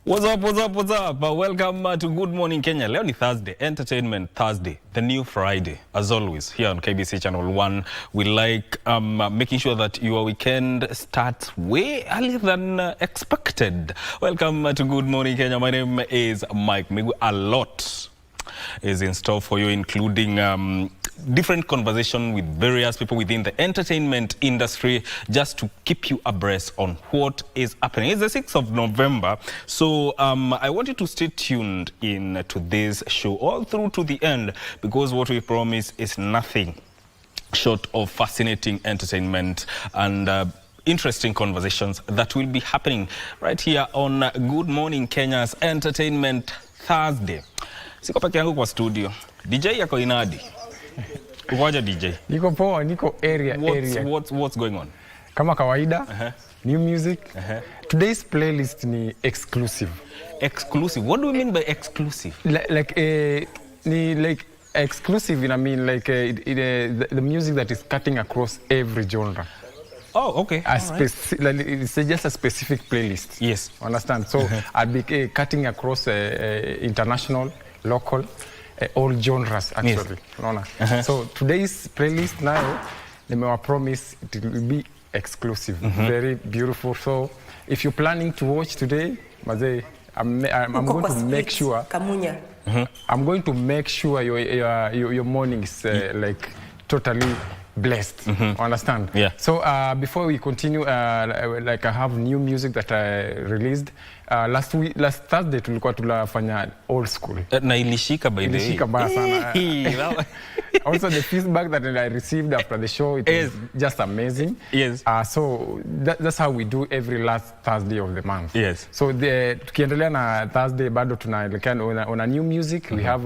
What's up, what's up, what's up? Welcome to Good Morning Kenya. Leo ni Thursday, Entertainment Thursday, the new Friday. As always, here on KBC Channel 1, we like making sure that your weekend starts way earlier than expected. Welcome to Good Morning Kenya. My name is Mike Migu. A lot is in store for you, including different conversation with various people within the entertainment industry, just to keep you abreast on what is happening. It's the 6th of November, so I want you to stay tuned in to this show all through to the end, because what we promise is nothing short of fascinating entertainment and interesting conversations that will be happening right here on Good Morning Kenya's Entertainment Thursday. Siko peke yangu kwa studio. DJ yako inadi. Ukoaje DJ? Niko poa, niko area. What's going on? Kama kawaida, new music. Today's playlist ni exclusive. Exclusive? What do we mean by exclusive? Like exclusive, I mean like the music that is cutting across every genre. Oh, okay. It's just a specific playlist. Yes. Understand? So I'll be cutting across international, local, all genres actually. Yes. So today's playlist now, I promise it will be exclusive, very beautiful. So if you're planning to watch today, I'm going to make sure. I'm going to make sure your morning is like totally blessed. Understand? Yeah. So before we continue, like I have new music that I released. Last Thursday tulikuwa tulafanya old school. Na ilishika by the way. Ilishika baya sana. Also the feedback that I received after the show, it was just amazing. Yes. So that's how we do every last Thursday of the month. Yes. So tukiendelea na Thursday bado tunaelekea on a new music. We have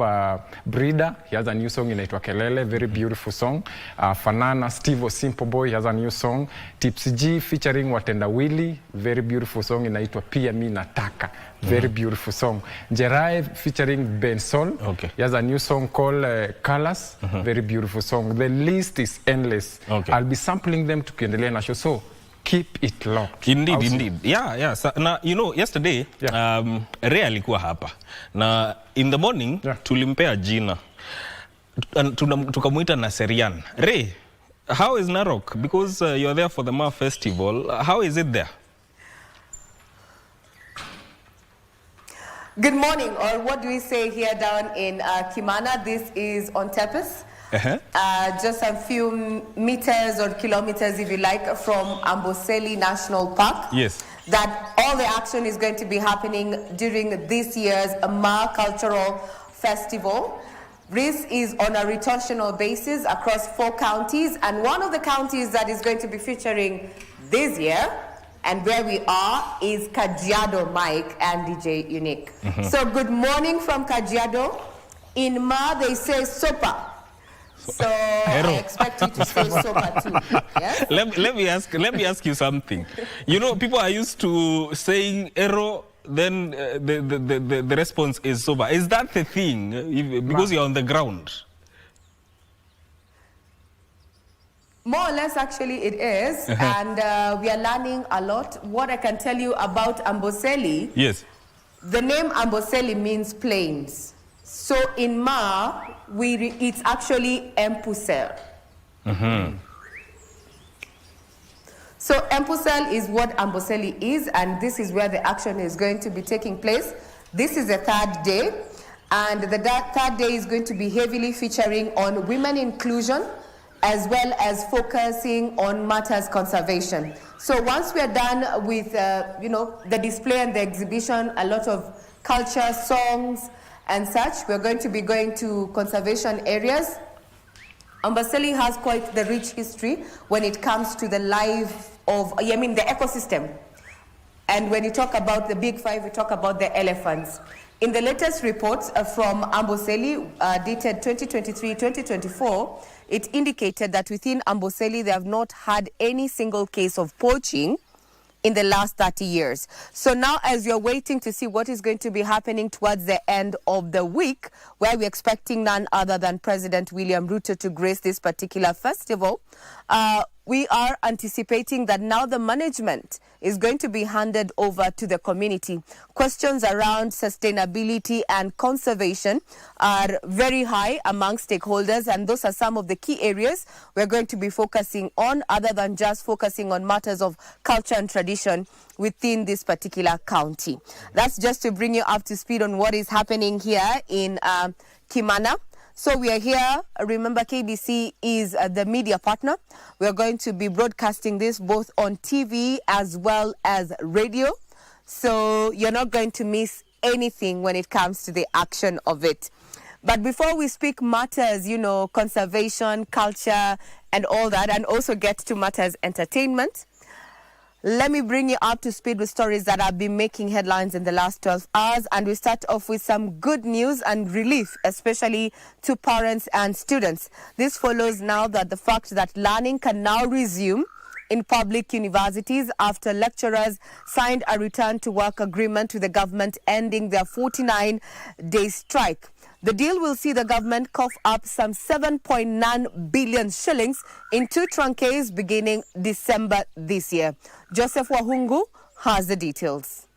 Breeder, he has a new song inaitwa Kelele, very beautiful song. Fanana, Steve Simple Boy, he has a new song. Tipsy G featuring Watenda Willy, very beautiful song inaitwa Pia Mi Nataka, very beautiful song. Jerai featuring Ben Sol, okay. He has a new song called Colors, very beautiful song. The list is endless. Okay. I'll be sampling them to kuendelea na show, so keep it locked. Indeed. Yeah. Na, you know, yesterday, Ray alikuwa hapa. Na in the morning, tulimpea jina. Tukamuita Naserian. Ray, how is Narok? Because you're there for the Ma Festival. How is it there? Good morning, or what do we say here down in Kimana? This is on Tepes. Just a few meters or kilometers, if you like, from Amboseli National Park. Yes. That all the action is going to be happening during this year's Ma Cultural Festival. This is on a rotational basis across 4 counties, and one of the counties that is going to be featuring this year and where we are is Kajiado, Mike and DJ Unique. So good morning from Kajiado. In Ma, they say sopa. So I expect you to say sopa too. Yes? Let me ask you something. You know, people are used to saying ero, then the response is soba. Is that the thing? Because you're on the ground. More or less, actually, it is, and we are learning a lot. What I can tell you about Amboseli, yes, the name Amboseli means plains. So in Ma, it's actually Empusel. So Empusel is what Amboseli is, and this is where the action is going to be taking place. This is the 3rd day, and the 3rd day is going to be heavily featuring on women inclusion, as well as focusing on matters conservation. So once we are done with, the display and the exhibition, a lot of culture, songs, and such, we're going to be going to conservation areas. Amboseli has quite the rich history when it comes to the life of, the ecosystem. And when you talk about the big 5, we talk about the elephants. In the latest reports from Amboseli, dated 2023-2024, it indicated that within Amboseli, they have not had any single case of poaching in the last 30 years. So now, as you're waiting to see what is going to be happening towards the end of the week, where we're expecting none other than President William Ruto to grace this particular festival, we are anticipating that now the management is going to be handed over to the community. Questions around sustainability and conservation are very high among stakeholders, and those are some of the key areas we're going to be focusing on, other than just focusing on matters of culture and tradition within this particular county. That's just to bring you up to speed on what is happening here in Kimana. So we are here. Remember, KBC is the media partner. We are going to be broadcasting this both on TV as well as radio. So you're not going to miss anything when it comes to the action of it. But before we speak matters, conservation, culture, and all that, and also get to matters entertainment, let me bring you up to speed with stories that have been making headlines in the last 12 hours. And we start off with some good news and relief, especially to parents and students. This follows now that the fact that learning can now resume in public universities after lecturers signed a return to work agreement with the government ending their 49-day strike. The deal will see the government cough up some 7.9 billion shillings in 2 tranches beginning December this year. Joseph Wahungu has the details.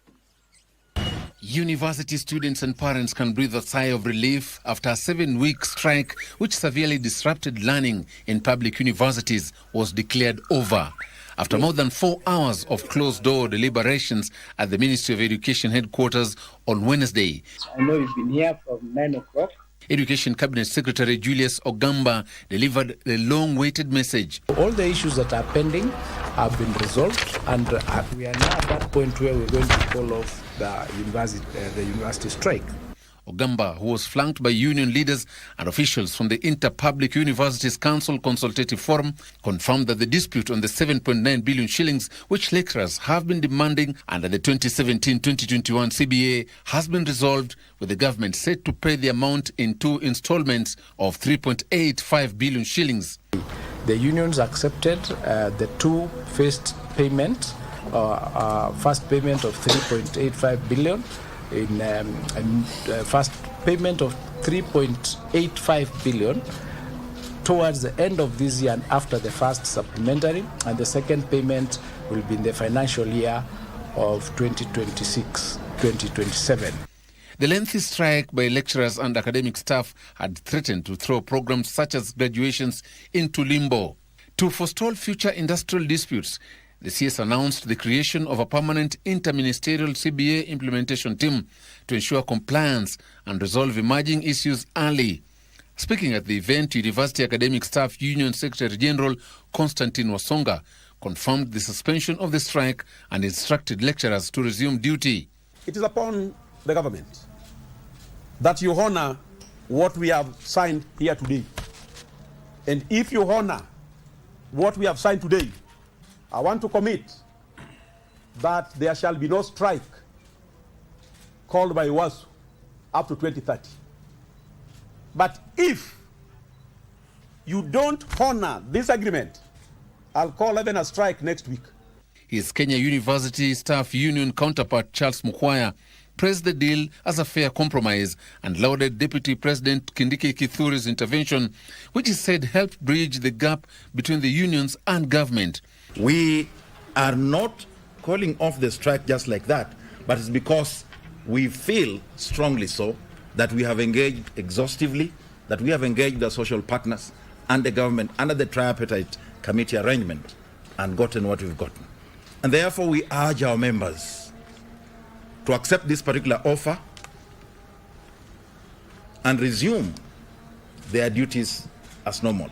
University students and parents can breathe a sigh of relief after a 7-week strike which severely disrupted learning in public universities was declared over. After more than 4 hours of closed-door deliberations at the Ministry of Education headquarters on Wednesday. I know you've been here from 9 o'clock. Education Cabinet Secretary Julius Ogamba delivered the long-awaited message. All the issues that are pending have been resolved, and we are now at that point where we're going to call off the university strike. Ogamba, who was flanked by union leaders and officials from the Inter-Public Universities Council Consultative Forum, confirmed that the dispute on the 7.9 billion shillings which lecturers have been demanding under the 2017-2021 CBA has been resolved, with the government set to pay the amount in 2 installments of 3.85 billion shillings. The unions accepted the 2 first payments, first payment of 3.85 billion, in first payment of 3.85 billion towards the end of this year and after the first supplementary, and the second payment will be in the financial year of 2026-2027. The lengthy strike by lecturers and academic staff had threatened to throw programs such as graduations into limbo. To forestall future industrial disputes, the CS announced the creation of a permanent interministerial CBA implementation team to ensure compliance and resolve emerging issues early. Speaking at the event, University Academic Staff Union Secretary General Constantine Wasonga confirmed the suspension of the strike and instructed lecturers to resume duty. It is upon the government that you honor what we have signed here today. And if you honor what we have signed today, I want to commit that there shall be no strike called by WASU up to 2030. But if you don't honor this agreement, I'll call even a strike next week. His Kenya University Staff Union counterpart Charles Mukwaya praised the deal as a fair compromise and lauded Deputy President Kindiki Kithuri's intervention, which he said helped bridge the gap between the unions and government. We are not calling off the strike just like that, but it's because we feel strongly so that we have engaged exhaustively, that we have engaged the social partners and the government under the tripartite committee arrangement and gotten what we've gotten. And therefore we urge our members to accept this particular offer and resume their duties as normal.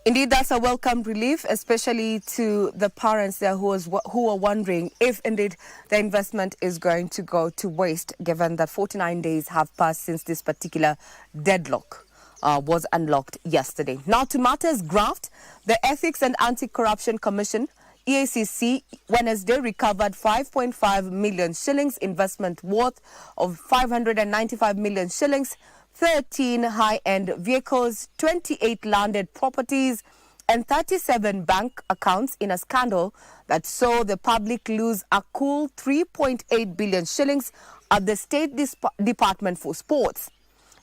Indeed, that's a welcome relief, especially to the parents there who are wondering if indeed the investment is going to go to waste, given that 49 days have passed since this particular deadlock was unlocked yesterday. Now to matters graft, the Ethics and Anti-Corruption Commission, EACC, Wednesday recovered 5.5 million shillings investment worth of 595 million shillings, 13 high-end vehicles, 28 landed properties, and 37 bank accounts in a scandal that saw the public lose a cool 3.8 billion shillings at the State Department for Sports.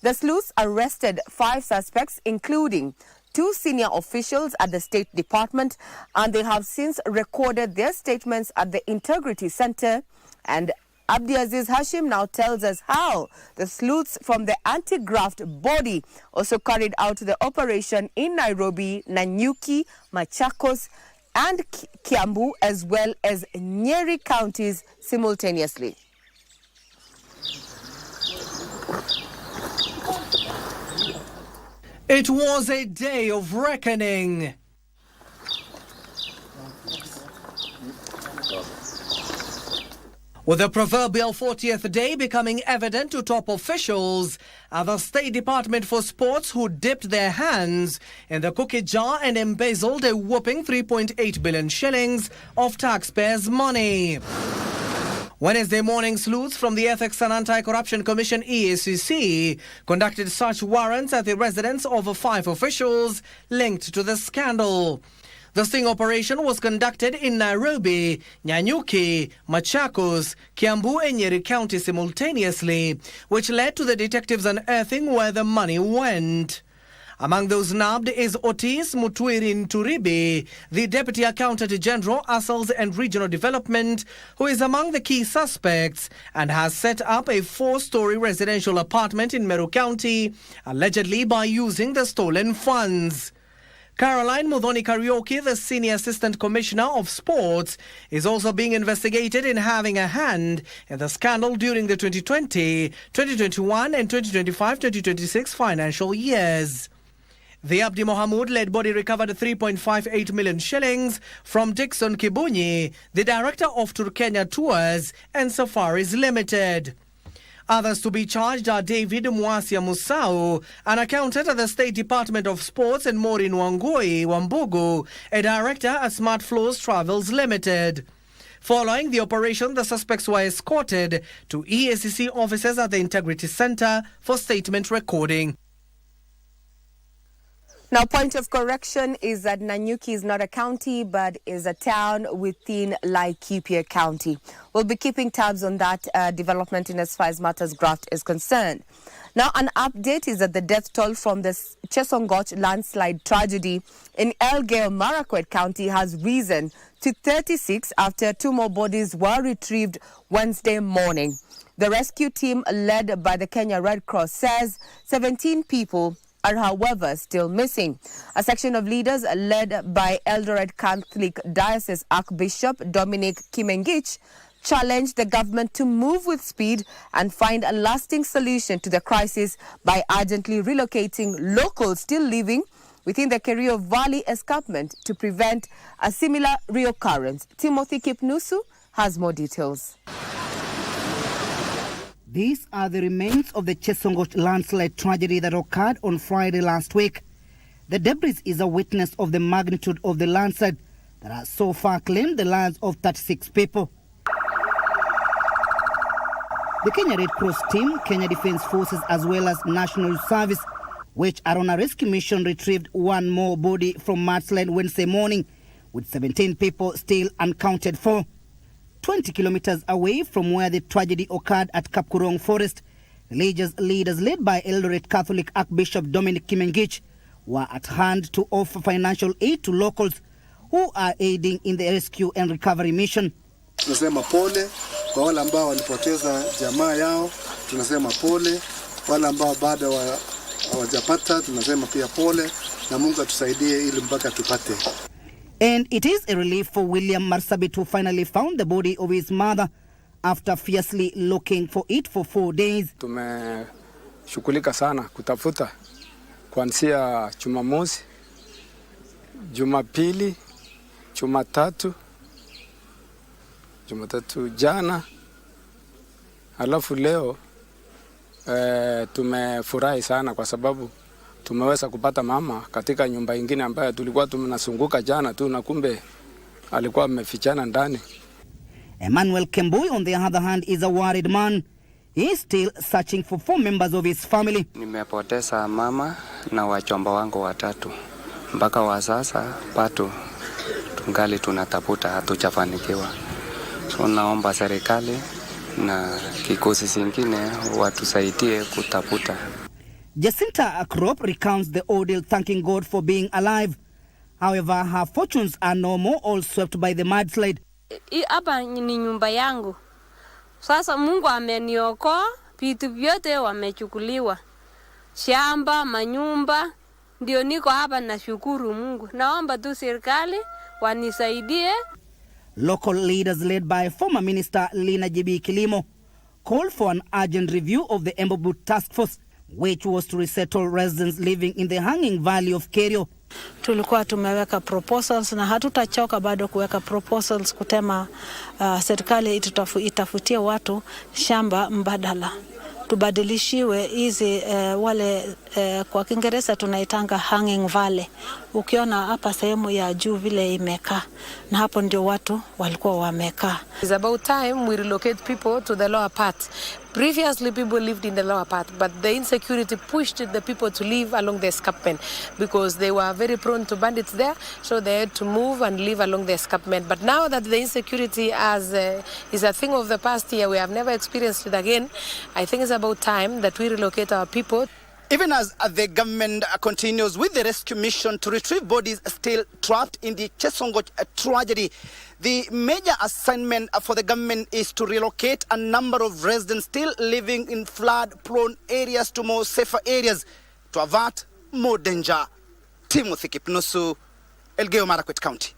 The sleuths arrested 5 suspects, including 2 senior officials at the State Department, and they have since recorded their statements at the Integrity Center. And Abdiaziz Hashim now tells us how the sleuths from the anti-graft body also carried out the operation in Nairobi, Nanyuki, Machakos, and Kiambu, as well as Nyeri counties simultaneously. It was a day of reckoning. With the proverbial 40th day becoming evident to top officials at the State Department for Sports, who dipped their hands in the cookie jar and embezzled a whopping 3.8 billion shillings of taxpayers' money. Wednesday morning, sleuths from the Ethics and Anti-Corruption Commission EACC conducted search warrants at the residence of 5 officials linked to the scandal. The sting operation was conducted in Nairobi, Nanyuki, Machakos, Kiambu and Nyeri County simultaneously, which led to the detectives unearthing where the money went. Among those nabbed is Otis Mutwiri Nturibi, the Deputy Accountant General, Assels and Regional Development, who is among the key suspects and has set up a 4-story residential apartment in Meru County, allegedly by using the stolen funds. Caroline Muthoni Kariuki, the Senior Assistant Commissioner of Sports, is also being investigated in having a hand in the scandal during the 2020, 2021 and 2025-2026 financial years. The Abdi Mohamud-led body recovered 3.58 million shillings from Dixon Kibunyi, the director of Turkenya Tours and Safaris Limited. Others to be charged are David Mwasia Musau, an accountant at the State Department of Sports, and Maureen Wangui Wambugu, a director at Smart Flows Travels Limited. Following the operation, the suspects were escorted to EACC offices at the Integrity Center for statement recording. Now, point of correction is that Nanyuki is not a county, but is a town within Laikipia County. We'll be keeping tabs on that development in as far as matters graft is concerned. Now, an update is that the death toll from the Chesongoch landslide tragedy in Elgeyo Marakwet County has risen to 36 after 2 more bodies were retrieved Wednesday morning. The rescue team, led by the Kenya Red Cross, says 17 people are, however, still missing. A section of leaders led by Eldoret Catholic Diocese Archbishop Dominic Kimengich challenged the government to move with speed and find a lasting solution to the crisis by urgently relocating locals still living within the Kerio Valley escarpment to prevent a similar reoccurrence. Timothy Kipnusu has more details. These are the remains of the Chesongoch landslide tragedy that occurred on Friday last week. The debris is a witness of the magnitude of the landslide that has so far claimed the lives of 36 people. The Kenya Red Cross team, Kenya Defence Forces as well as National Youth Service, which are on a rescue mission, retrieved 1 more body from mudslide Wednesday morning, with 17 people still unaccounted for. 20 kilometers away from where the tragedy occurred at Kapkurong Forest, religious leaders led by Eldoret Catholic Archbishop Dominic Kimengich were at hand to offer financial aid to locals who are aiding in the rescue and recovery mission. Tunasema pole kwa wale ambao walipoteza jamaa yao, tunasema pole wale ambao bado hawajapata, tunasema pia pole na Mungu atusaidie ili mpaka tupate. And it is a relief for William Marsabit, who finally found the body of his mother after fiercely looking for it for 4 days. Tumeshughulika sana kutafuta kuanzia Jumamosi, Jumapili, Jumatatu jana, alafu leo tumefurahi sana kwa sababu tumeweza kupata mama katika nyumba ingine ambayo tulikuwa tunazunguka jana tu na kumbe alikuwa amefichana ndani. Emmanuel Kembui, on the other hand, is a worried man. He is still searching for 4 members of his family. Nimepoteza mama na wachomba wangu 3. Mpaka wa sasa pato tungali tunatafuta, hatujafanikiwa. So naomba serikali na kikosi zingine watusaidie kutafuta. Jacinta Krop recounts the ordeal, thanking God for being alive. However, her fortunes are no more, all swept by the mudslide. Hapa ni nyumba yangu. Sasa Mungu ameniokoa, vitu vyote wamechukuliwa. Shamba, manyumba, ndio niko hapa nashukuru Mungu. Naomba tu serikali wanisaidie. Local leaders led by former Minister Lina Jibi Kilimo called for an urgent review of the Embu Task Force, which was to resettle residents living in the hanging valley of Kerio. Tulikuwa tumeweka proposals na hatutachoka bado kuweka proposals kutema serikali itafutie watu shamba mbadala. Tubadilishiwe hizi wale kwa Kiingereza tunaitanga hanging valley. Ukiona hapa sehemu ya juu vile imekaa na hapo ndio watu walikuwa wamekaa. It's about time we relocate people to the lower part. Previously people lived in the lower part, but the insecurity pushed the people to live along the escarpment because they were very prone to bandits there, so they had to move and live along the escarpment. But now that the insecurity is a thing of the past year, we have never experienced it again, I think it's about time that we relocate our people. Even as the government continues with the rescue mission to retrieve bodies still trapped in the Chesongo tragedy, the major assignment for the government is to relocate a number of residents still living in flood-prone areas to more safer areas to avert more danger. Timothy Kipnusu, Elgeyo Marakwet County.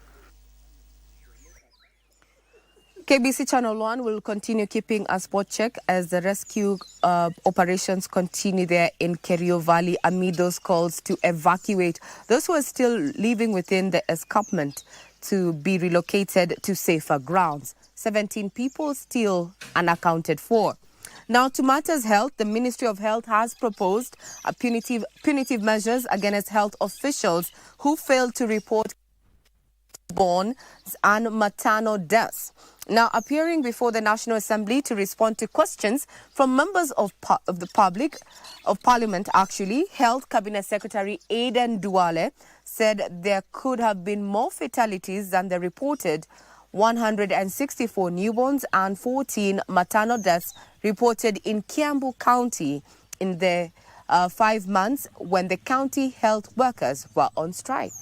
KBC Channel 1 will continue keeping a spot check as the rescue operations continue there in Kerio Valley amid those calls to evacuate those who are still living within the escarpment to be relocated to safer grounds. 17 people still unaccounted for. Now, to matters health, the Ministry of Health has proposed punitive measures against health officials who failed to report born and maternal deaths. Now, appearing before the National Assembly to respond to questions from members of the Parliament, Health Cabinet Secretary Aden Duale said there could have been more fatalities than the reported 164 newborns and 14 maternal deaths reported in Kiambu County in the 5 months when the county health workers were on strike.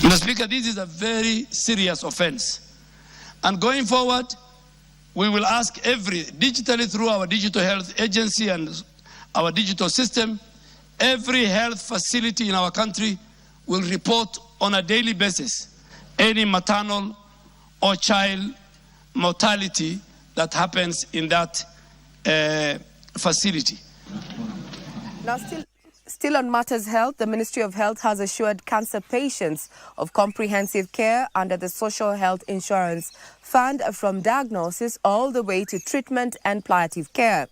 Mr. Speaker, this is a very serious offense. And going forward, we will ask digitally through our digital health agency and our digital system, every health facility in our country will report on a daily basis any maternal or child mortality that happens in that facility. Now, Still on matters health, the Ministry of Health has assured cancer patients of comprehensive care under the Social Health Insurance Fund from diagnosis all the way to treatment and palliative care.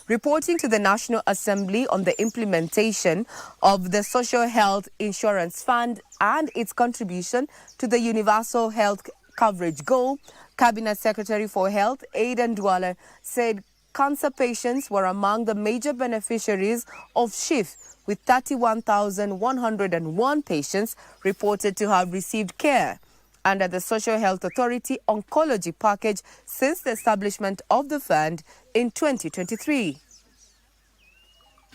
Reporting to the National Assembly on the implementation of the Social Health Insurance Fund and its contribution to the Universal Health Coverage Goal, Cabinet Secretary for Health Aden Duale said cancer patients were among the major beneficiaries of SHIF, with 31,101 patients reported to have received care under the Social Health Authority Oncology Package since the establishment of the fund in 2023.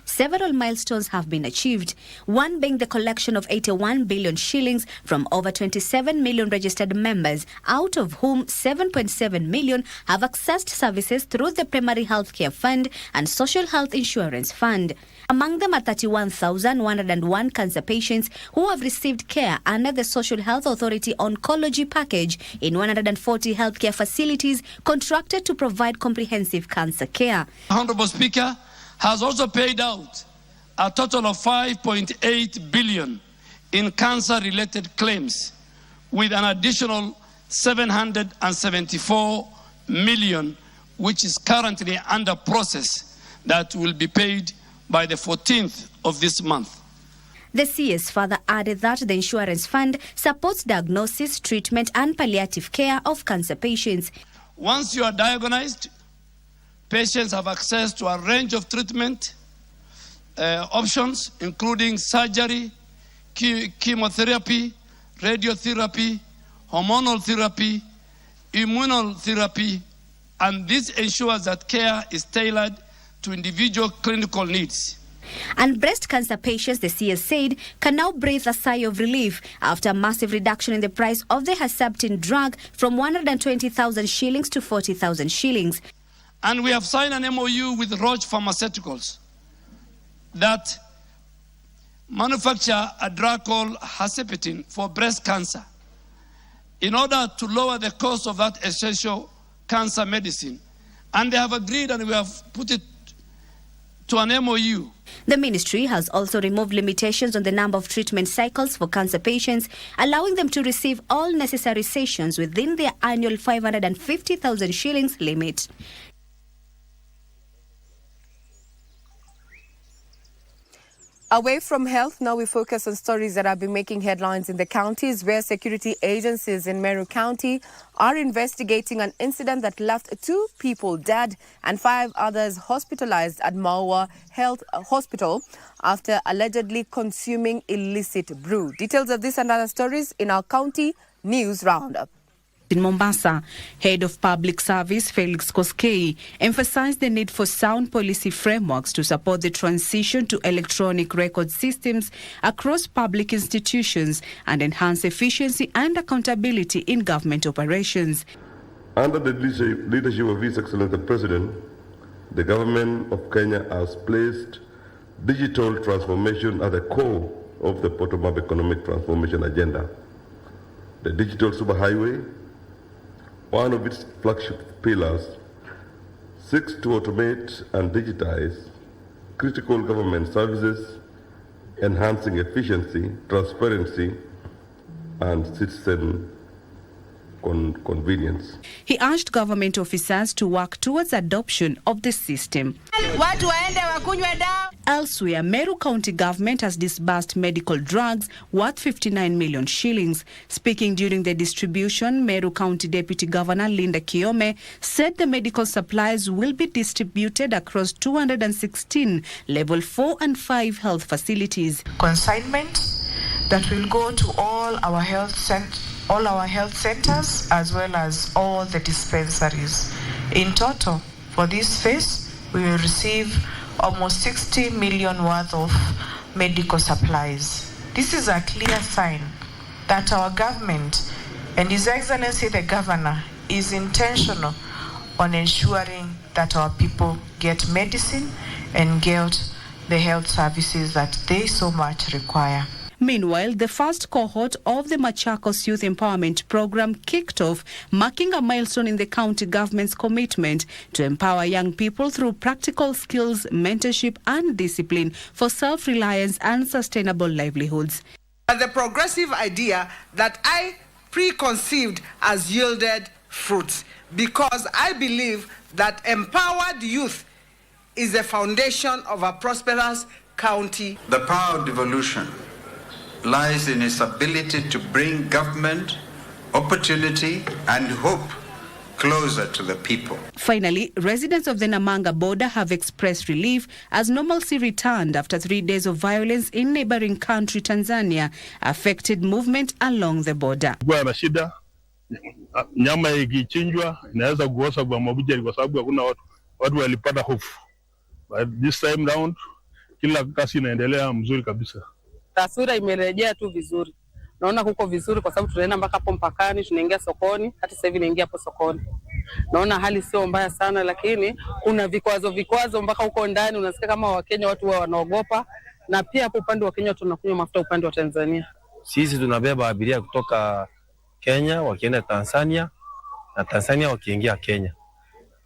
Several milestones have been achieved, one being the collection of 81 billion shillings from over 27 million registered members, out of whom 7.7 million have accessed services through the Primary Healthcare Fund and Social Health Insurance Fund. Among them are 31,101 cancer patients who have received care under the Social Health Authority Oncology Package in 140 healthcare facilities contracted to provide comprehensive cancer care. Honorable Speaker, has also paid out a total of 5.8 billion in cancer-related claims, with an additional 774 million, which is currently under process, that will be paid by the 14th of this month. The CS further added that the insurance fund supports diagnosis, treatment and palliative care of cancer patients. Once you are diagnosed, patients have access to a range of treatment options, including surgery, chemotherapy, radiotherapy, hormonal therapy, immunotherapy, and this ensures that care is tailored to individual clinical needs. And breast cancer patients, the CS said, can now breathe a sigh of relief after a massive reduction in the price of the Herceptin drug from 120,000 shillings to 40,000 shillings. And we have signed an MOU with Roche Pharmaceuticals that manufacture a drug called Herceptin for breast cancer in order to lower the cost of that essential cancer medicine. And they have agreed, and we have put it to an MOU. The ministry has also removed limitations on the number of treatment cycles for cancer patients, allowing them to receive all necessary sessions within their annual 550,000 shillings limit. Away from health, now we focus on stories that have been making headlines in the counties, where security agencies in Meru County are investigating an incident that left 2 people dead and 5 others hospitalized at Maua Health Hospital after allegedly consuming illicit brew. Details of this and other stories in our county news roundup. In Mombasa, Head of Public Service Felix Koskei emphasized the need for sound policy frameworks to support the transition to electronic record systems across public institutions and enhance efficiency and accountability in government operations. Under the leadership of His Excellency the President, the government of Kenya has placed digital transformation at the core of the bottom-up economic transformation agenda. The digital superhighway, one of its flagship pillars, seeks to automate and digitize critical government services, enhancing efficiency, transparency, and citizen convenience. He urged government officers to work towards adoption of the system. Elsewhere, Meru County government has disbursed medical drugs worth 59 million shillings. Speaking during the distribution, Meru County Deputy Governor Linda Kiome said the medical supplies will be distributed across 216 level 4 and 5 health facilities. Consignment that will go to all our health centers as well as all the dispensaries. In total, for this phase, we will receive almost 60 million worth of medical supplies. This is a clear sign that our government and His Excellency the Governor is intentional on ensuring that our people get medicine and get the health services that they so much require. Meanwhile, the first cohort of the Machakos Youth Empowerment Program kicked off, marking a milestone in the county government's commitment to empower young people through practical skills, mentorship and discipline for self-reliance and sustainable livelihoods. The progressive idea that I preconceived has yielded fruits, because I believe that empowered youth is the foundation of a prosperous county. The power of devolution lies in its ability to bring government, opportunity and hope closer to the people. Finally, residents of the Namanga border have expressed relief as normalcy returned after 3 days of violence in neighboring country Tanzania affected movement along the border. Shida nyama ikichinjwa inaweza kuosa kwa mabuchari kwa sababu hakuna watu walipata hofu. But this time round kila kasi inaendelea mzuri kabisa. Taswira imerejea tu vizuri. Naona kuko vizuri kwa sababu tunaenda mpaka hapo mpakani, tunaingia sokoni, hata sasa hivi naingia hapo sokoni. Naona hali sio mbaya sana, lakini kuna vikwazo mpaka huko ndani unasikia kama Wakenya watu wanaogopa, na pia hapo upande wa Kenya tunakunywa mafuta upande wa Tanzania. Sisi tunabeba abiria kutoka Kenya wakienda Tanzania na Tanzania wakiingia Kenya.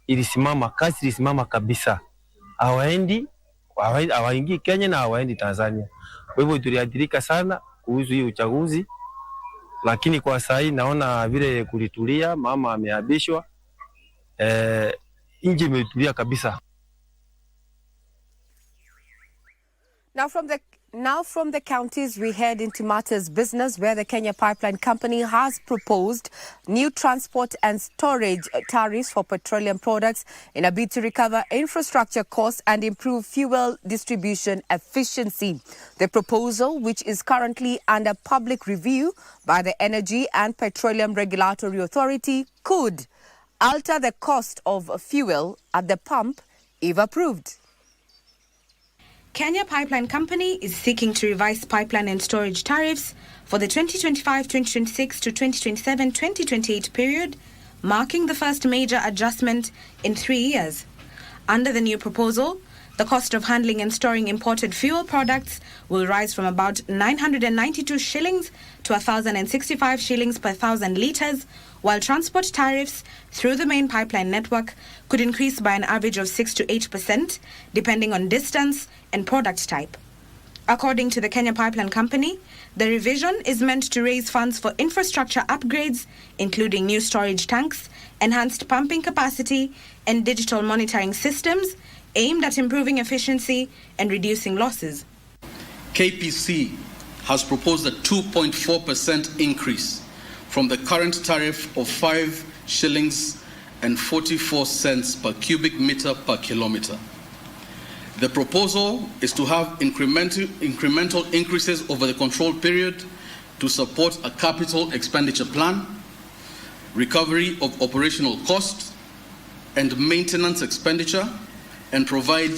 Ilisimama, kasi ilisimama kabisa. Hawaingii Kenya na hawaendi Tanzania. Kwa hivyo tuliathirika sana kuhusu hii uchaguzi, lakini kwa sasa hii naona vile kulitulia, mama ameabishwa, nje imetulia kabisa. now from the counties, we head into matters business, where the Kenya Pipeline Company has proposed new transport and storage tariffs for petroleum products in a bid to recover infrastructure costs and improve fuel distribution efficiency. The proposal, which is currently under public review by the Energy and Petroleum Regulatory Authority, could alter the cost of fuel at the pump if approved. Kenya Pipeline Company is seeking to revise pipeline and storage tariffs for the 2025-2026 to 2027-2028 period, marking the first major adjustment in 3 years. Under the new proposal, the cost of handling and storing imported fuel products will rise from about 992 shillings to 1,065 shillings per 1,000 litres, while transport tariffs through the main pipeline network could increase by an average of 6 to 8%, depending on distance and product type. According to the Kenya Pipeline Company, the revision is meant to raise funds for infrastructure upgrades, including new storage tanks, enhanced pumping capacity, and digital monitoring systems aimed at improving efficiency and reducing losses. KPC has proposed a 2.4% increase from the current tariff of 5 shillings and 44 cents per cubic meter per kilometer. The proposal is to have incremental increases over the control period to support a capital expenditure plan, recovery of operational costs, and maintenance expenditure, and provide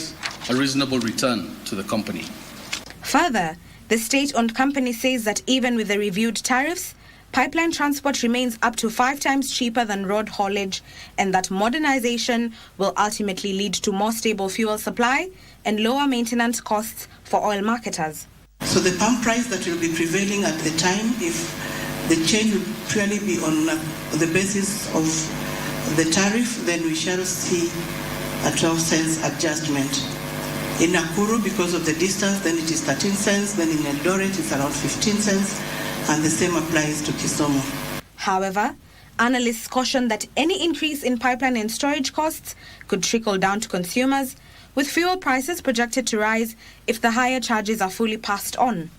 a reasonable return to the company. Further, the state-owned company says that even with the reviewed tariffs, pipeline transport remains up to 5 times cheaper than road haulage, and that modernization will ultimately lead to more stable fuel supply and lower maintenance costs for oil marketers. So the pump price that will be prevailing at the time, if the change will purely be on the basis of the tariff, then we shall see a 12 cents adjustment. In Nakuru, because of the distance, then it is 13 cents, then in Eldoret it's around 15 cents, and the same applies to Kisumu. However, analysts caution that any increase in pipeline and storage costs could trickle down to consumers, with fuel prices projected to rise if the higher charges are fully passed on.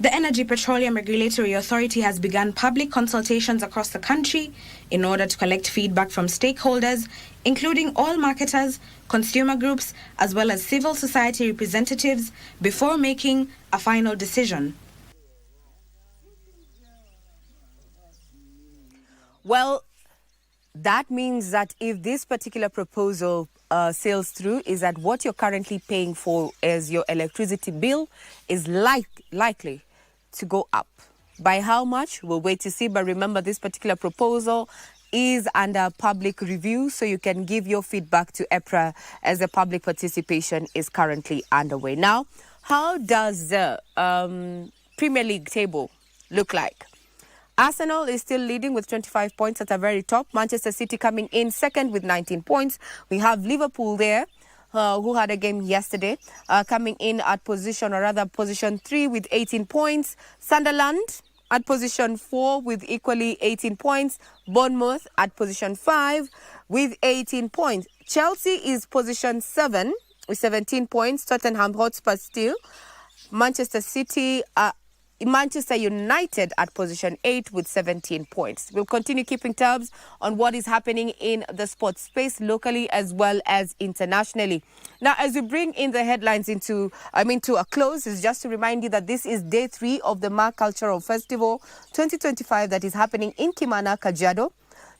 The Energy Petroleum Regulatory Authority has begun public consultations across the country in order to collect feedback from stakeholders, including oil marketers, consumer groups, as well as civil society representatives, before making a final decision. Well, that means that if this particular proposal sails through, is that what you're currently paying for as your electricity bill is likely to go up. By how much? We'll wait to see. But remember, this particular proposal is under public review, so you can give your feedback to EPRA as the public participation is currently underway. Now, how does the Premier League table look like? Arsenal is still leading with 25 points at the very top. Manchester City coming in second with 19 points. We have Liverpool there, who had a game yesterday, coming in at position 3 with 18 points. Sunderland at position 4 with equally 18 points. Bournemouth at position 5 with 18 points. Chelsea is position 7 with 17 points. Tottenham Hotspur still. Manchester United at position 8 with 17 points. We'll continue keeping tabs on what is happening in the sports space locally as well as internationally. Now, as we bring in the headlines to a close, is just to remind you that this is day 3 of the Ma Cultural Festival 2025 that is happening in Kimana, Kajiado.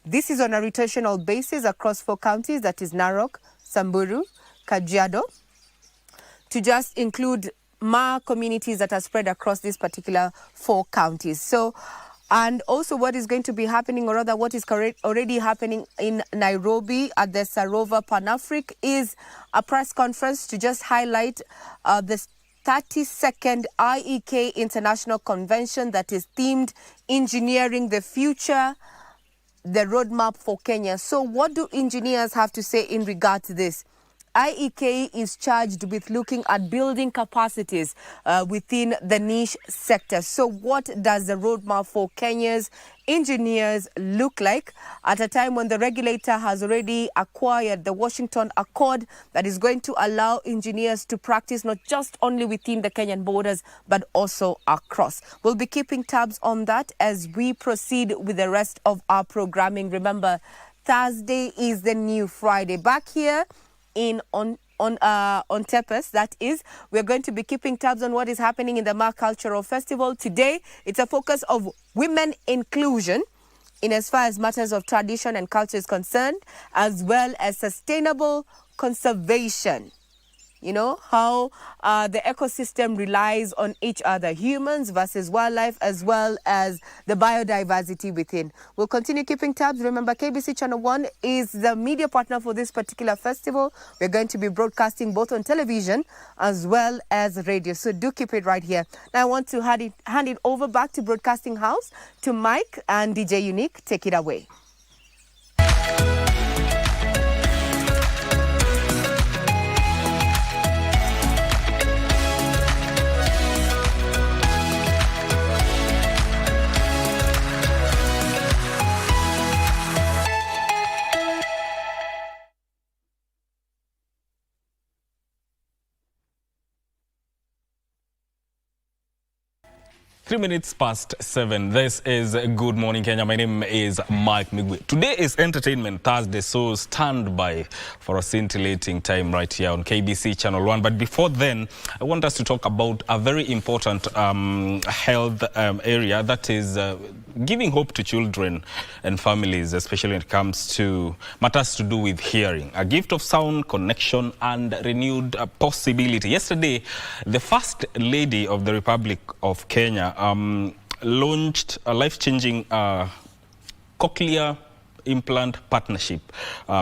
This is on a rotational basis across 4 counties, that is Narok, Samburu, Kajiado, to just include Ma communities that are spread across these particular 4 counties. So, and also what is going to be happening, or rather what is already happening in Nairobi at the Sarova Pan-Afric, is a press conference to just highlight the 32nd IEK International Convention that is themed Engineering the Future, the Roadmap for Kenya. So what do engineers have to say in regard to this? IEK is charged with looking at building capacities within the niche sector. So what does the roadmap for Kenya's engineers look like at a time when the regulator has already acquired the Washington Accord that is going to allow engineers to practice not just only within the Kenyan borders, but also across. We'll be keeping tabs on that as we proceed with the rest of our programming. Remember, Thursday is the new Friday. Back here on Tepes, that is, we're going to be keeping tabs on what is happening in the Maa Cultural Festival. Today, it's a focus of women inclusion in as far as matters of tradition and culture is concerned, as well as sustainable conservation. You know, how the ecosystem relies on each other, humans versus wildlife, as well as the biodiversity within. We'll continue keeping tabs. Remember, KBC Channel 1 is the media partner for this particular festival. We're going to be broadcasting both on television as well as radio. So do keep it right here. Now I want to hand it over back to Broadcasting House, to Mike and DJ Unique. Take it away. 3 minutes past 7. This is Good Morning Kenya. My name is Mike Migwe. Today is Entertainment Thursday, so stand by for a scintillating time right here on KBC Channel 1. But before then, I want us to talk about a very important health area that is giving hope to children and families, especially when it comes to matters to do with hearing. A gift of sound, connection, and renewed possibility. Yesterday, the First Lady of the Republic of Kenya launched a life-changing cochlear implant partnership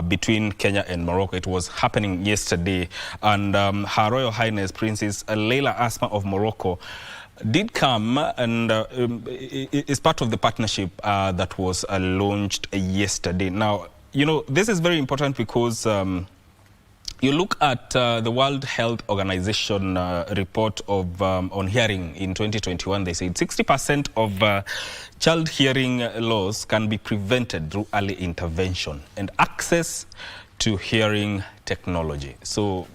between Kenya and Morocco. It was happening yesterday, and Her Royal Highness Princess Leila Asma of Morocco did come and is part of the partnership that was launched yesterday. Now, you know, this is very important because you look at the World Health Organization report of on hearing in 2021. They said 60% of child hearing loss can be prevented through early intervention and access to hearing technology. So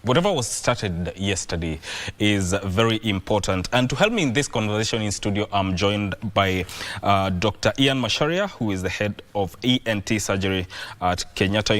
whatever was started yesterday is very important. And to help me in this conversation in studio, I'm joined by Dr. Ian Masharia, who is the head of ENT surgery at Kenyatta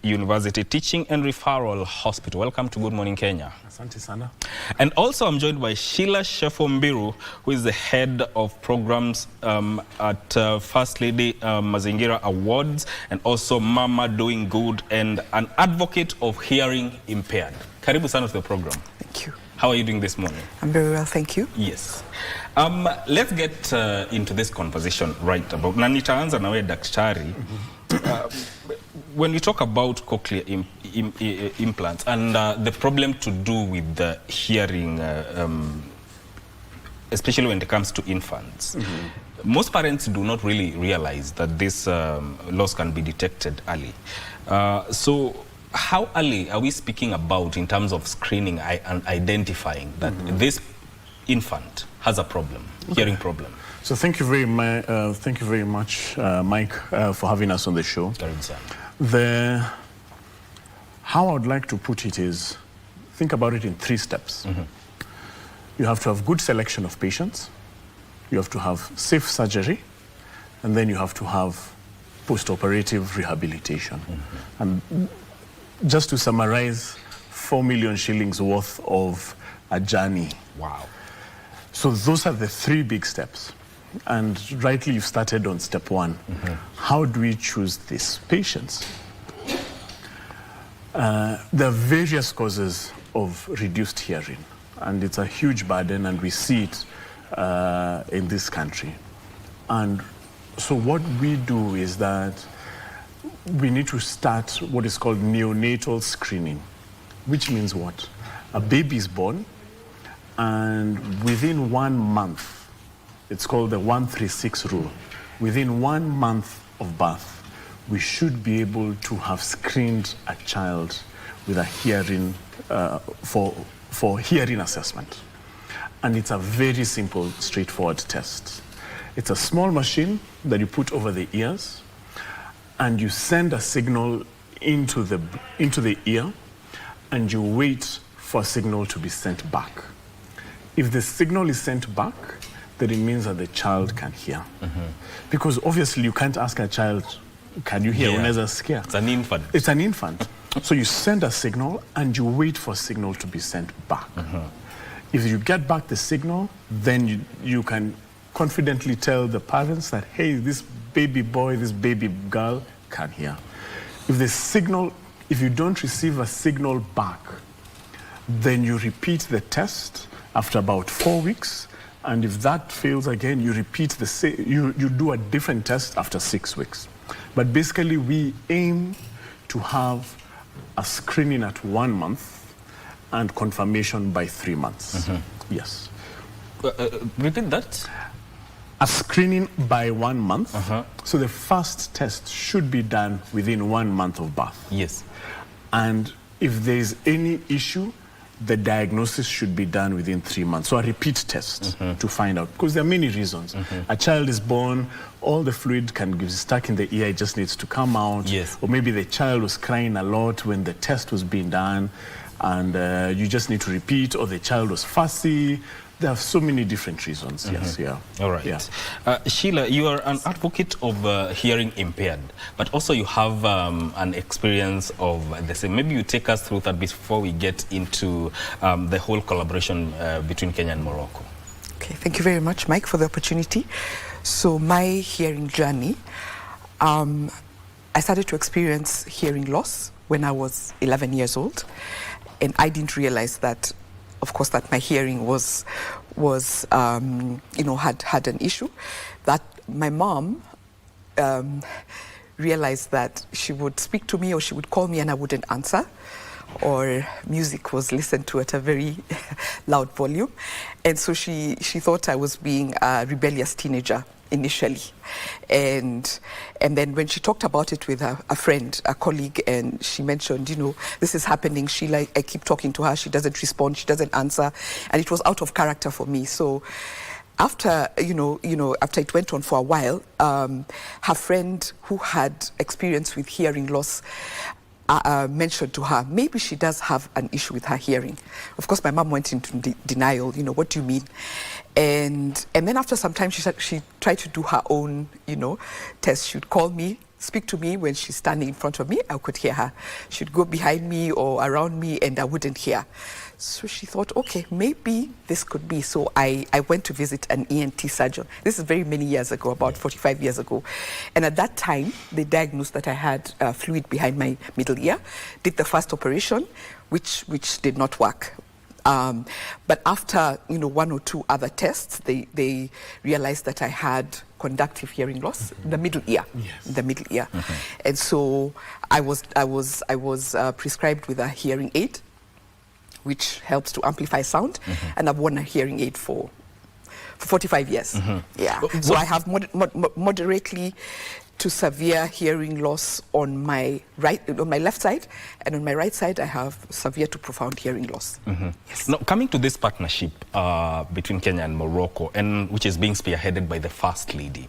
University Teaching and Referral Hospital. Welcome to Good Morning Kenya. Asante sana. And also I'm joined by Sheila Shefo-Mbiru, who is the head of programs at First Lady Mazingira Awards, and also Mama Doing Good, and an advocate of hearing impaired. Karibu sana to the program. Thank you. How are you doing this morning? I'm very well, thank you. Yes. Let's get into this conversation right about. Na nitaanza na wewe daktari. When we talk about cochlear implants and the problem to do with the hearing, especially when it comes to infants, most parents do not really realize that this loss can be detected early. So how early are we speaking about in terms of screening and identifying that this infant has a problem, hearing problem? So thank you very much, Mike, for having us on the show. How I would like to put it is, think about it in 3 steps. You have to have good selection of patients, you have to have safe surgery, and then you have to have post-operative rehabilitation. And just to summarize, 4 million shillings worth of a journey. Wow. So those are the 3 big steps. And rightly, you started on step 1. How do we choose these patients? There are various causes of reduced hearing, and it's a huge burden, and we see it in this country. And so what we do is that we need to start what is called neonatal screening, which means what? A baby is born, and within 1 month, it's called the 136 rule. Within 1 month of birth, we should be able to have screened a child with a hearing, for hearing assessment. And it's a very simple, straightforward test. It's a small machine that you put over the ears, and you send a signal into the ear, and you wait for a signal to be sent back. If the signal is sent back, then it means that the child can hear. Because obviously you can't ask a child, can you hear? Unaweza sikia. It's an infant. It's an infant. So you send a signal and you wait for a signal to be sent back. If you get back the signal, then you can confidently tell the parents that, hey, this baby boy, this baby girl can hear. If you don't receive a signal back, then you repeat the test after about 4 weeks. And if that fails again, you repeat you do a different test after 6 weeks. But basically, we aim to have a screening at 1 month and confirmation by 3 months. Yes. Repeat that. A screening by 1 month. So the first test should be done within 1 month of birth. Yes. And if there is any issue, the diagnosis should be done within 3 months. So a repeat test to find out, because there are many reasons. A child is born, all the fluid can be stuck in the ear, it just needs to come out. Yes. Or maybe the child was crying a lot when the test was being done, and you just need to repeat, or the child was fussy. There are so many different reasons. Yes, yeah. All right. Yeah. Sheila, you are an advocate of hearing impaired, but also you have an experience of the same. Maybe you take us through that before we get into the whole collaboration between Kenya and Morocco. Okay, thank you very much, Mike, for the opportunity. So my hearing journey, I started to experience hearing loss when I was 11 years old, and I didn't realize that, of course, that my hearing was had an issue. That my mom realized that she would speak to me or she would call me and I wouldn't answer, or music was listened to at a very loud volume, and so she thought I was being a rebellious teenager initially, and then when she talked about it with a friend, a colleague, and she mentioned, this is happening, I keep talking to her, she doesn't respond, she doesn't answer, and it was out of character for me. So after after it went on for a while, her friend who had experience with hearing loss mentioned to her, maybe she does have an issue with her hearing. Of course, my mom went into denial. What do you mean? And then after some time, she tried to do her own, test. She'd call me, speak to me when she's standing in front of me. I could hear her. She'd go behind me or around me, and I wouldn't hear. So she thought, okay, maybe this could be. So I went to visit an ENT surgeon. This is very many years ago, about 45 years ago. And at that time, they diagnosed that I had fluid behind my middle ear, did the first operation, which did not work. But after, 1 or 2 other tests, they realized that I had conductive hearing loss in the middle ear. Yes. The middle ear. And so I was prescribed with a hearing aid, which helps to amplify sound, and I've worn a hearing aid for 45 years. Yeah. So I have moderately to severe hearing loss on my left side, and on my right side I have severe to profound hearing loss. Yes. Now, coming to this partnership between Kenya and Morocco, and which is being spearheaded by the First Lady,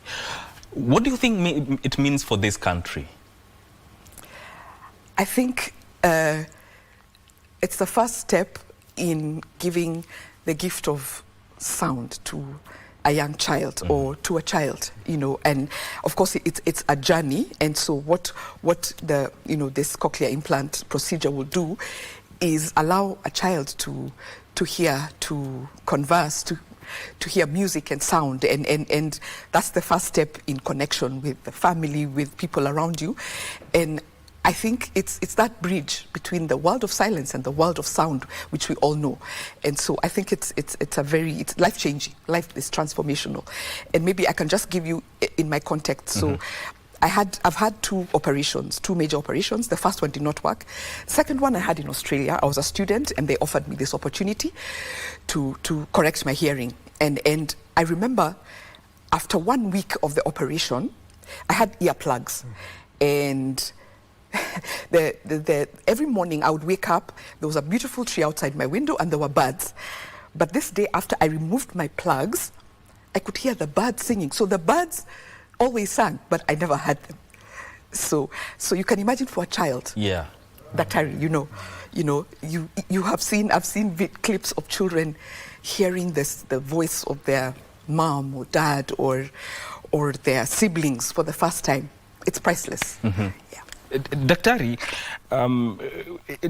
what do you think it means for this country? I think it's the first step in giving the gift of sound to a young child or to a child, and of course it's a journey. And so what the this cochlear implant procedure will do is allow a child to hear, to converse, to hear music and sound, and that's the first step in connection with the family, with people around you. And I think it's that bridge between the world of silence and the world of sound, which we all know. And so I think it's life-changing. Life is transformational. And maybe I can just give you in my context. So I've had 2 operations, 2 major operations. The first one did not work. Second one I had in Australia. I was a student and they offered me this opportunity to correct my hearing. And I remember after 1 week of the operation, I had earplugs. And every morning I would wake up, there was a beautiful tree outside my window and there were birds. But this day, after I removed my plugs, I could hear the birds singing. So the birds always sang, but I never heard them. So you can imagine for a child. Yeah. Daktari, I've seen clips of children hearing the voice of their mom or dad or their siblings for the first time. It's priceless. Mm-hmm. Yeah. Daktari,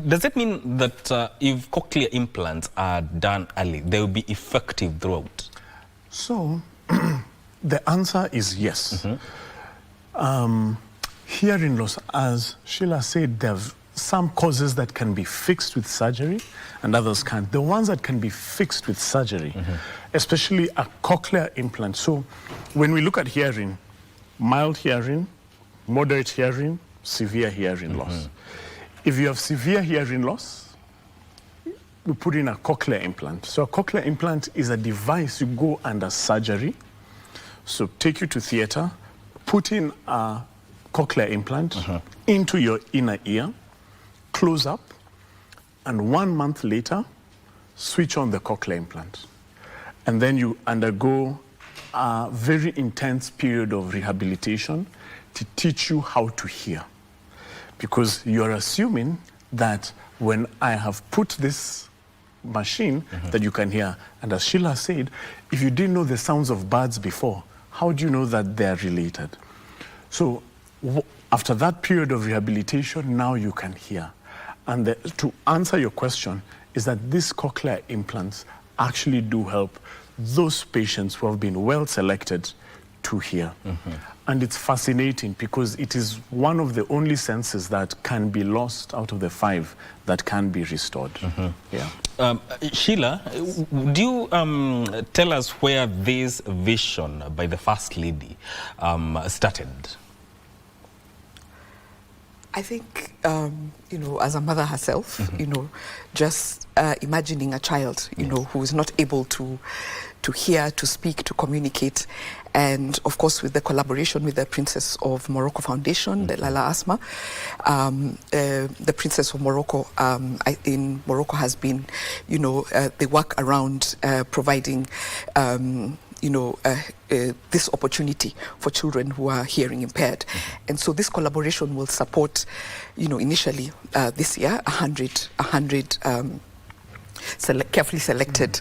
does that mean that if cochlear implants are done early, they will be effective throughout? So, the answer is yes. Mm-hmm. Hearing loss, as Sheila said, there are some causes that can be fixed with surgery and others can't. The ones that can be fixed with surgery, especially a cochlear implant. So when we look at hearing, mild hearing, moderate hearing, severe hearing loss. If you have severe hearing loss, we put in a cochlear implant. So a cochlear implant is a device you go under surgery. So take you to theater, put in a cochlear implant into your inner ear, close up, and 1 month later, switch on the cochlear implant. And then you undergo a very intense period of rehabilitation to teach you how to hear. Because you're assuming that when I have put this machine that you can hear, and as Sheila said, if you didn't know the sounds of birds before, how do you know that they're related? So after that period of rehabilitation, now you can hear. And to answer your question is that these cochlear implants actually do help those patients who have been well selected to hear. And it's fascinating because it is one of the only senses that can be lost out of the 5 that can be restored. Yeah. Sheila, do you tell us where this vision by the First Lady started? I think, as a mother herself, just imagining a child, who is not able to hear, to speak, to communicate. And of course, with the collaboration with the Princess of Morocco Foundation, the Lala Asma, the Princess of Morocco in Morocco has been, they work around providing this opportunity for children who are hearing impaired. And so this collaboration will support, initially this year, 100 carefully selected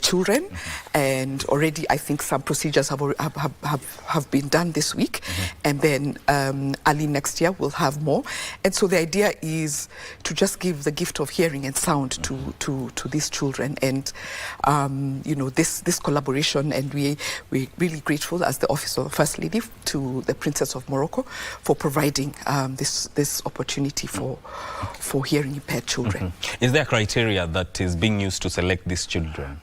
children, and already I think some procedures have been done this week, and then early next year we'll have more. And so the idea is to just give the gift of hearing and sound to these children, and this collaboration, and we're really grateful as the Office of First Lady to the Princess of Morocco for providing this opportunity for hearing impaired children. Is there a criteria that is being used to select these children?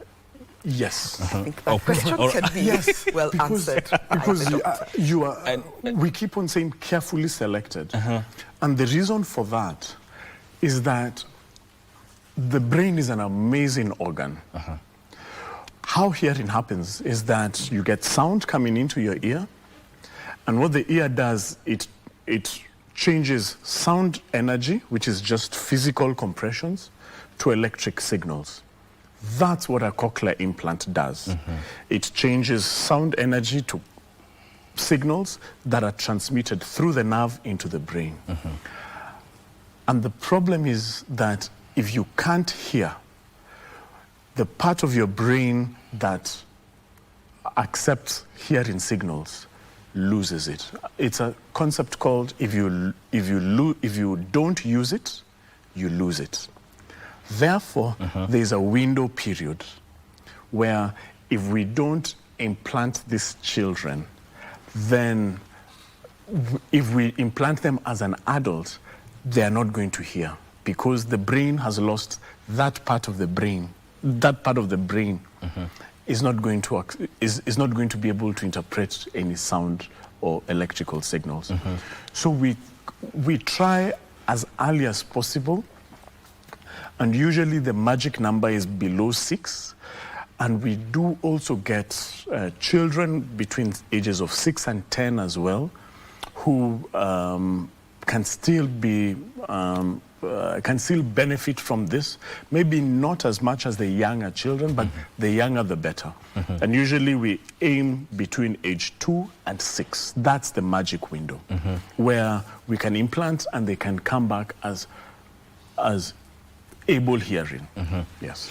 Yes. I think that question can be well answered. Because we keep on saying carefully selected. And the reason for that is that the brain is an amazing organ. How hearing happens is that you get sound coming into your ear, and what the ear does, it changes sound energy, which is just physical compressions, to electric signals. That's what a cochlear implant does. It changes sound energy to signals that are transmitted through the nerve into the brain. And the problem is that if you can't hear, the part of your brain that accepts hearing signals loses it. It's a concept called if you don't use it, you lose it. Therefore, there's a window period where if we don't implant these children, then if we implant them as an adult, they are not going to hear because the brain has lost that part of the brain. That part of the brain is not going to be able to interpret any sound or electrical signals. So we try as early as possible, and usually the magic number is below 6. And we do also get children between ages of 6 and 10 as well, who can still be can still benefit from this. Maybe not as much as the younger children, but the younger the better. And usually we aim between age 2 and 6. That's the magic window where we can implant and they can come back as able hearing. Yes.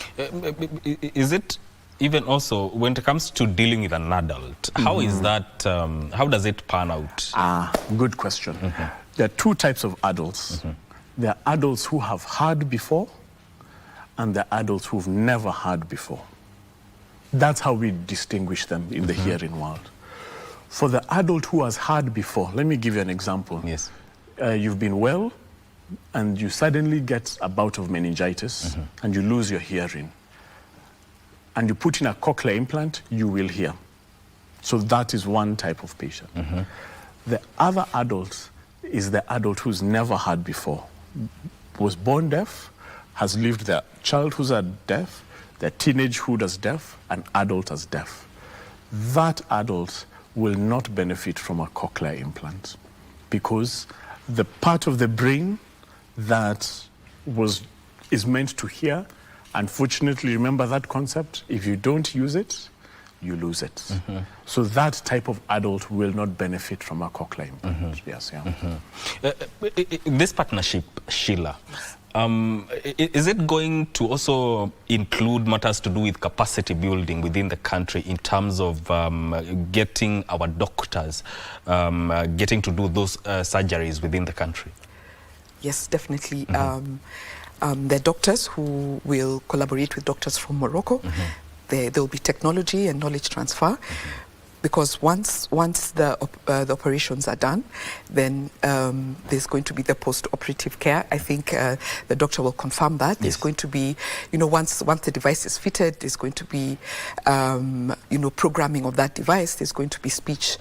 Is it even also when it comes to dealing with an adult? How is that? How does it pan out? Good question. There are two types of adults. There are adults who have heard before, and there are adults who've never heard before. That's how we distinguish them in the hearing world. For the adult who has heard before, let me give you an example. Yes. You've been well, and you suddenly get a bout of meningitis, and you lose your hearing. And you put in a cochlear implant, you will hear. So that is one type of patient. The other adult is the adult who's never heard before, was born deaf, has lived their childhood as deaf, their teenagehood as deaf, and adult as deaf. That adult will not benefit from a cochlear implant because the part of the brain that is meant to hear, unfortunately, remember that concept, if you don't use it, you lose it. So that type of adult will not benefit from a cochlear implant. Yes, yeah. This partnership, Sheila, is it going to also include matters to do with capacity building within the country in terms of getting our doctors getting to do those surgeries within the country? Yes, definitely. There are doctors who will collaborate with doctors from Morocco. There will be technology and knowledge transfer, because once the operations are done, then there's going to be the post-operative care. I think the doctor will confirm that. There's going to be, once the device is fitted, there's going to be, programming of that device. There's going to be speech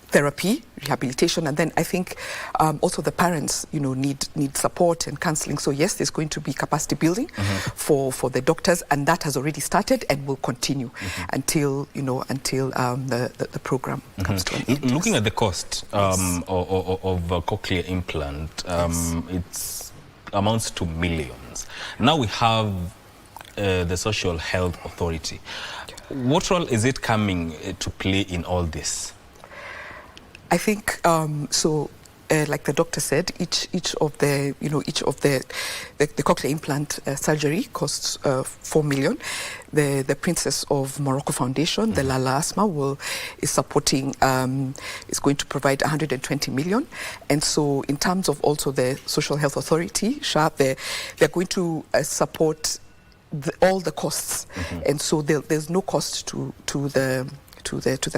therapy, rehabilitation, and then I think also the parents, need support and counseling. So yes, there's going to be capacity building for the doctors, and that has already started and will continue until the program comes to an end. Looking at the cost of a cochlear implant, it amounts to millions. Now we have the Social Health Authority. What role is it coming to play in all this? I think like the doctor said, each of the cochlear implant surgery costs 4 million. The Princess of Morocco Foundation, the Lala Asma, is supporting, is going to provide 120 million. And so in terms of also the Social Health Authority, SHA, they're going to support all the costs. And so there's no cost to the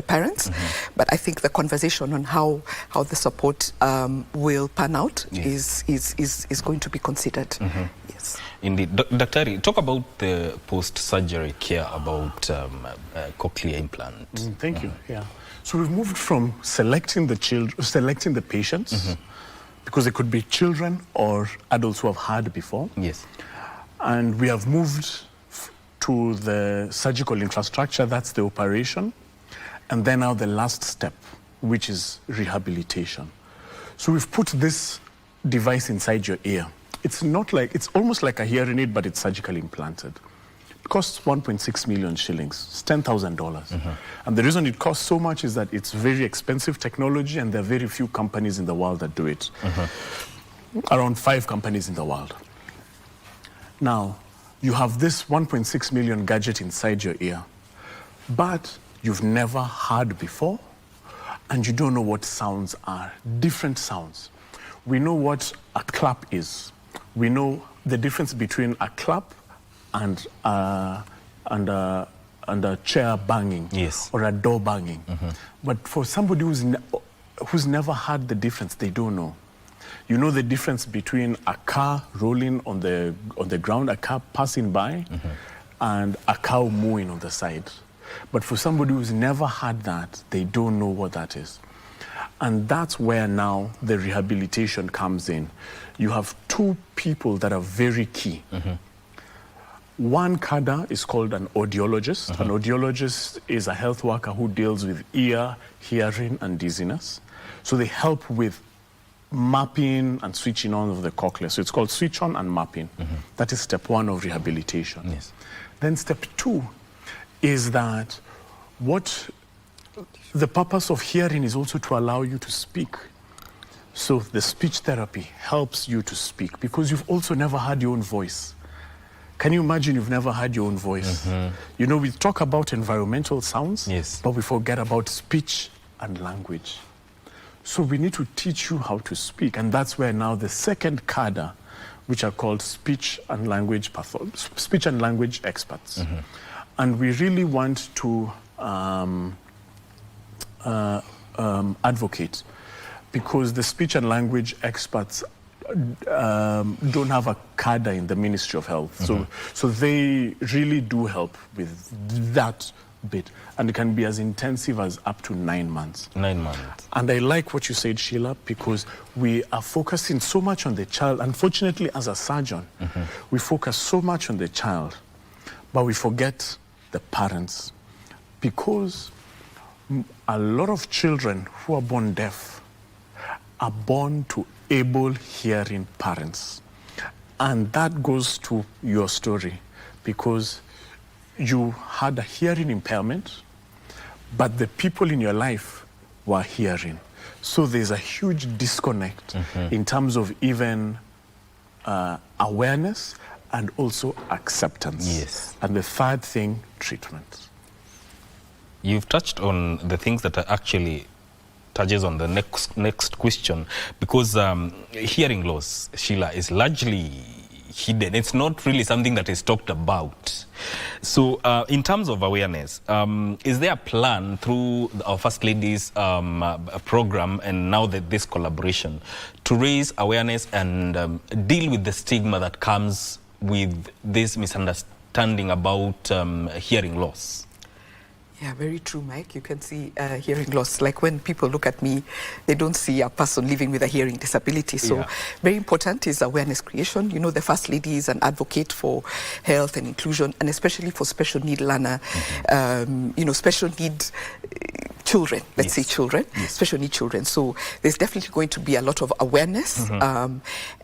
parents, but I think the conversation on how the support will pan out is going to be considered. Yes. Indeed. Daktari, talk about the post-surgery care about cochlear implant. Thank you. Yeah. So we've moved from selecting the patients, because they could be children or adults who have had before. Yes. And we have moved to the surgical infrastructure, that's the operation. And then now the last step, which is rehabilitation. So we've put this device inside your ear. It's almost like a hearing aid, but it's surgically implanted. It costs 1.6 million shillings. It's $10,000. And the reason it costs so much is that it's very expensive technology, and there are very few companies in the world that do it. Around 5 companies in the world. Now, you have this 1.6 million gadget inside your ear, but you've never heard before, and you don't know what sounds are, different sounds. We know what a clap is. We know the difference between a clap and a chair banging, or a door banging. But for somebody who's never heard the difference, they don't know. You know the difference between a car rolling on the ground, a car passing by, and a cow mooing on the side. But for somebody who's never had that, they don't know what that is. And that's where now the rehabilitation comes in. You have 2 people that are very key. One cadre is called an audiologist. An audiologist is a health worker who deals with ear, hearing, and dizziness. So they help with mapping and switching on of the cochlea. So it's called switch on and mapping. That is step 1 of rehabilitation. Yes. Then step 2 is that the purpose of hearing is also to allow you to speak. So the speech therapy helps you to speak because you've also never had your own voice. Can you imagine you've never had your own voice? You know, we talk about environmental sounds, yes, but we forget about speech and language. So we need to teach you how to speak, and that's where now the second cadre, which are called speech and language experts. And we really want to advocate, because the speech and language experts don't have a cadre in the Ministry of Health. So they really do help with that bit. And it can be as intensive as up to 9 months. 9 months. And I like what you said, Sheila, because we are focusing so much on the child. Unfortunately, as a surgeon, we focus so much on the child, but we forget the parents. Because a lot of children who are born deaf are born to able hearing parents. And that goes to your story, because you had a hearing impairment, but the people in your life were hearing. So there's a huge disconnect in terms of even awareness and also acceptance. Yes. And the third thing, treatment. You've touched on the things that are actually touches on the next question, because hearing loss, Sheila, is largely hidden. It's not really something that is talked about. So in terms of awareness, is there a plan through our First Lady's program and now this collaboration to raise awareness and deal with the stigma that comes with this misunderstanding about hearing loss? Yeah, very true, Mike. You can see hearing loss. Like when people look at me, they don't see a person living with a hearing disability. So very important is awareness creation. You know, the First Lady is an advocate for health and inclusion, and especially for special need learner, you know, special need children, let's say children, special need children. So there's definitely going to be a lot of awareness,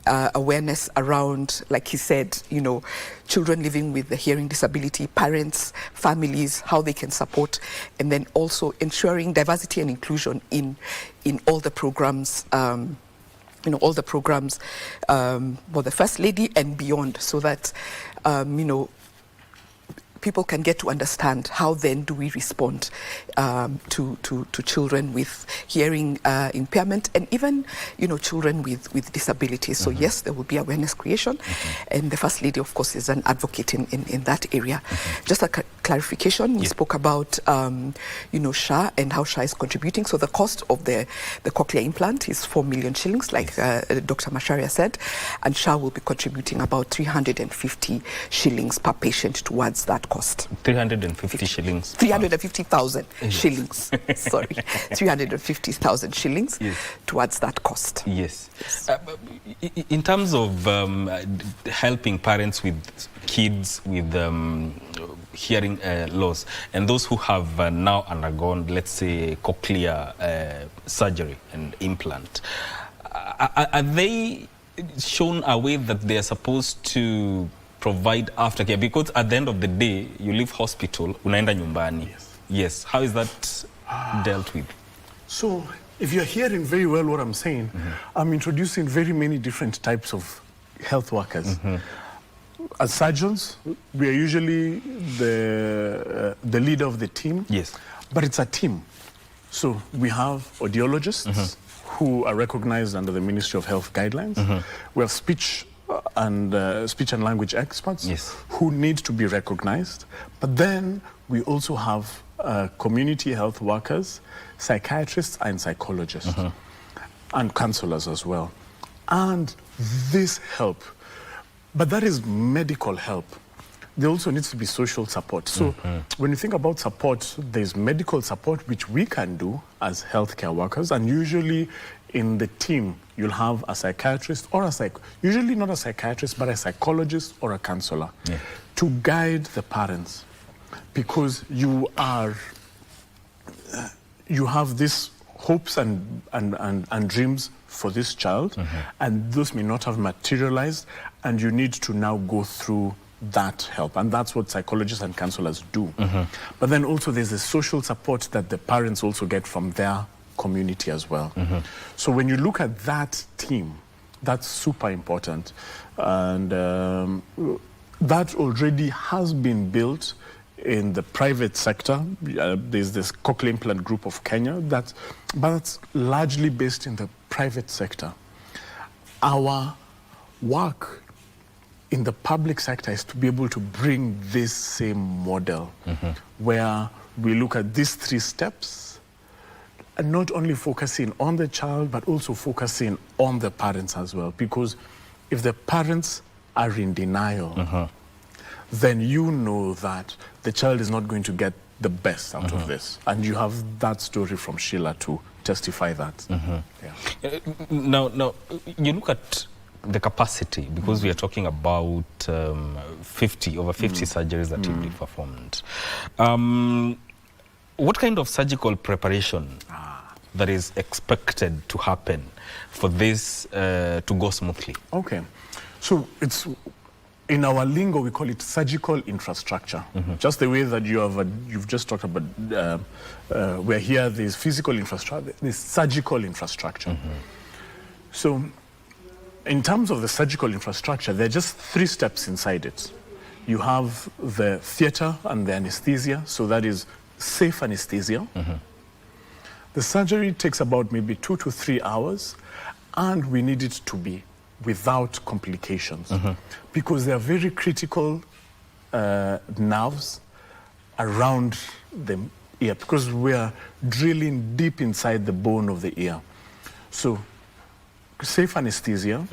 awareness around, like he said, you know, children living with the hearing disability, parents, families, how they can support, and then also ensuring diversity and inclusion in all the programs, you know, all the programs for the First Lady and beyond, so that, you know, people can get to understand how then do we respond to children with hearing impairment, and even, you know, children with disabilities. So yes, there will be awareness creation, and the First Lady, of course, is an advocate in that area. Just a clarification, we spoke about, you know, SHA and how SHA is contributing. So the cost of the cochlear implant is 4 million shillings, like Dr. Macharia said, and SHA will be contributing about 350 shillings per patient towards that cost. 350 shillings. 350,000 shillings. Sorry, 350,000 shillings towards that cost. Yes. In terms of helping parents with kids with hearing loss, and those who have now undergone, let's say, cochlear surgery and implant, are they shown a way that they are supposed to provide aftercare? Because at the end of the day, you leave hospital, unaenda nyumbani. Yes. How is that dealt with? So if you're hearing very well what I'm saying, I'm introducing very many different types of health workers. As surgeons, we are usually the leader of the team. Yes. But it's a team. So we have audiologists who are recognized under the Ministry of Health guidelines. We have speech and language experts who need to be recognized. But then we also have community health workers, psychiatrists and psychologists, and counselors as well. And this help, but that is medical help. There also needs to be social support. So when you think about support, there's medical support, which we can do as healthcare workers, and usually in the team, you'll have a psychiatrist or usually not a psychiatrist, but a psychologist or a counselor to guide the parents, because you have these hopes and dreams for this child, and those may not have materialized, and you need to now go through that help. And that's what psychologists and counselors do. But then also there's the social support that the parents also get from their community as well. So when you look at that team, that's super important. And that already has been built in the private sector. There's this cochlear implant group of Kenya, but that's largely based in the private sector. Our work in the public sector is to be able to bring this same model where we look at these 3 steps and not only focusing on the child, but also focusing on the parents as well. Because if the parents are in denial, then you know that the child is not going to get the best out of this. And you have that story from Sheila to testify that. Now, you look at the capacity, because we are talking about over 50 surgeries that will be performed. What kind of surgical preparation that is expected to happen for this to go smoothly? Okay, so it's, in our lingo, we call it surgical infrastructure. Just the way that you've just talked about, where here there's physical infrastructure, there's surgical infrastructure. So in terms of the surgical infrastructure, there are just 3 steps inside it. You have the theater and the anesthesia, so that is safe anesthesia. The surgery takes about maybe 2 to 3 hours, and we need it to be without complications, because there are very critical nerves around the ear, because we are drilling deep inside the bone of the ear. So safe anesthesia,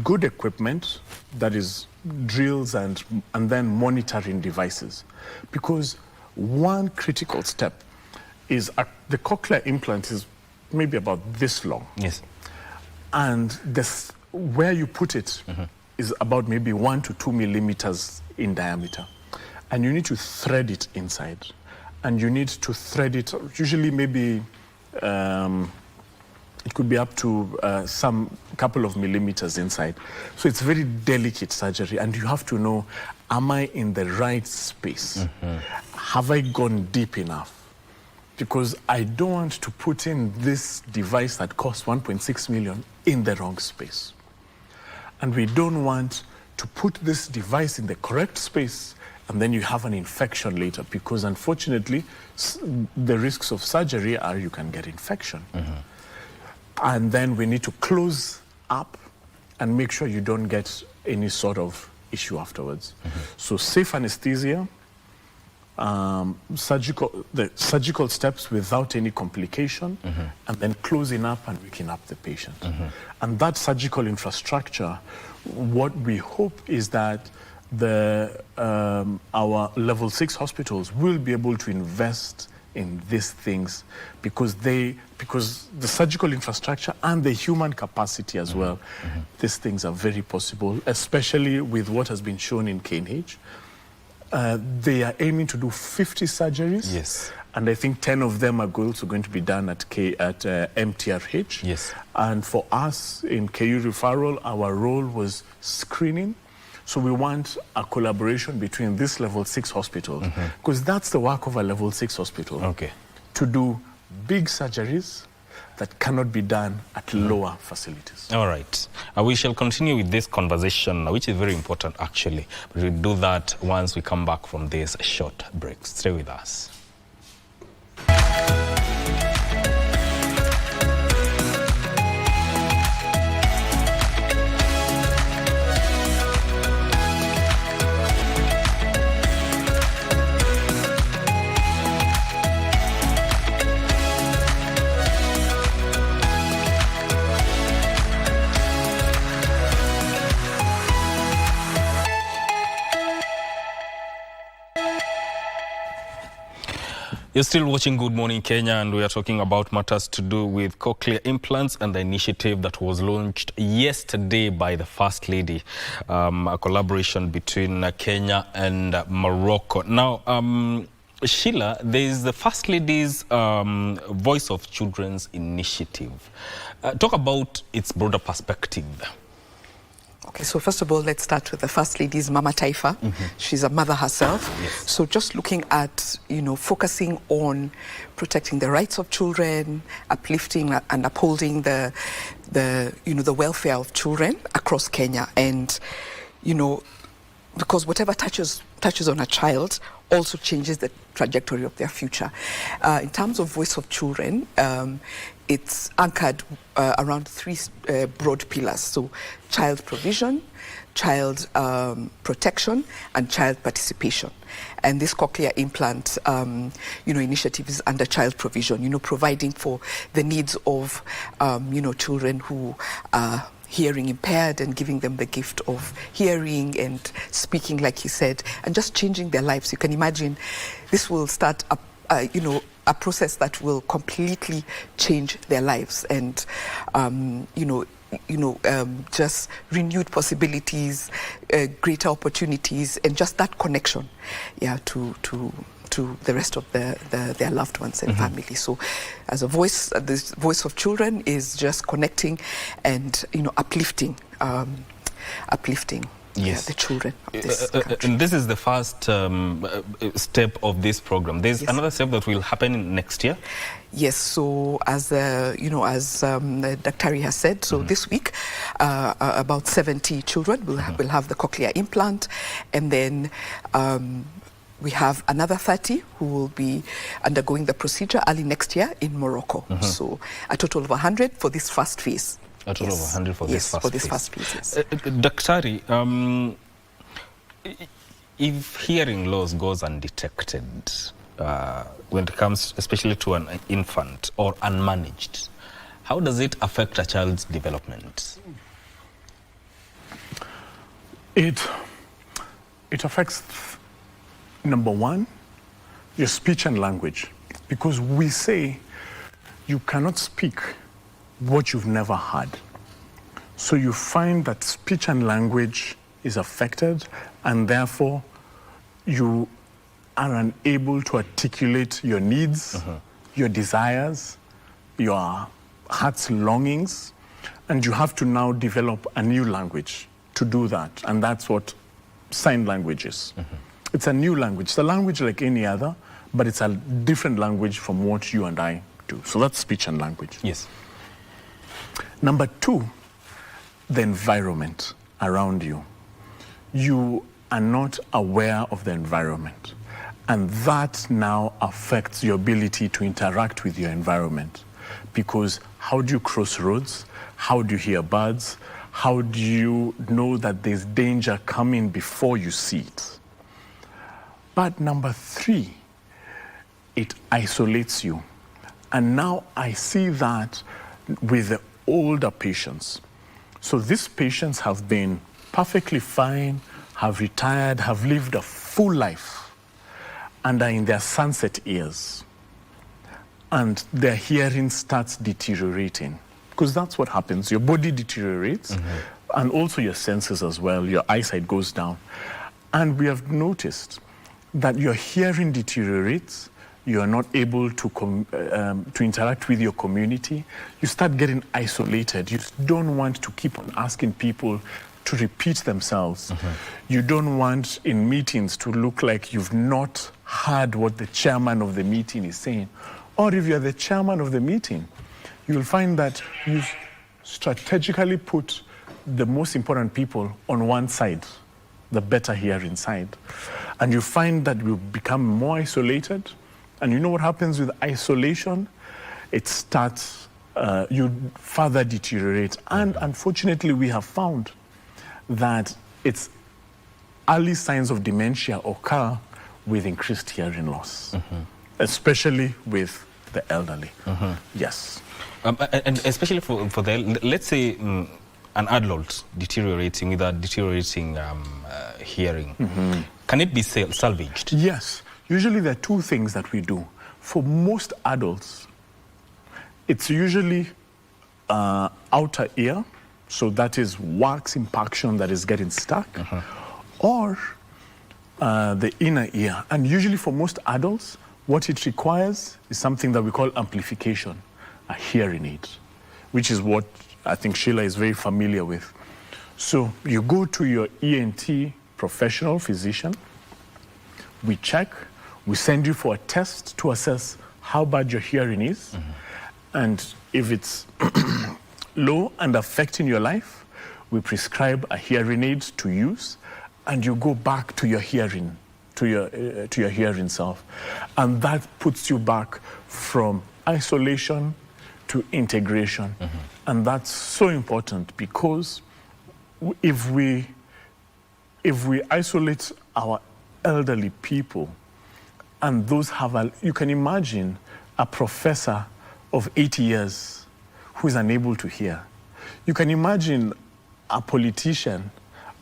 good equipment, that is drills and then monitoring devices. Because one critical step is the cochlear implant is maybe about this long. Yes. And where you put it is about maybe 1 to 2 millimeters in diameter. And you need to thread it inside. And you need to thread it, usually maybe, it could be up to some couple of millimeters inside. So it's very delicate surgery, and you have to know, am I in the right space? Have I gone deep enough? Because I don't want to put in this device that costs 1.6 million in the wrong space. And we don't want to put this device in the correct space and then you have an infection later, because unfortunately the risks of surgery are you can get infection. And then we need to close up and make sure you don't get any sort of issue afterwards. So safe anesthesia, the surgical steps without any complication, and then closing up and waking up the patient. And that surgical infrastructure, what we hope is that our level 6 hospitals will be able to invest in these things, because the surgical infrastructure and the human capacity as well, these things are very possible, especially with what has been shown in KNH. They are aiming to do 50 surgeries. Yes. And I think 10 of them are also going to be done at MTRH. Yes. And for us in KU referral, our role was screening. So we want a collaboration between this level 6 hospital, because that's the work of a level 6 hospital. Okay. To do big surgeries that cannot be done at lower facilities. All right. We shall continue with this conversation, which is very important actually. But we'll do that once we come back from this short break. Stay with us. You're still watching Good Morning Kenya, and we are talking about matters to do with cochlear implants and the initiative that was launched yesterday by the First Lady, a collaboration between Kenya and Morocco. Now, Sheila, there is the First Lady's Voice of Children's initiative. Talk about its broader perspective. Okay, so first of all, let's start with the First Lady's Mama Taifa. She's a mother herself. Yes. So just looking at, focusing on protecting the rights of children, uplifting and upholding the welfare of children across Kenya. And, because whatever touches on a child also changes the trajectory of their future. In terms of Voice of Children, it's anchored around three broad pillars. So child provision, child protection, and child participation. And this cochlear implant, initiative is under child provision, providing for the needs of, children who are hearing impaired and giving them the gift of hearing and speaking, like he said, and just changing their lives. You can imagine this will start a process that will completely change their lives and, just renewed possibilities, greater opportunities, and just that connection, to the rest of their loved ones and family. So as a voice, this Voice of Children is just connecting and, uplifting Yes. the children of this country. And this is the first step of this program. There's another step that will happen next year. Yes, so as Dr. has said, so this week about 70 children will have the cochlear implant, and then we have another 30 who will be undergoing the procedure early next year in Morocco. So a total of 100 for this first phase. A total of 100 for this first phase. Yes. Daktari, if hearing loss goes undetected, when it comes especially to an infant or unmanaged, how does it affect a child's development? It affects, number one, your speech and language. Because we say you cannot speak what you've never heard. So you find that speech and language is affected, and therefore you are unable to articulate your needs, your desires, your heart's longings, and you have to now develop a new language to do that, and that's what sign language is. It's a new language. It's a language like any other, but it's a different language from what you and I do. So that's speech and language. Yes. Number two, the environment around you. You are not aware of the environment, and that now affects your ability to interact with your environment. Because how do you cross roads? How do you hear birds? How do you know that there's danger coming before you see it? But number three, it isolates you. And now I see that with the older patients. So these patients have been perfectly fine, have retired, have lived a full life, and are in their sunset years. And their hearing starts deteriorating. Because that's what happens. Your body deteriorates, and also your senses as well. Your eyesight goes down. And we have noticed that your hearing deteriorates. You are not able to interact with your community. You start getting isolated. You don't want to keep on asking people to repeat themselves. You don't want in meetings to look like you've not heard what the chairman of the meeting is saying. Or if you're the chairman of the meeting, you'll find that you strategically put the most important people on one side, the better hearing side. And you find that you become more isolated. And you know what happens with isolation? It starts, you further deteriorate. And unfortunately, we have found that it's early signs of dementia occur with increased hearing loss, especially with the elderly. Yes. And especially for the, let's say, an adult deteriorating with a deteriorating hearing, can it be salvaged? Yes. Usually there are two things that we do. For most adults, it's usually outer ear, so that is wax impaction that is getting stuck, or the inner ear. And usually for most adults, what it requires is something that we call amplification, a hearing aid, which is what I think Sheila is very familiar with. So you go to your ENT professional physician, we check, we send you for a test to assess how bad your hearing is. And if it's low and affecting your life, we prescribe a hearing aid to use, and you go back to your hearing, to your hearing self. And that puts you back from isolation to integration. And that's so important, because if we isolate our elderly people, and those have you can imagine a professor of 80 years who is unable to hear. You can imagine a politician,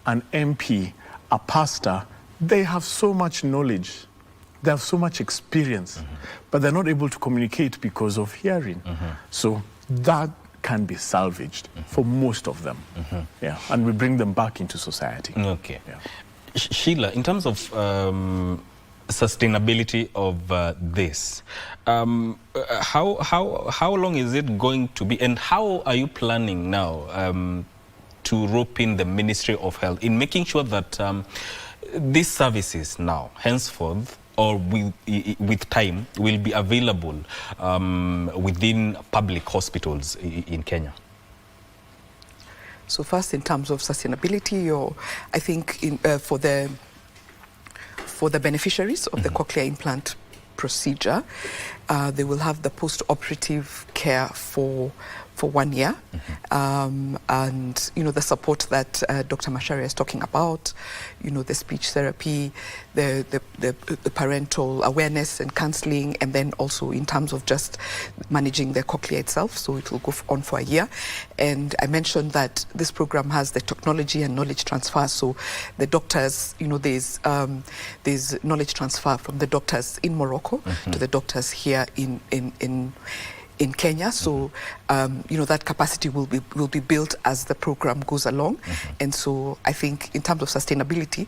an MP, a pastor. They have so much knowledge, they have so much experience, but they're not able to communicate because of hearing. So that can be salvaged for most of them. Yeah, and we bring them back into society. Okay. Yeah. Sheila, in terms of sustainability of this, how long is it going to be, and how are you planning now to rope in the Ministry of Health in making sure that these services now, henceforth, or with time, will be available within public hospitals in Kenya? So first, in terms of sustainability, I think for the beneficiaries of the cochlear implant procedure, they will have the post-operative care for 1 year, and the support that Dr. Macharia is talking about, the speech therapy, the parental awareness and counseling, and then also in terms of just managing the cochlea itself. So it will go on for a year. And I mentioned that this program has the technology and knowledge transfer. So the doctors, there's knowledge transfer from the doctors in Morocco to the doctors here in Kenya. So that capacity will be built as the program goes along. And so I think in terms of sustainability,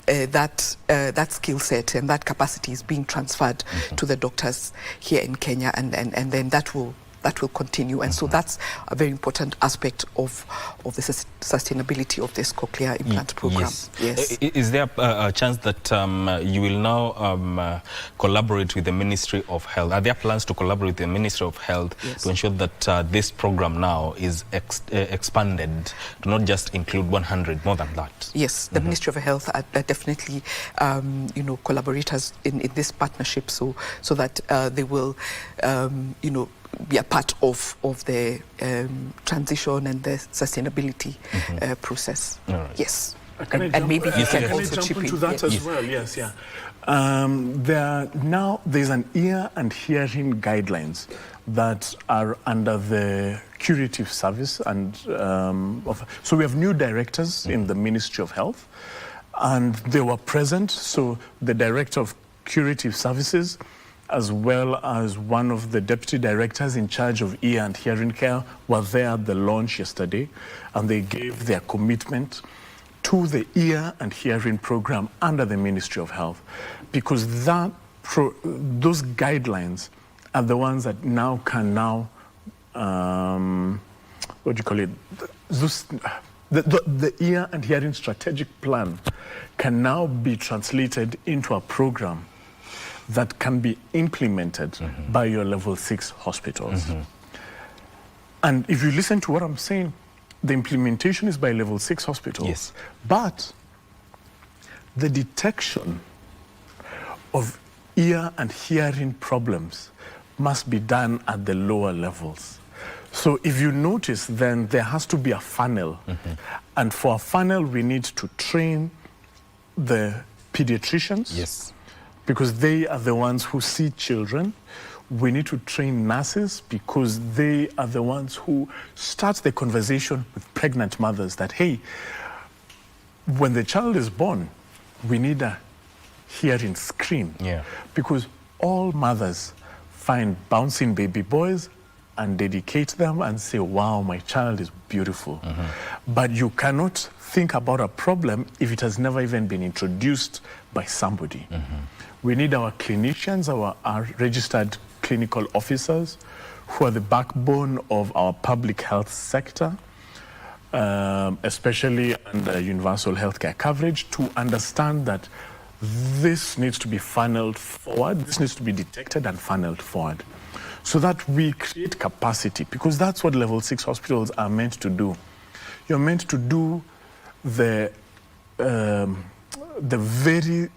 that skill set and that capacity is being transferred to the doctors here in Kenya, and then that will continue. And so that's a very important aspect of the sustainability of this cochlear implant program. Yes. Is there a chance that you will now collaborate with the Ministry of Health? Are there plans to collaborate with the Ministry of Health to ensure that this program now is expanded to not just include 100, more than that? Yes, the Ministry of Health are definitely collaborators in this partnership, so that they will be a part of the transition and the sustathere's process. Yes. And maybe you can also chip in. That as well. Yes, yeah. There's an ear and hearing guidelines that are under the curative service, and so we have new directors in the Ministry of Health, and they were present. So the director of curative services, as well as one of the deputy directors in charge of ear and hearing care, were there at the launch yesterday, and they gave their commitment to the ear and hearing program under the Ministry of Health, because those guidelines are the ones that can the ear and hearing strategic plan can now be translated into a program that can be implemented by your level 6 hospitals. And if you listen to what I'm saying, the implementation is by level 6 hospitals. Yes. But the detection of ear and hearing problems must be done at the lower levels. So if you notice, then there has to be a funnel. And for a funnel, we need to train the pediatricians. Yes. Because they are the ones who see children. We need to train nurses, because they are the ones who start the conversation with pregnant mothers that, hey, when the child is born, we need a hearing screen. Yeah. Because all mothers find bouncing baby boys and dedicate them and say, wow, my child is beautiful. But you cannot think about a problem if it has never even been introduced by somebody. We need our clinicians, our registered clinical officers, who are the backbone of our public health sector, especially under universal healthcare coverage, to understand that this needs to be funneled forward, this needs to be detected and funneled forward, so that we create capacity, because that's what level 6 hospitals are meant to do. You're meant to do the very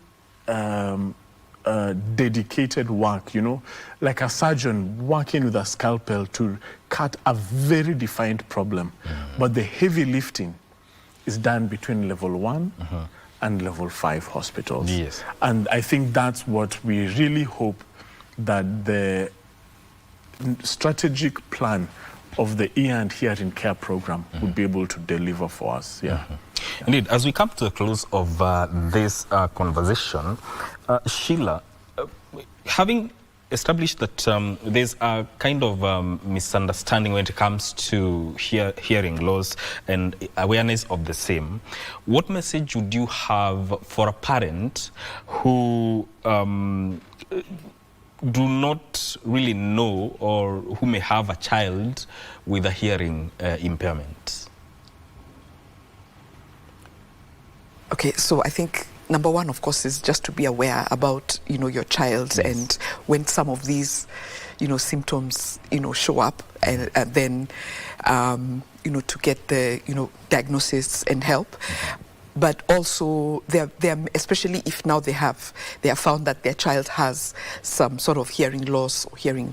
dedicated work, you know, like a surgeon working with a scalpel to cut a very defined problem. But the heavy lifting is done between level 1 and level 5 hospitals. Yes. And I think that's what we really hope that the strategic plan of the ear and hearing care program would be able to deliver for us. Yeah. Indeed, as we come to the close of this conversation, Sheila, having established that there's a kind of misunderstanding when it comes to hearing loss and awareness of the same, what message would you have for a parent who do not really know, or who may have a child with a hearing impairment? Okay, so I think number one, of course, is just to be aware about, you know, your child, and when some of these, you know, symptoms, you know, show up, and then, you know, to get the, you know, diagnosis and help. But also, they're especially if now they have found that their child has some sort of hearing loss or hearing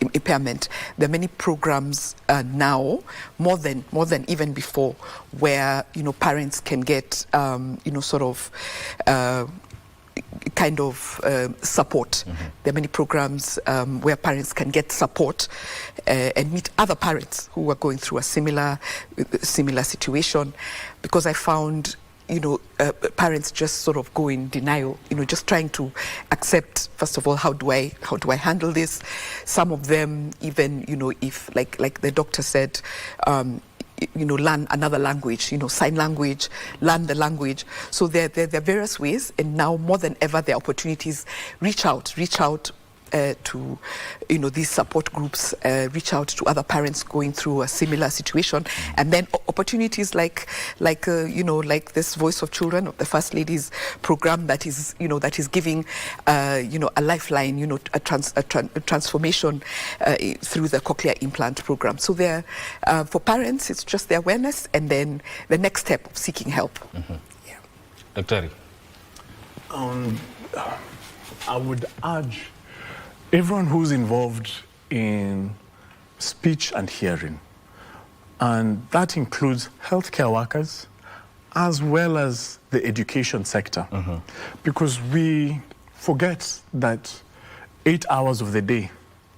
impairment. There are many programs now, more than even before, where, you know, parents can get you know, sort of kind of support. There are many programs where parents can get support and meet other parents who are going through a similar situation, because I found, you know, parents just sort of go in denial, you know, just trying to accept, first of all, how do I handle this? Some of them even, you know, if like the doctor said, you know, learn another language, you know, sign language, learn the language. So there are various ways, and now more than ever, there are opportunities. Reach out to, you know, these support groups, reach out to other parents going through a similar situation, and then opportunities like you know, like this Voice of Children, the First Lady's program that is, you know, that is giving you know, a lifeline, you know, a transformation through the cochlear implant program. So there, for parents, it's just the awareness, and then the next step of seeking help. Yeah. Dr. I would urge everyone who's involved in speech and hearing, and that includes healthcare workers as well as the education sector, because we forget that 8 hours of the day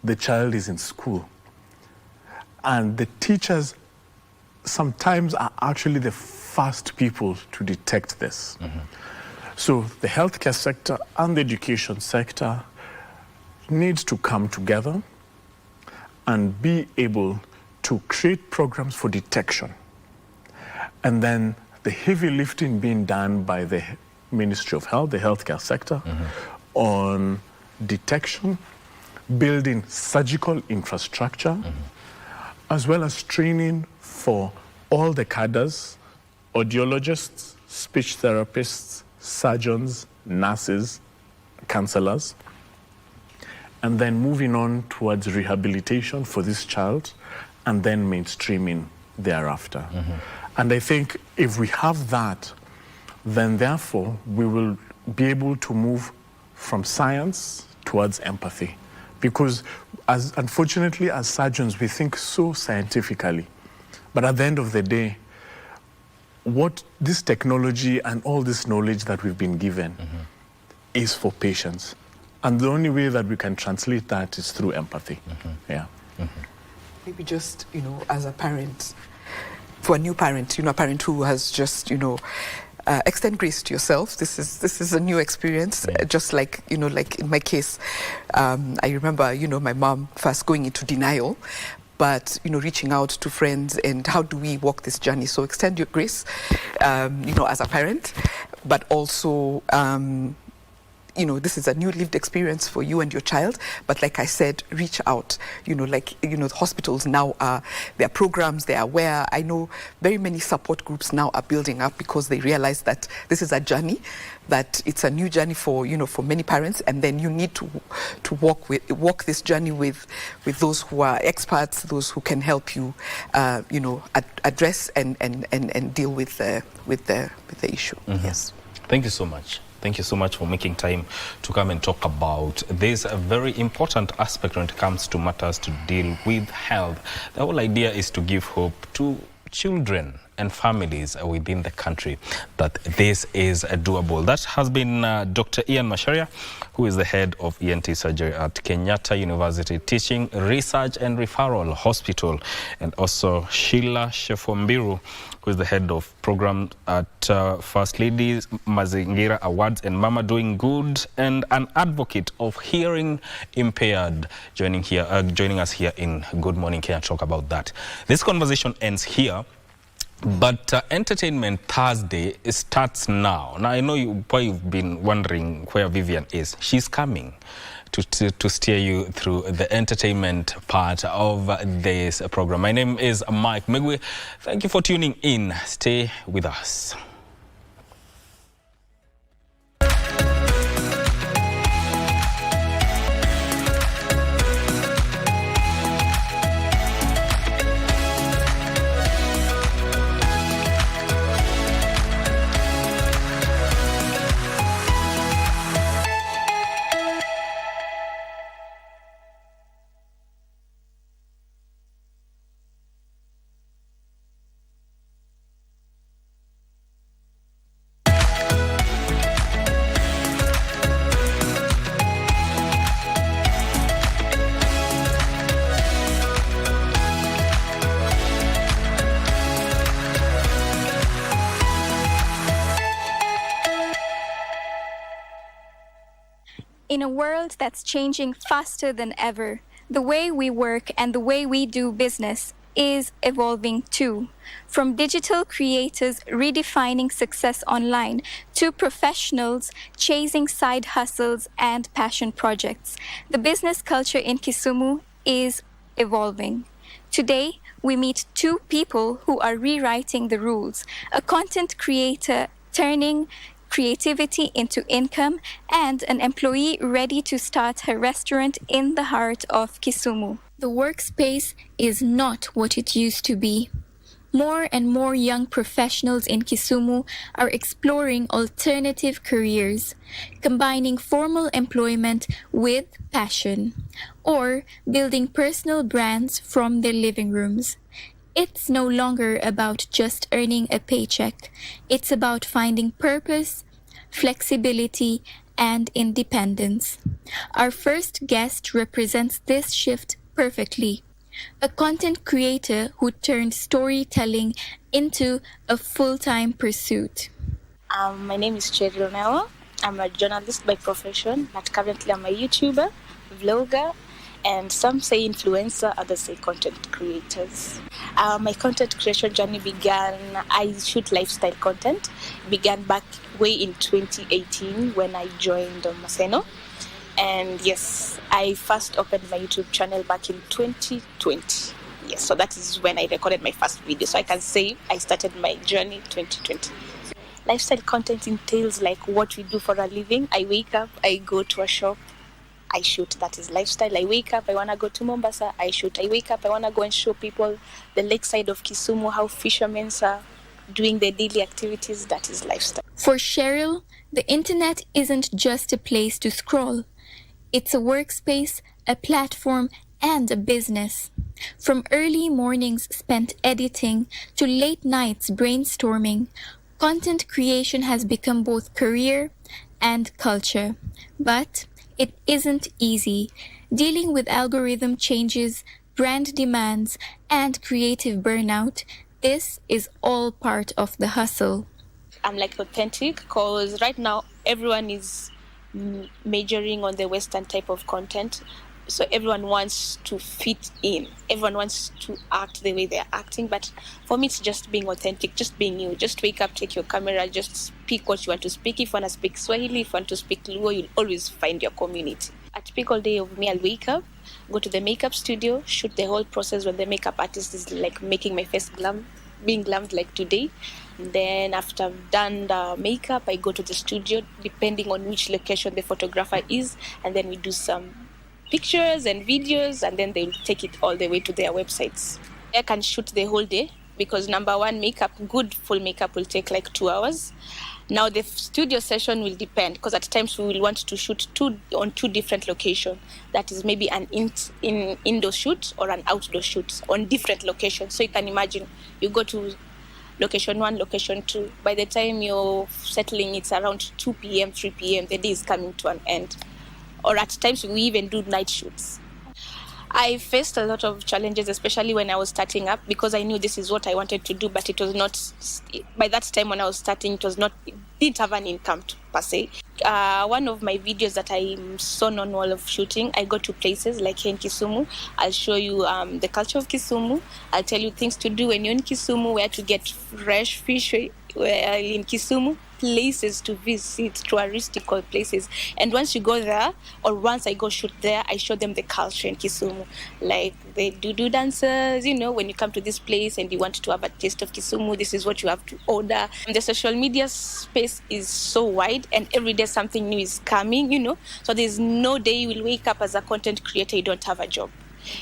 the child is in school, and the teachers sometimes are actually the first people to detect this. So the healthcare sector and the education sector needs to come together and be able to create programs for detection. And then the heavy lifting being done by the Ministry of Health, the healthcare sector, on detection, building surgical infrastructure, as well as training for all the cadres, audiologists, speech therapists, surgeons, nurses, counselors, and then moving on towards rehabilitation for this child, and then mainstreaming thereafter. And I think if we have that, then therefore we will be able to move from science towards empathy. Because unfortunately, as surgeons, we think so scientifically. But at the end of the day, what this technology and all this knowledge that we've been given is for patients. And the only way that we can translate that is through empathy. Yeah. Maybe just, you know, as a parent, for a new parent, you know, a parent who has just, you know, extend grace to yourself. This is a new experience, just like, like in my case, I remember, my mom first going into denial, but, reaching out to friends and how do we walk this journey? So extend your grace, as a parent, but also, this is a new lived experience for you and your child. But like I said, reach out. The hospitals now there are programs, they are aware. I know very many support groups now are building up because they realize that this is a journey, that it's a new journey for, for many parents, and then you need to walk this journey with those who are experts, those who can help you, address and deal with the issue. Mm-hmm. Yes. Thank you so much. Thank you so much for making time to come and talk about this very important aspect when it comes to matters to deal with health. The whole idea is to give hope to children and families within the country that this is doable. That has been Dr. Ian Macharia, who is the head of ENT surgery at Kenyatta University Teaching, Research and Referral Hospital, and also Sheila Shefombiru, who is the head of program at First Ladies Mazingira Awards and Mama Doing Good, and an advocate of hearing impaired, joining us here in Good Morning Kenya to talk about that. This conversation ends here. But Entertainment Thursday starts now. Now, I know you've been wondering where Vivian is. She's coming to steer you through the entertainment part of this program. My name is Mike Migwe. Thank you for tuning in. Stay with us. In a world that's changing faster than ever, the way we work and the way we do business is evolving too. From digital creators redefining success online to professionals chasing side hustles and passion projects, the business culture in Kisumu is evolving. Today, we meet two people who are rewriting the rules, a content creator turning creativity into income, and an employee ready to start her restaurant in the heart of Kisumu. The workspace is not what it used to be. More and more young professionals in Kisumu are exploring alternative careers, combining formal employment with passion, or building personal brands from their living rooms. It's no longer about just earning a paycheck. It's about finding purpose, flexibility, and independence. Our first guest represents this shift perfectly. A content creator who turned storytelling into a full-time pursuit. My name is Cheryl Nawa. I'm a journalist by profession, but currently I'm a YouTuber, vlogger, and some say influencer, others say content creators. My content creation journey I shoot lifestyle content, began back way in 2018 when I joined Maseno. And yes, I first opened my YouTube channel back in 2020. Yes, so that is when I recorded my first video. So I can say I started my journey 2020. Lifestyle content entails like what we do for a living. I wake up, I go to a shop, I shoot. That is lifestyle. I wake up, I want to go to Mombasa, I shoot. I wake up, I want to go and show people the lakeside of Kisumu, how fishermen are doing their daily activities. That is lifestyle. For Cheryl, the internet isn't just a place to scroll. It's a workspace, a platform, and a business. From early mornings spent editing to late nights brainstorming, content creation has become both career and culture. But it isn't easy. Dealing with algorithm changes, brand demands, and creative burnout, this is all part of the hustle. I'm like authentic, because right now everyone is majoring on the Western type of content. So everyone wants to fit in. Everyone wants to act the way they're acting. But for me, it's just being authentic, just being you. Just wake up, take your camera, just speak what you want to speak. If you want to speak Swahili, if you want to speak Luo, you'll always find your community. A typical day of me, I'll wake up, go to the makeup studio, shoot the whole process when the makeup artist is like making my face being glammed like today. And then after I've done the makeup, I go to the studio, depending on which location the photographer is, and then we do some pictures and videos, and then they'll take it all the way to their websites. I can shoot the whole day because number one, good full makeup will take like 2 hours. Now the studio session will depend, because at times we will want to shoot on two different locations. That is maybe an indoor shoot or an outdoor shoot on different locations. So you can imagine you go to location 1, location 2. By the time you're settling, it's around 2 p.m., 3 p.m. The day is coming to an end. Or at times we even do night shoots. I faced a lot of challenges, especially when I was starting up, because I knew this is what I wanted to do, but it was not, by that time when I was starting, it didn't have an income per se. One of my videos that I'm so known while of shooting, I go to places like here in Kisumu. I'll show you the culture of Kisumu. I'll tell you things to do when you're in Kisumu, where to get fresh fish in Kisumu, places to visit, touristical places. And once you go there, or once I go shoot there, I show them the culture in Kisumu. Like they do dances, when you come to this place and you want to have a taste of Kisumu, this is what you have to order. And the social media space is so wide, and every day something new is coming, So there's no day you will wake up as a content creator, you don't have a job.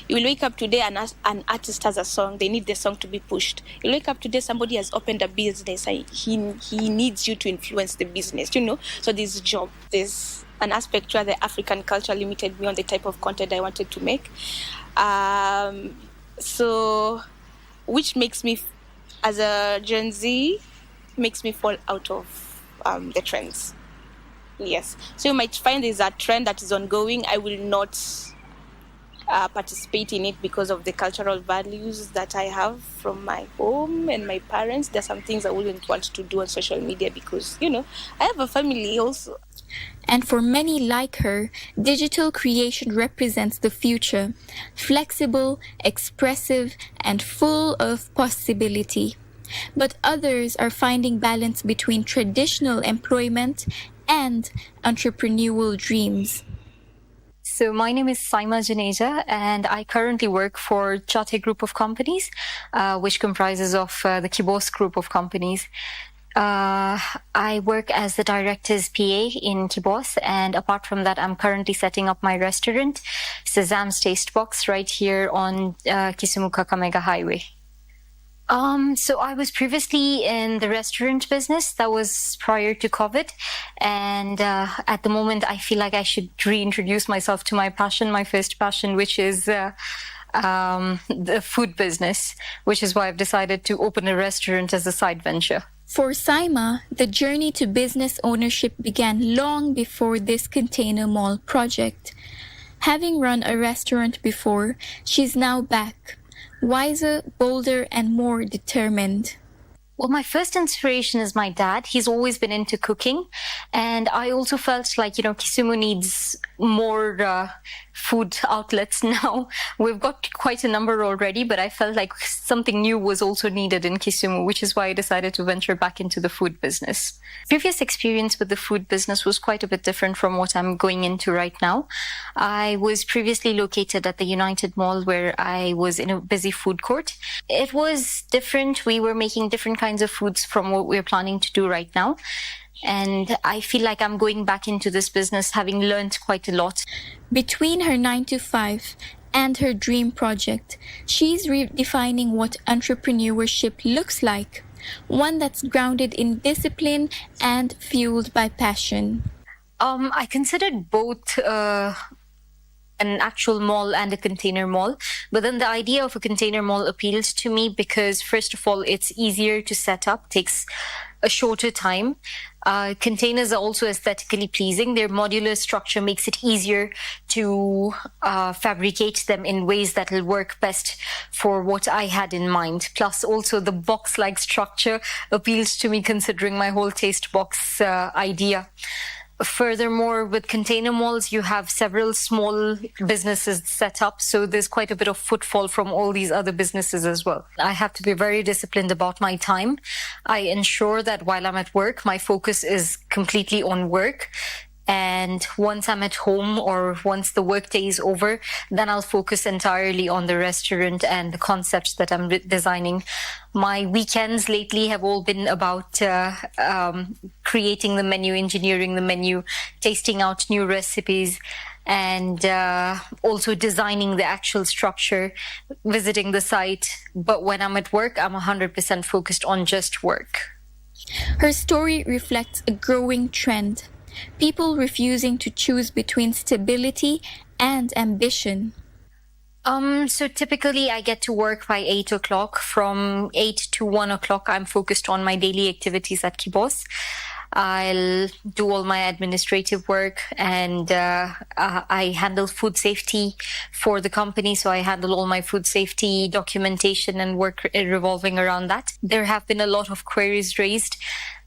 You will wake up today and an artist has a song, they need the song to be pushed. You wake up today, somebody has opened a business, he needs you to influence the business, So there's a job. There's an aspect where the African culture limited me on the type of content I wanted to make. So, which makes me, as a Gen Z, makes me fall out of the trends. Yes. So you might find there's a trend that is ongoing. I will not participate in it because of the cultural values that I have from my home and my parents. There's some things I wouldn't want to do on social media because, I have a family also. And for many like her, digital creation represents the future, flexible, expressive, and full of possibility. But others are finding balance between traditional employment and entrepreneurial dreams. So my name is Saima Janeja, and I currently work for Chate Group of Companies, which comprises of the KBC Group of Companies. I work as the director's PA in KBC, and apart from that, I'm currently setting up my restaurant, Sezam's Taste Box, right here on Kisumu Kakamega Highway. So I was previously in the restaurant business. That was prior to COVID. And at the moment, I feel like I should reintroduce myself to my passion, my first passion, which is the food business, which is why I've decided to open a restaurant as a side venture. For Saima, the journey to business ownership began long before this container mall project. Having run a restaurant before, she's now back, wiser, bolder, and more determined. Well, my first inspiration is my dad. He's always been into cooking. And I also felt like, Kisumu needs more food outlets now. We've got quite a number already, but I felt like something new was also needed in Kisumu, which is why I decided to venture back into the food business. Previous experience with the food business was quite a bit different from what I'm going into right now. I was previously located at the United Mall, where I was in a busy food court. It was different. We were making different kinds of foods from what we're planning to do right now. And I feel like I'm going back into this business having learned quite a lot. Between her 9-to-5 and her dream project, she's redefining what entrepreneurship looks like. One that's grounded in discipline and fueled by passion. I considered both an actual mall and a container mall. But then the idea of a container mall appealed to me because, first of all, it's easier to set up, takes a shorter time. Containers are also aesthetically pleasing. Their modular structure makes it easier to fabricate them in ways that will work best for what I had in mind. Plus, also the box-like structure appeals to me, considering my whole taste box idea. Furthermore, with container malls, you have several small businesses set up, so there's quite a bit of footfall from all these other businesses as well. I have to be very disciplined about my time. I ensure that while I'm at work, my focus is completely on work. And once I'm at home or once the workday is over, then I'll focus entirely on the restaurant and the concepts that I'm designing. My weekends lately have all been about creating the menu, engineering the menu, tasting out new recipes, and also designing the actual structure, visiting the site. But when I'm at work, I'm 100% focused on just work. Her story reflects a growing trend. People refusing to choose between stability and ambition. So typically I get to work by 8 o'clock. From 8 to 1 o'clock, I'm focused on my daily activities at KBC. I'll do all my administrative work, and I handle food safety for the company. So I handle all my food safety documentation and work revolving around that. There have been a lot of queries raised,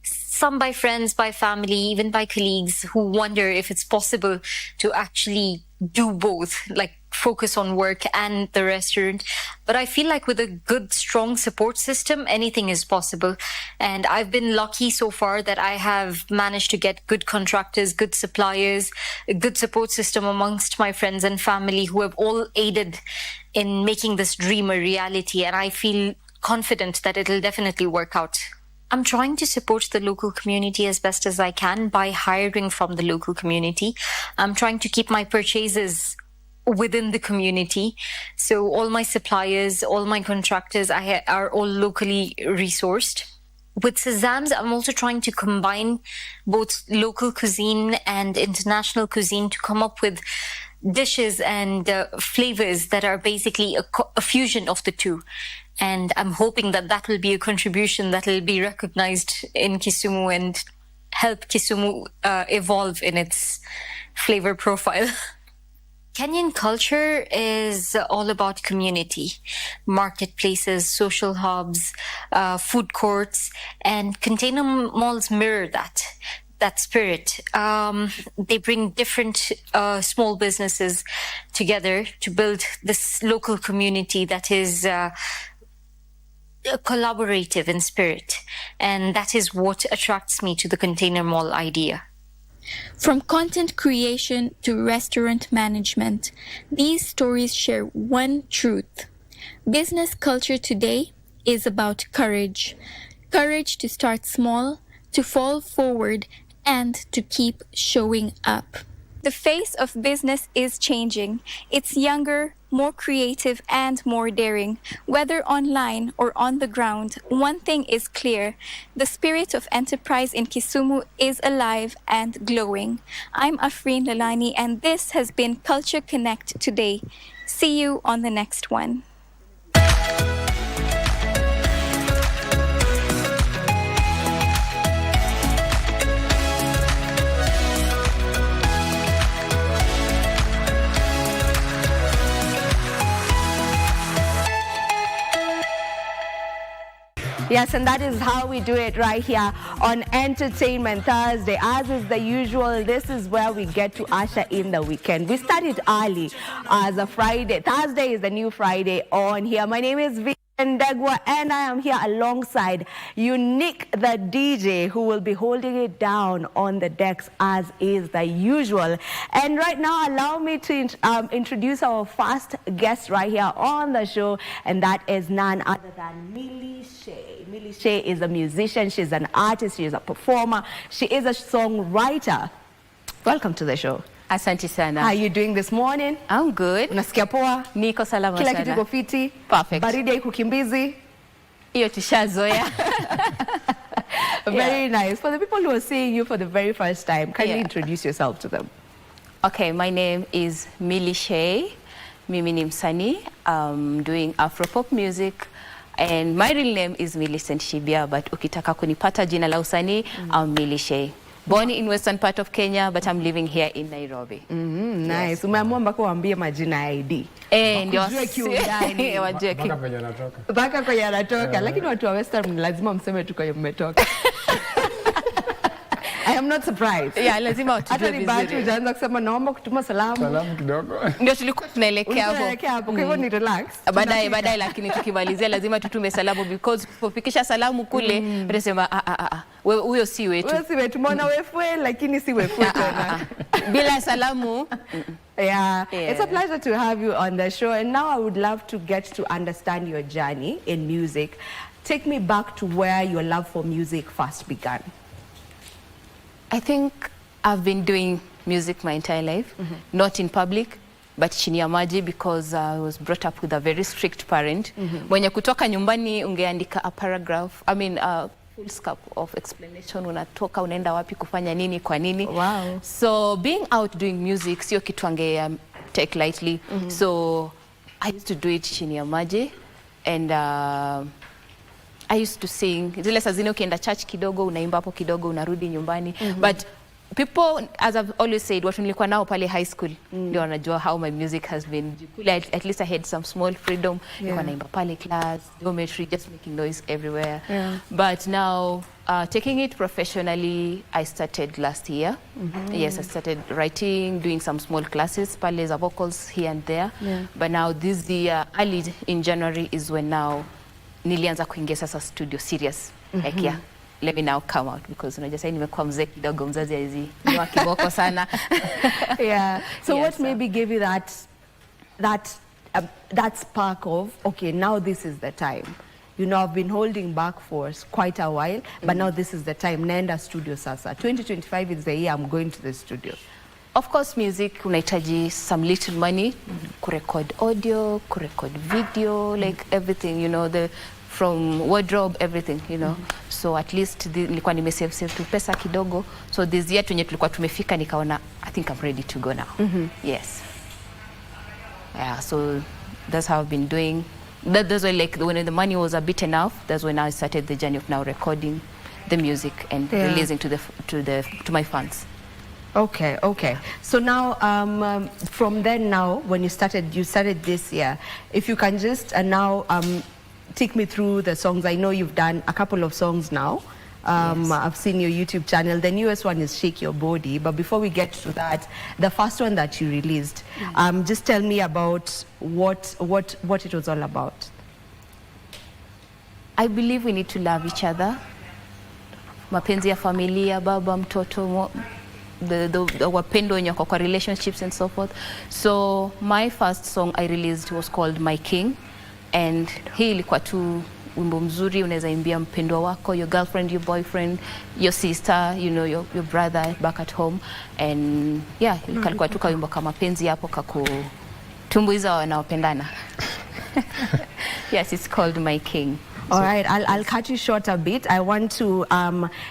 some by friends, by family, even by colleagues, who wonder if it's possible to actually do both, like focus on work and the restaurant. But I feel like with a good, strong support system, anything is possible. And I've been lucky so far that I have managed to get good contractors, good suppliers, a good support system amongst my friends and family who have all aided in making this dream a reality. And I feel confident that it'll definitely work out. I'm trying to support the local community as best as I can by hiring from the local community. I'm trying to keep my purchases within the community. So all my suppliers, all my contractors are all locally resourced. With Sezam's, I'm also trying to combine both local cuisine and international cuisine to come up with dishes and flavors that are basically a fusion of the two. And I'm hoping that that will be a contribution that will be recognized in Kisumu and help Kisumu evolve in its flavor profile. Kenyan culture is all about community, marketplaces, social hubs, food courts, and container malls mirror that spirit. They bring different small businesses together to build this local community that is collaborative in spirit. And that is what attracts me to the container mall idea. From content creation to restaurant management, these stories share one truth. Business culture today is about courage. Courage to start small, to fall forward, and to keep showing up. The face of business is changing. It's younger, more creative, and more daring. Whether online or on the ground, one thing is clear. The spirit of enterprise in Kisumu is alive and glowing. I'm Afreen Lalani, and this has been Culture Connect today. See you on the next one. Yes, and that is how we do it right here on Entertainment Thursday. As is the usual, this is where we get to usher in the weekend. We started early as a Friday. Thursday is the new Friday on here. My name is Ndegwa, and I am here alongside Unique the DJ, who will be holding it down on the decks as is the usual. And right now, allow me to introduce our first guest right here on the show, and that is none other than Millie Shea. Millie Shea is a musician, she's an artist, she is a performer, she is a songwriter. Welcome to the show. Asante sana. How are you doing this morning? I'm good. Unasikia poa? Niko salama Kila sana. kitu iko fiti? Perfect. Baridi haikukimbizi? Hiyo tushazoea. Very nice. For the people who are seeing you for the very first time, can you introduce yourself to them? Okay, my name is Millie Shea. Mimi ni msanii. I'm doing Afropop music. And my real name is Millicent Shibia, but ukitaka kunipata jina la usanii, I'm Millie Shea. Born in western part of Kenya, but I'm living here in Nairobi. Nice. Yes. Umeamua mpaka waambie majina ya ID. Ndio Wakujue kiundani. wajue Mpaka kwenye anatoka. Lakini watu wa western lazima mseme tu kwenye mmetoka. I am not surprised. Yeah, lazima watujue vizuri. Hata ni bahati ujaanza kusema naomba kutuma salamu. Salamu kidogo. Ndio tulikuwa tunaelekea hapo. Tunaelekea hapo. Kwa hivyo ni relax. Baadaye lakini tukimalizia lazima tutume salamu because kufikisha salamu kule tunasema huyo si wetu. Huyo si wetu. Mbona wefwe lakini si wefwe tena. Bila salamu. Yeah, it's a pleasure to have you on the show, and now I would love to get to understand your journey in music. Take me back to where your love for music first began. I think I've been doing music my entire life, not in public, but chini ya maji because I was brought up with a very strict parent. Mwenye kutoka nyumbani ungeandika a paragraph, full scope of explanation, unatoka unaenda wapi kufanya nini kwa nini. Wow. So being out doing music sio kitu ange take lightly. So I used to do it chini ya maji, and I used to sing. Zile saa zingine ukienda church kidogo, unaimba hapo kidogo, unarudi nyumbani. But people, as I've always said, watu nilikuwa nao pale high school, ndio wanajua how my music has been. At least I had some small freedom. Nilikuwa naimba pale class, geometry, just making noise everywhere. But now, taking it professionally, I started last year. Yes, I started writing, doing some small classes, pale za vocals here and there. But now this year, early in January is when now nilianza kuingia sasa studio serious. Like yeah, let me now come out because unajua sasa nimekuwa mzee kidogo, mzazi hizi ni wa kiboko sana. Yeah. So what maybe gave you that spark of, okay, now this is the time. You know, I've been holding back for quite a while, but now this is the time. Naenda studio sasa. 2025 is the year I'm going to the studio. Of course, music unahitaji some little money, kurecord audio, kurecord video, like everything, you know, from wardrobe, everything, you know. So at least nilikuwa nimesave tu pesa kidogo. So this year tunye tulikuwa tumefika nikaona, I think I'm ready to go now. Yes. Yeah, so that's how I've been doing. That's why, like, when the money was a bit enough, that's when I started the journey of now recording the music and releasing to my fans. Okay. So now, from then now, when you started this year, if you can just now take me through the songs. I know you've done a couple of songs now. Yes. I've seen your YouTube channel. The newest one is Shake Your Body. But before we get to that, the first one that you released, just tell me about what it was all about. I believe we need to love each other. Mapenzi ya familia, baba, mtoto, the wapendo wenye kwa relationships and so forth. So my first song I released was called My King, and hii ilikuwa tu wimbo mzuri, unaweza imbia mpendwa wako, your girlfriend, your boyfriend, your sister, you know, your brother back at home. And yeah, ilikuwa tu wimbo kama penzi hapo kakutumbuiza wanaopendana. Yes, it's called My King. All right, I'll cut you short a bit. I want to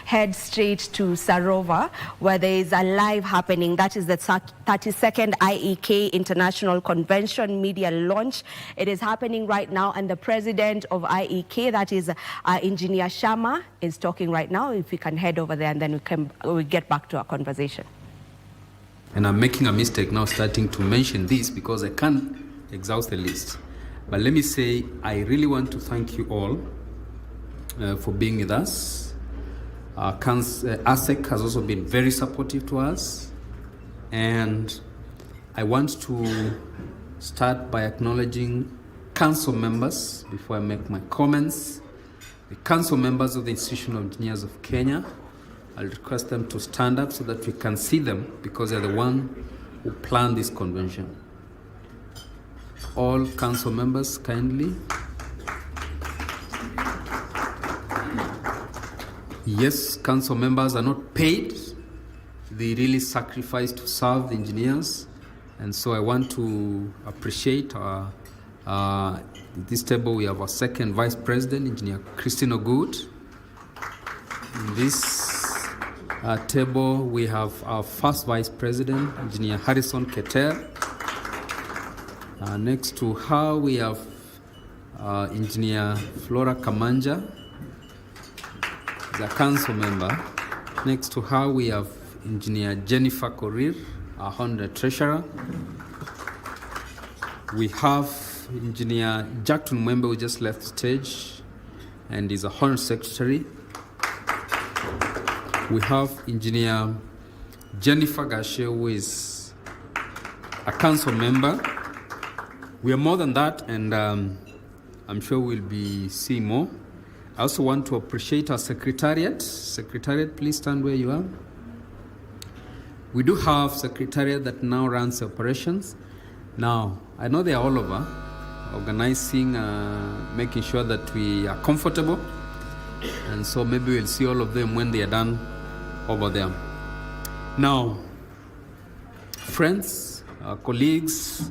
head straight to Sarova, where there is a live happening. That is the 32nd IEK International Convention Media Launch. It is happening right now, and the president of IEK, that is Engineer Sharma, is talking right now. If we can head over there, and then we get back to our conversation. And I'm making a mistake now starting to mention this because I can't exhaust the list. But let me say, I really want to thank you all for being with us. ASEC has also been very supportive to us. And I want to start by acknowledging council members before I make my comments. The council members of the Institution of Engineers of Kenya, I'll request them to stand up so that we can see them because they're the one who planned this convention. All council members, kindly. Yes, council members are not paid. They really sacrifice to serve the engineers. And so I want to appreciate at this table we have our second vice president, Engineer Christine Ogood. In this table we have our first vice president, Engineer Harrison Keter. Next to her, we have Engineer Flora Kamanja is a council member. Next to her, we have Engineer Jennifer Korir, our Honorary Treasurer. We have Engineer Jackton Mwembe, who just left the stage and is a Honorary Secretary. We have Engineer Jennifer Gashe, who is a council member. We are more than that, and I'm sure we'll be seeing more. I also want to appreciate our Secretariat. Secretariat, please stand where you are. We do have Secretariat that now runs operations. Now, I know they are all over, organizing, making sure that we are comfortable. And so maybe we'll see all of them when they are done over there. Now, friends, our colleagues,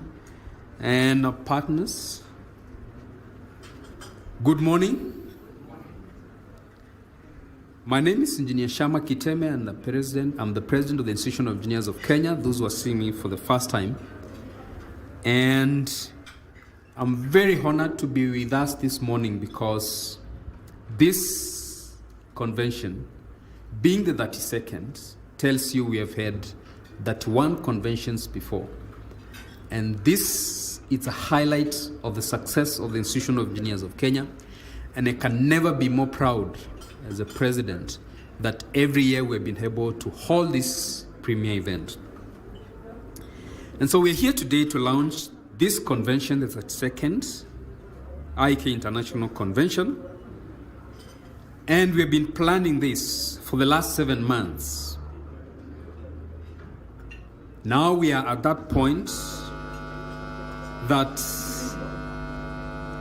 and our partners, good morning. My name is Engineer Shama Kiteme, and I'm the president of the Institution of Engineers of Kenya, those who are seeing me for the first time. And I'm very honored to be with us this morning because this convention, being the 32nd, tells you we have had 31 conventions before. And this is a highlight of the success of the Institution of Engineers of Kenya. And I can never be more proud as a president that every year we've been able to hold this premier event. And so we're here today to launch this convention, the 32nd IK International Convention. And we've been planning this for the last 7 months. Now we are at that point that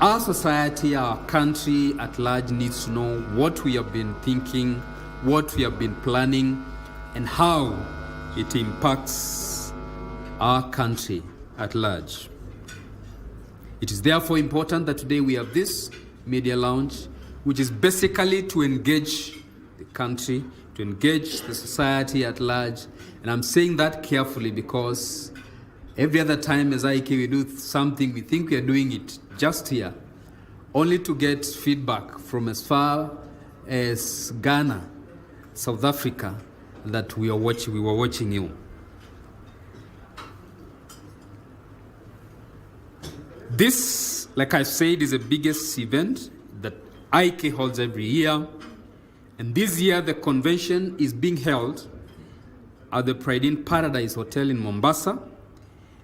our society, our country at large needs to know what we have been thinking, what we have been planning, and how it impacts our country at large. It is therefore important that today we have this media launch, which is basically to engage the country, to engage the society at large. And I'm saying that carefully because every other time as IK we do something, we think we are doing it just here, only to get feedback from as far as Ghana, South Africa, that we were watching you. This, like I said, is the biggest event that IK holds every year. And this year, the convention is being held at the Pride in Paradise Hotel in Mombasa.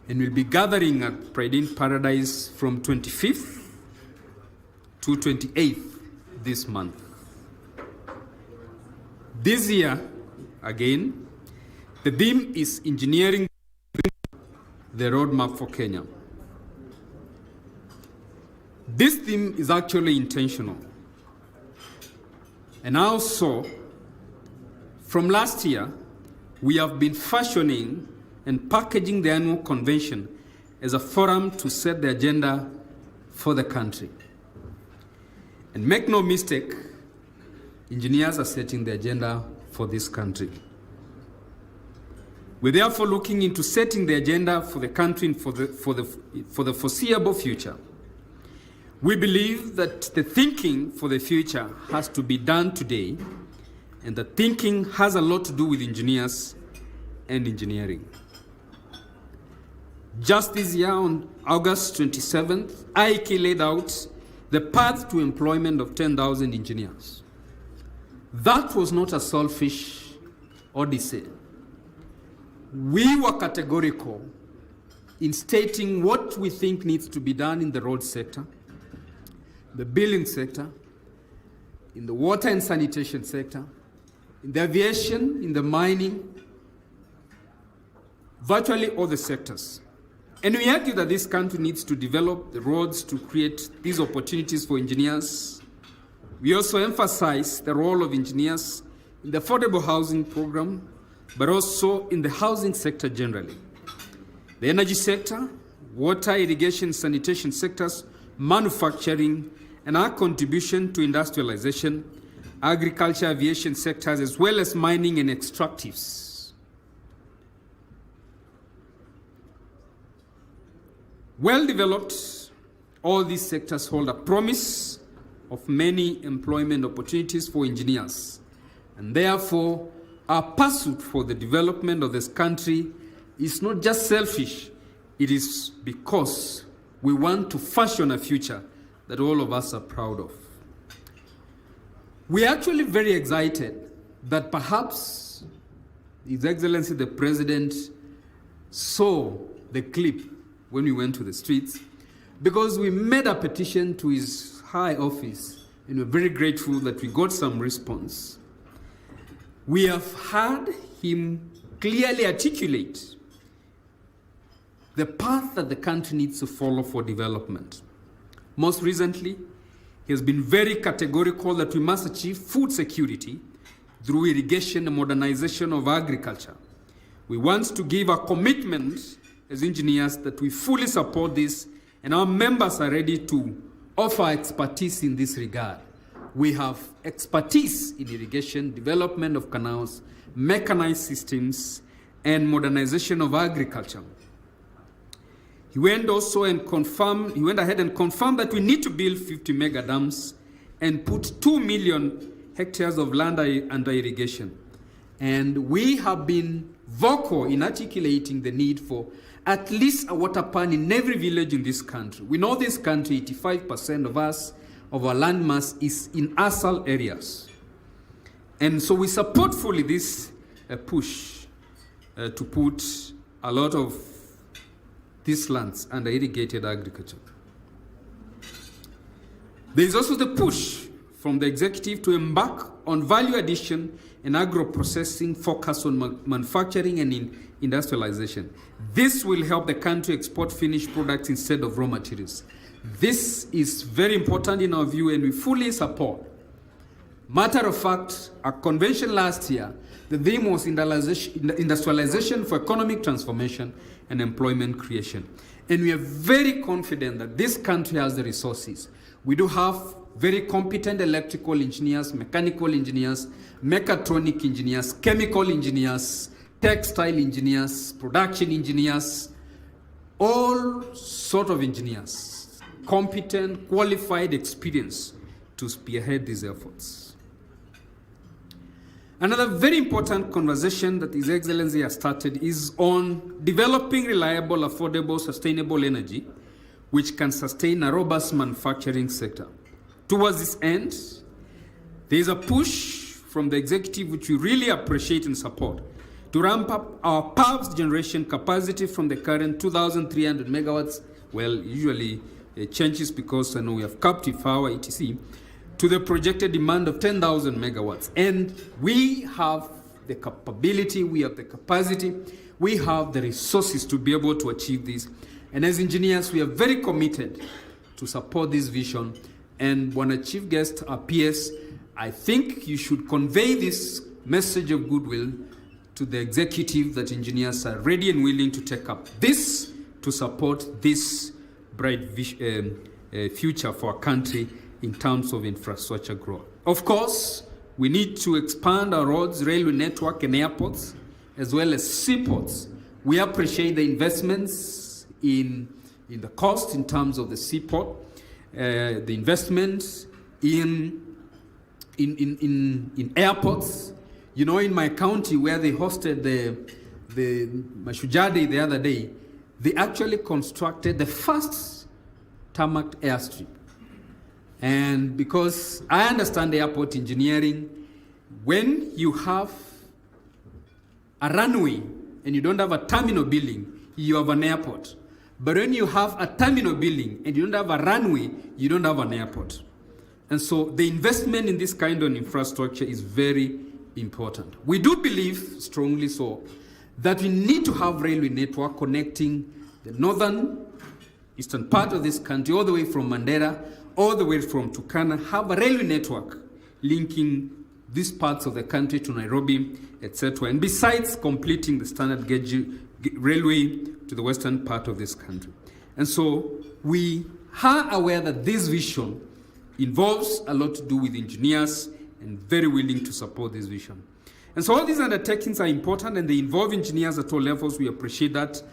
And we'll be gathering at Pride in Paradise from 25th to 28th this month. This year, again, the theme is Engineering the Roadmap for Kenya. This theme is actually intentional. And also, from last year, we have been fashioning and packaging the annual convention as a forum to set the agenda for the country. And make no mistake, engineers are setting the agenda for this country. We're therefore looking into setting the agenda for the country for the foreseeable future. We believe that the thinking for the future has to be done today, and the thinking has a lot to do with engineers and engineering. Just this year, on August 27th, IK laid out the path to employment of 10,000 engineers. That was not a selfish odyssey. We were categorical in stating what we think needs to be done in the road sector, the building sector, in the water and sanitation sector, in the aviation, in the mining, virtually all the sectors. And we argue that this country needs to develop the roads to create these opportunities for engineers. We also emphasize the role of engineers in the affordable housing program, but also in the housing sector generally. The energy sector, water, irrigation, sanitation sectors, manufacturing, and our contribution to industrialization, agriculture, aviation sectors, as well as mining and extractives. Well-developed all these sectors hold a promise of many employment opportunities for engineers. And therefore, our pursuit for the development of this country is not just selfish, it is because we want to fashion a future that all of us are proud of. We are actually very excited that perhaps His Excellency the President saw the clip when we went to the streets, because we made a petition to his high office and we're very grateful that we got some response. We have heard him clearly articulate the path that the country needs to follow for development. Most recently, he has been very categorical that we must achieve food security through irrigation and modernization of agriculture. We want to give a commitment as engineers that we fully support this, and our members are ready to offer expertise in this regard. We have expertise in irrigation, development of canals, mechanized systems, and modernization of agriculture. He went ahead and confirmed that we need to build 50 mega dams and put 2 million hectares of land under irrigation. And we have been vocal in articulating the need for at least a water pan in every village in this country. We know this country, 85% of our land mass is in arsal areas. And so we support fully this push to put a lot of these lands under irrigated agriculture. There is also the push from the executive to embark on value addition and agro-processing focus on manufacturing and industrialization. This will help the country export finished products instead of raw materials. This is very important in our view and we fully support. Matter of fact, our convention last year, the theme was industrialization for economic transformation and employment creation. And we are very confident that this country has the resources. We do have very competent electrical engineers, mechanical engineers, mechatronic engineers, chemical engineers, textile engineers, production engineers, all sort of engineers, competent, qualified, experienced to spearhead these efforts. Another very important conversation that His Excellency has started is on developing reliable, affordable, sustainable energy which can sustain a robust manufacturing sector. Towards this end, there is a push from the executive which we really appreciate and support to ramp up our power generation capacity from the current 2,300 megawatts, well, usually it changes because I know we have captive power, etc., to the projected demand of 10,000 megawatts. And we have the capability, we have the capacity, we have the resources to be able to achieve this. And as engineers, we are very committed to support this vision. And when a chief guest appears, I think you should convey this message of goodwill to the executive that engineers are ready and willing to take up this to support this bright future for our country in terms of infrastructure growth. Of course, we need to expand our roads, railway network, and airports, as well as seaports. We appreciate the investments in the cost in terms of the seaport, the investments in airports. You know, in my county where they hosted the Mashujaa Day the other day, they actually constructed the first tarmac airstrip. And because I understand airport engineering, when you have a runway and you don't have a terminal building, you have an airport. But when you have a terminal building and you don't have a runway, you don't have an airport. And so the investment in this kind of infrastructure is very important. We do believe, strongly so, that we need to have railway network connecting the northern, eastern part of this country, all the way from Mandera, all the way from Turkana, have a railway network linking these parts of the country to Nairobi, etc. And besides completing the standard gauge railway to the western part of this country. And so we are aware that this vision involves a lot to do with engineers and very willing to support this vision. And so all these undertakings are important and they involve engineers at all levels. We appreciate that.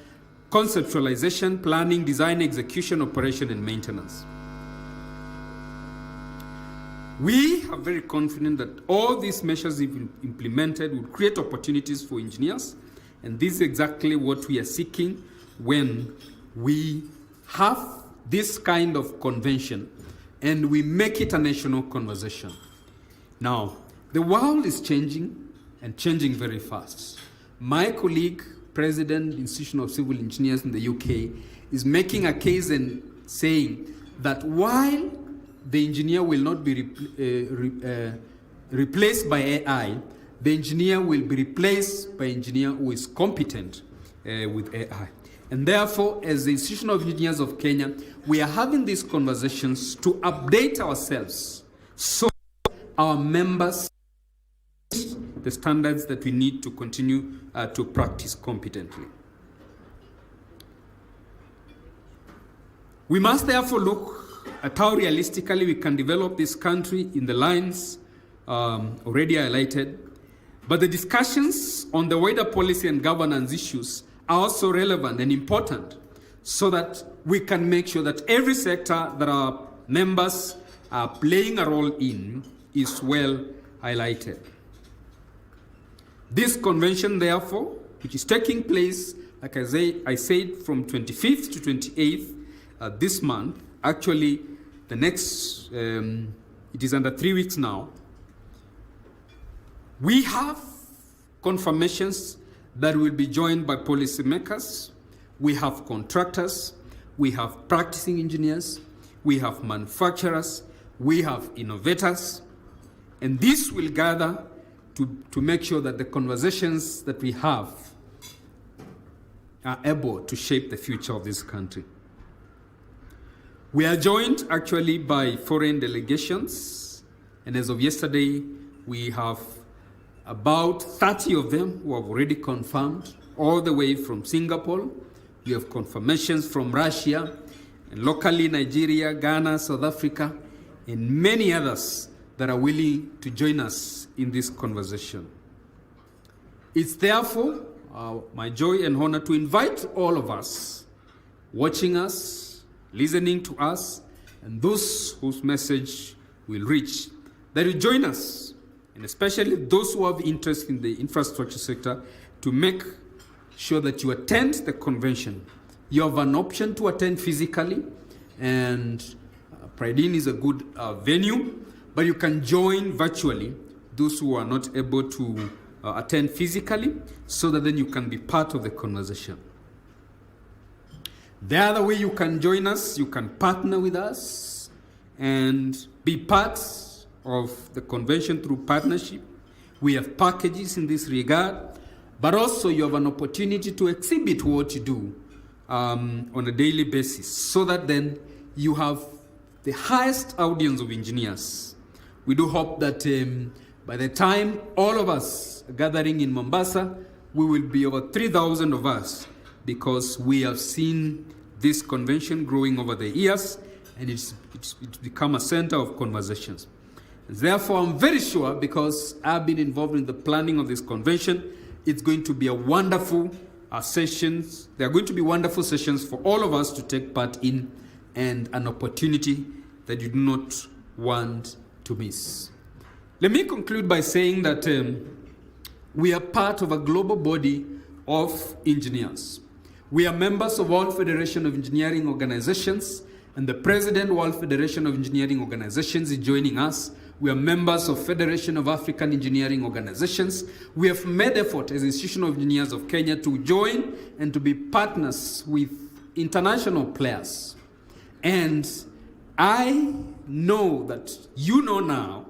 conceptualization, planning, design, execution, operation, and maintenance. We are very confident that all these measures, if implemented, will create opportunities for engineers, and this is exactly what we are seeking when we have this kind of convention and we make it a national conversation. Now, the world is changing and changing very fast. My colleague, President, Institution of Civil Engineers in the UK, is making a case and saying that while the engineer will not be replaced by AI, the engineer will be replaced by an engineer who is competent with AI. And therefore, as the Institution of Engineers of Kenya, we are having these conversations to update ourselves so our members the standards that we need to continue to practice competently. We must therefore look at how realistically we can develop this country in the lines already highlighted, but the discussions on the wider policy and governance issues are also relevant and important so that we can make sure that every sector that our members are playing a role in is well highlighted. This convention, therefore, which is taking place, like I said, from 25th to 28th this month, actually the next, it is under 3 weeks now, we have confirmations that will be joined by policymakers, we have contractors, we have practicing engineers, we have manufacturers, we have innovators, and this will gather to make sure that the conversations that we have are able to shape the future of this country. We are joined actually by foreign delegations, and as of yesterday, we have about 30 of them who have already confirmed, all the way from Singapore. We have confirmations from Russia, and locally Nigeria, Ghana, South Africa, and many others that are willing to join us in this conversation. It's therefore my joy and honor to invite all of us watching us, listening to us, and those whose message will reach, that you join us, and especially those who have interest in the infrastructure sector, to make sure that you attend the convention. You have an option to attend physically, and Pride-In is a good venue, but you can join virtually, those who are not able to attend physically, so that then you can be part of the conversation. The other way you can join us, you can partner with us and be part of the convention through partnership. We have packages in this regard, but also you have an opportunity to exhibit what you do on a daily basis, so that then you have the highest audience of engineers. We do hope that by the time all of us are gathering in Mombasa, we will be over 3,000 of us, because we have seen this convention growing over the years, and it's become a center of conversations. Therefore, I'm very sure, because I've been involved in the planning of this convention, it's going to be a wonderful sessions. There are going to be wonderful sessions for all of us to take part in, and an opportunity that you do not want to miss. Let me conclude by saying that we are part of a global body of engineers. We are members of World Federation of Engineering Organizations, and the President of World Federation of Engineering Organizations is joining us. We are members of Federation of African Engineering Organizations. We have made effort as Institution of Engineers of Kenya to join and to be partners with international players. And I know that you know now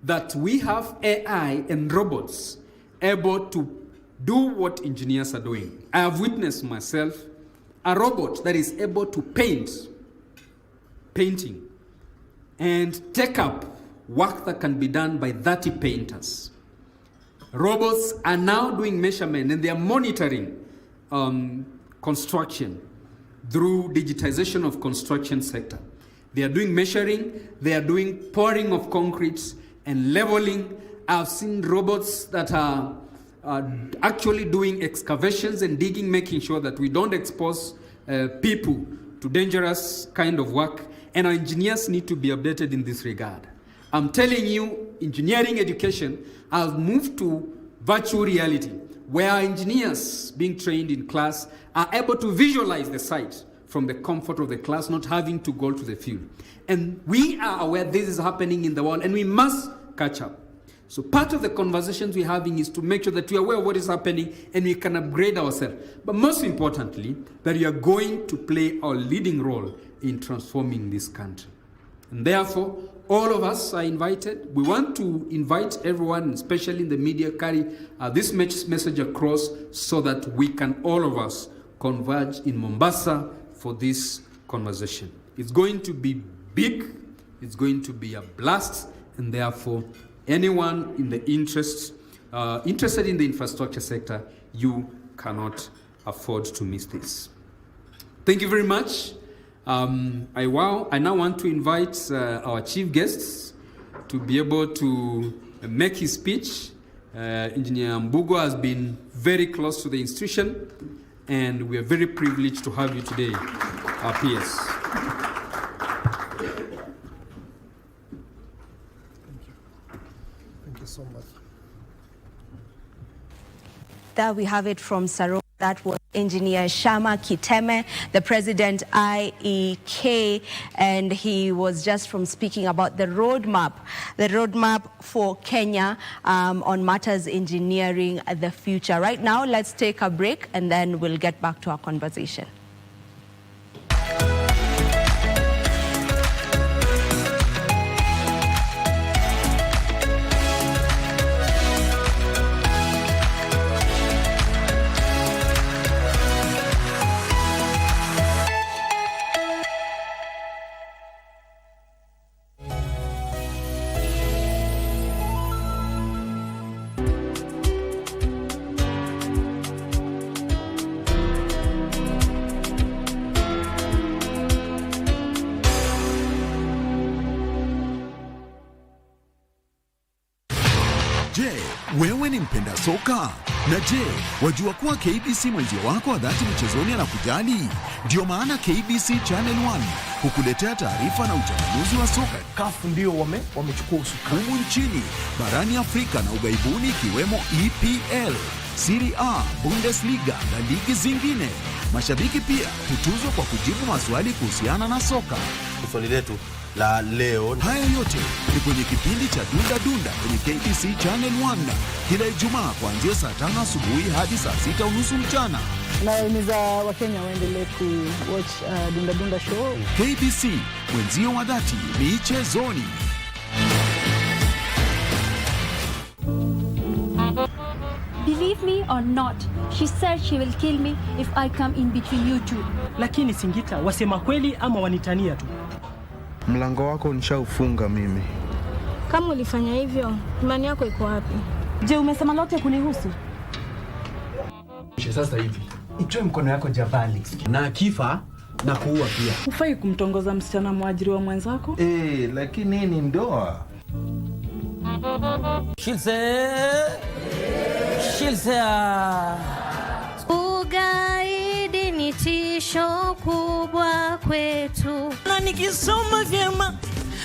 that we have AI and robots able to do what engineers are doing. I have witnessed myself a robot that is able to painting, and take up work that can be done by 30 painters. Robots are now doing measurement, and they are monitoring construction through digitization of construction sector. They are doing measuring, they are doing pouring of concrete and leveling. I've seen robots that are actually doing excavations and digging, making sure that we don't expose people to dangerous kind of work, and our engineers need to be updated in this regard. I'm telling you, engineering education has moved to virtual reality, where our engineers being trained in class are able to visualize the site from the comfort of the class, not having to go to the field. And we are aware this is happening in the world, and we must catch up. So part of the conversations we're having is to make sure that we are aware of what is happening and we can upgrade ourselves. But most importantly, that we are going to play our leading role in transforming this country. And therefore, all of us are invited. We want to invite everyone, especially in the media, carry this message across so that we can, all of us, converge in Mombasa for this conversation. It's going to be big, it's going to be a blast, and therefore, anyone in the interested in the infrastructure sector, you cannot afford to miss this. Thank you very much. I now want to invite our chief guests to be able to make his speech. Engineer Mbugo has been very close to the institution, and we are very privileged to have you today, our peers. So much. There we have it from Saro. That was Engineer Shama Kiteme, the president IEK, and he was just from speaking about the roadmap for Kenya on matters engineering the future. Right now, let's take a break and then we'll get back to our conversation. Je, wewe ni mpenda soka? Na je, wajua kuwa KBC mwenzio wako wa dhati michezoni anakujali? Ndio maana KBC Channel 1 hukuletea taarifa na uchambuzi wa soka. Kafu ndio wamechukua usukani humu nchini, barani Afrika na ugaibuni, ikiwemo EPL, Serie A, Bundesliga na ligi zingine. Mashabiki pia hutuzwa kwa kujibu maswali kuhusiana na soka. Swali letu la leo. Haya yote ni kwenye kipindi cha Dunda Dunda kwenye KBC Channel 1 kila Ijumaa kuanzia saa 5 asubuhi hadi saa 6:30 mchana. Nawahimiza Wakenya waendelee watch Dunda Dunda show. KBC, mwenzio wa dhati michezoni. Believe me or not, she said she will kill me if I come in between you two. Lakini Singita, wasema kweli ama wanitania tu? Mlango wako nishaufunga mimi. Kama ulifanya hivyo, imani yako iko wapi? Je, umesema lote kunihusu? Sasa hivi, itoe mkono yako jabali. Na akifa na kuua pia. Hufai kumtongoza msichana mwajiri wa mwenzako? Lakini ni ndoa. Shilse. Ugaidi ni tisho kubwa kwetu. Na nikisoma vyema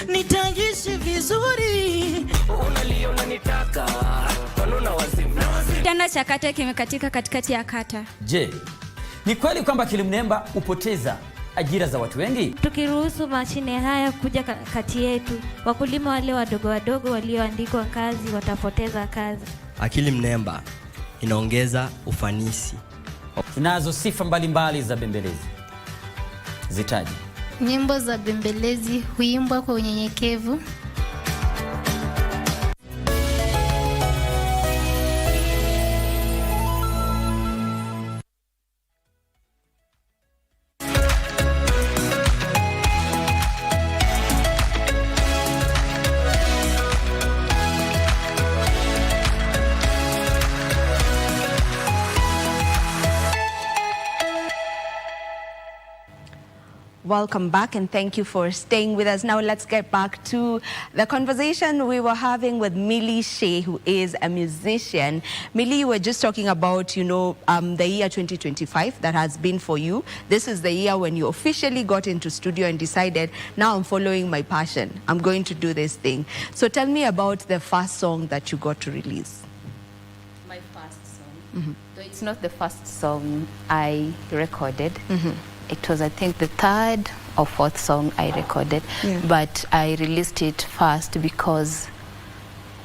nitajishi vizuri. Unaliona nitaka kanuna wazimu. Kitanda cha kata kimekatika katikati ya kata. Je, ni kweli kwamba kilimnemba upoteza ajira za watu wengi? Tukiruhusu mashine haya kuja kati yetu, wakulima wale wadogo wadogo walioandikwa kazi watapoteza kazi. Akili mnemba inaongeza ufanisi. Tunazo sifa mbalimbali za bembelezi. Zitaji. Nyimbo za bembelezi huimbwa kwa unyenyekevu. welcome back and thank you for staying with us. Now let's get back to the conversation we were having with Millie Shea, who is a musician. Millie, you were just talking about, you know, the year 2025 that has been for you. This is the year when you officially got into studio and decided, now I'm following my passion. I'm going to do this thing. So tell me about the first song that you got to release. My first song. So it's not the first song I recorded. It was, I think, the third or fourth song I recorded, but I released it first because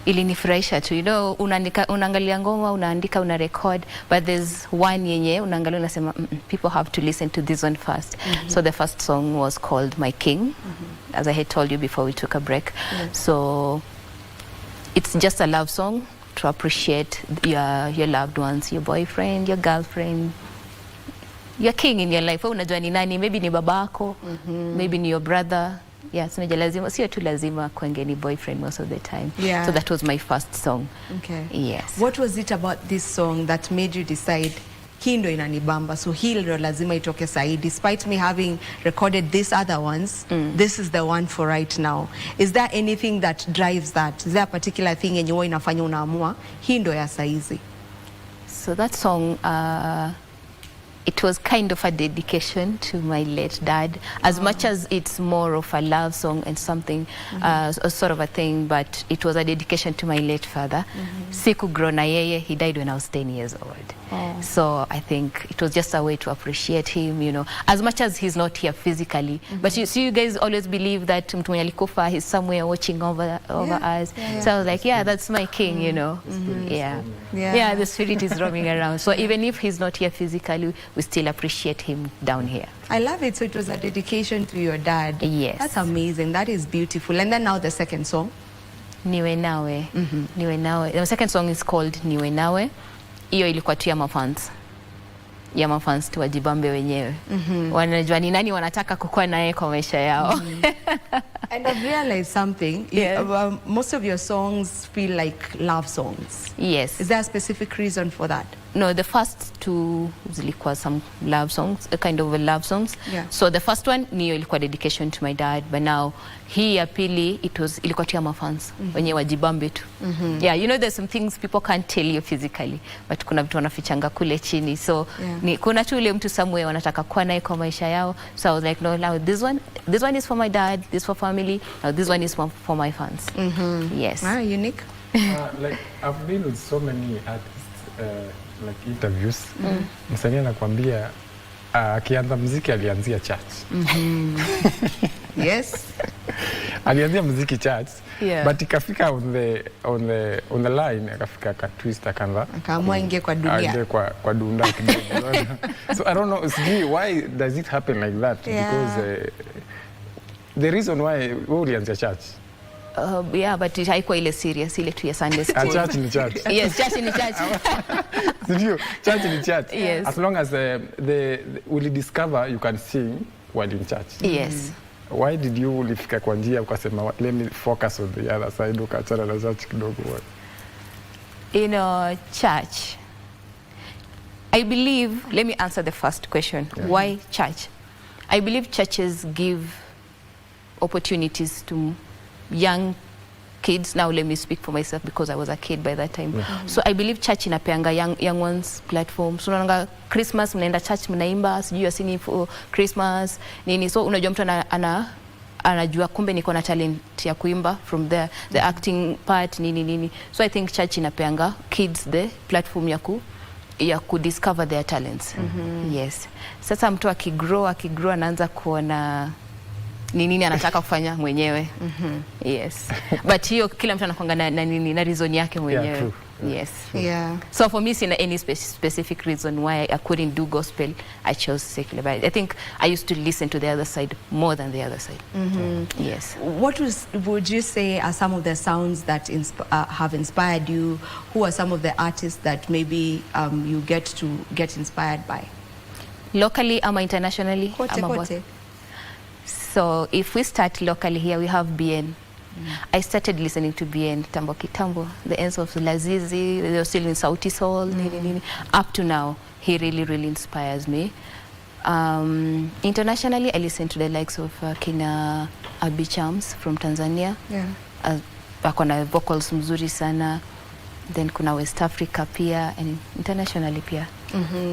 ilinifurahisha tu. You know, unaangalia ngoma, unaandika, una record, but there's one yenye unaangalia unasema people have to listen to this one first. So the first song was called My King, as I had told you before we took a break. So it's just a love song to appreciate your loved ones, your boyfriend, your girlfriend, your king in your life. Unajua ni nani? Maybe ni babako, maybe ni your brother. Yes, sio tu lazima kwenge ni boyfriend most of the time. So that was my first song. Okay. Yes. What was it about this song that made you decide hii ndo inanibamba, so hii ndo lazima itoke sahi, despite me having recorded these other ones, this is the one for right now? Is there anything that drives that? Is there a particular thing yenye huwa inafanya unaamua hii ndo ya saizi? So that song, it was kind of a dedication to my late dad, as much as it's more of a love song and something, a sort of a thing, but it was a dedication to my late father. Siku grow na yeye, he died when I was 10 years old. So I think it was just a way to appreciate him, you know, as much as he's not here physically. But you guys always believe that mtu mwenye alikufa, he's somewhere watching over us. So I was like, yeah, that's my king, you know. Yeah, the spirit is roaming around. So even if he's not here physically, we still appreciate him down here. I love it. So it was a dedication to your dad. Yes. That's amazing. That is beautiful. And then now the second song. Niwe Nawe. Niwe Nawe. The second song is called Niwe Nawe. Iyo ilikuwa tu ya mafans tu wajibambe wenyewe. Wanajua ni nani wanataka kukua naye kwa maisha yao. And I've realized something. Most of your songs feel like love songs. Yes. Is there a specific reason for that? No, the first two zilikuwa some love songs, a kind of a love songs. So the first one niyo ilikuwa dedication to my dad, but now hii ya pili ilikuwa tu ya mafans wenye wajibambe tu. Yeah, you know there's some things people can't tell you physically, but kuna vitu wanafichanga kule chini. So kuna tu ule mtu somewhere wanataka kuwa naye kwa maisha yao. So I was like, no, now this one is for my dad, this for family, now this one is for my fans. Yes. Unique. Like I've been with so many artists, like interviews. Msanii anakuambia akianza muziki alianzia church. Yes. Alianzia muziki church. But ikafika on the line akafika ka twist akaamua ingie kwa dunia. Ingie kwa dunda kidogo. So I don't know, why does it happen like that? Because the reason why we ulianzia church. Yeah, but haikuwa ile serious, ile tu ya Sunday school. Church ni church. Yes, church ni church. Church ni church. Yes. As long as will discover you can sing while in church. Yes. Why did you ulifika kwa njia ukasema let me focus on the other side ukachana na church kidogo? You know, church. I believe, let me answer the first question. Why church? I believe churches give opportunities to young kids. Now let me speak for myself because I was a kid by that time. So I believe church inapeanga young ones platform. So unaona Christmas mnaenda church mnaimba, sijui ya singing for Christmas nini. So unajua mtu anajua kumbe niko na talent ya kuimba from there, the acting part nini. So I think church inapeanga kids the platform ya ku discover their talents. Yes. Sasa mtu akigrow anaanza kuona nini anataka kufanya mwenyewe. Yes. But hiyo kila mtu anakuanga na reason yake mwenyewe. Yes. So for me, sina any specific reason why I couldn't do gospel. I chose secular. But I think I used to listen to the other side more than the other side. Yes. What would you say are some of the sounds that have inspired you? Who are some of the artists that maybe you get inspired by? Locally or internationally? Kote. So if we start locally here, we have BN. I started listening to BN kitambo, the ends of Lazizi, they were still in Sauti Soul, up to now. He really, really inspires me. Internationally, I listen to the likes of kina Abby Chams from Tanzania. Yeah. Wako na vocals mzuri sana. Then kuna West Africa pia, and internationally pia.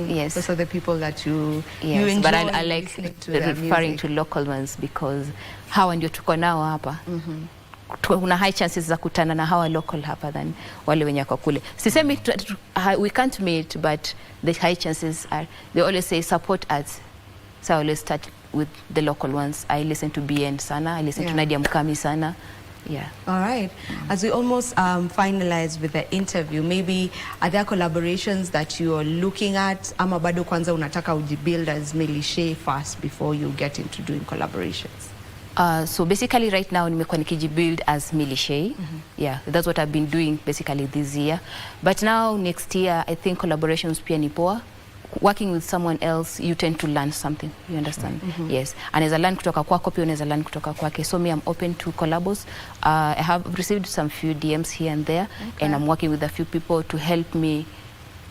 Yes. Those are the people that you yes, enjoy. but I like referring to local ones because hawa ndio tuko nao hapa. Kuna high chances za kutana na hawa local hapa than wale wenye wako kule. Sisemi we can't meet, but the high chances are, they always say support us. So I always start with the local ones. I listen to BN sana, I listen to Nadia Mukami sana. Yeah. All right. As we almost finalize with the interview, maybe are there collaborations that you are looking at? Ama bado kwanza unataka ujibuild as Milishe first before you get into doing collaborations? So basically right now nimekuwa nikijibuild as Milishe. Yeah, that's what I've been doing basically this year. But now next year I think collaborations pia ni poa. Working with someone else, you tend to learn something. You understand? Yes. Anaweza learn kutoka kwako, pia unaweza learn kutoka kwake. So me, I'm open to collabos. I have received some few DMs here and there, and I'm working with a few people to help me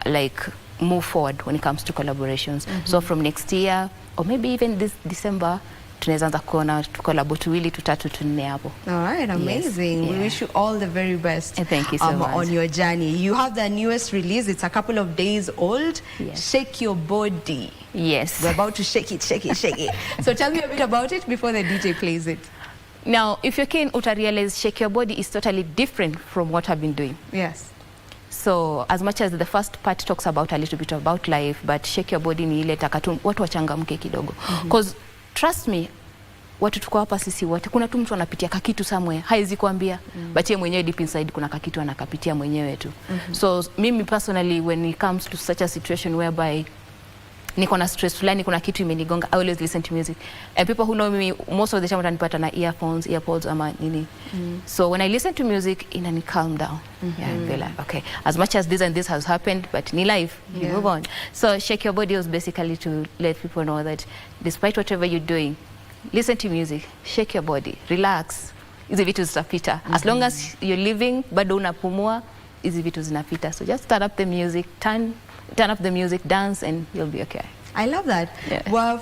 like move forward when it comes to collaborations. So from next year, or maybe even this December, tunaweza anza kuona collabo tuwili tutatu tunne hapo. All right, amazing. Yes. We wish you all the very best. And thank you so much. On your journey. You have the newest release. It's a couple of days old. Yes. Shake Your Body. Yes. We're about to shake it, shake it, shake it. So tell me a bit about it before the DJ plays it. Now, if you're keen, uta realize Shake Your Body is totally different from what I've been doing. Yes. So as much as the first part talks about a little bit about life, but Shake Your Body ni ile takatu watu wachangamke kidogo. Because trust me, watu tuko hapa sisi wote, kuna tu mtu anapitia kakitu somewhere, haizi kuambia, but yeye mwenyewe deep inside kuna kakitu anakapitia mwenyewe tu. So mimi personally, when it comes to such a situation whereby niko na stress fulani, kuna kitu imenigonga, I always listen to music. And people who know me, most of the time watanipata na earphones, earpods ama nini. So when I listen to music, inani calm down. Yeah, I feel like, okay, as much as this and this has happened, but ni life, you move on. So Shake Your Body was basically to let people know that despite whatever you're doing, listen to music, shake your body, relax. Hizi vitu zitapita. As long as you're living, bado unapumua, hizi vitu zinapita. So just turn up the music, turn up the music, dance, and you'll be okay. I love that. Yeah. Well,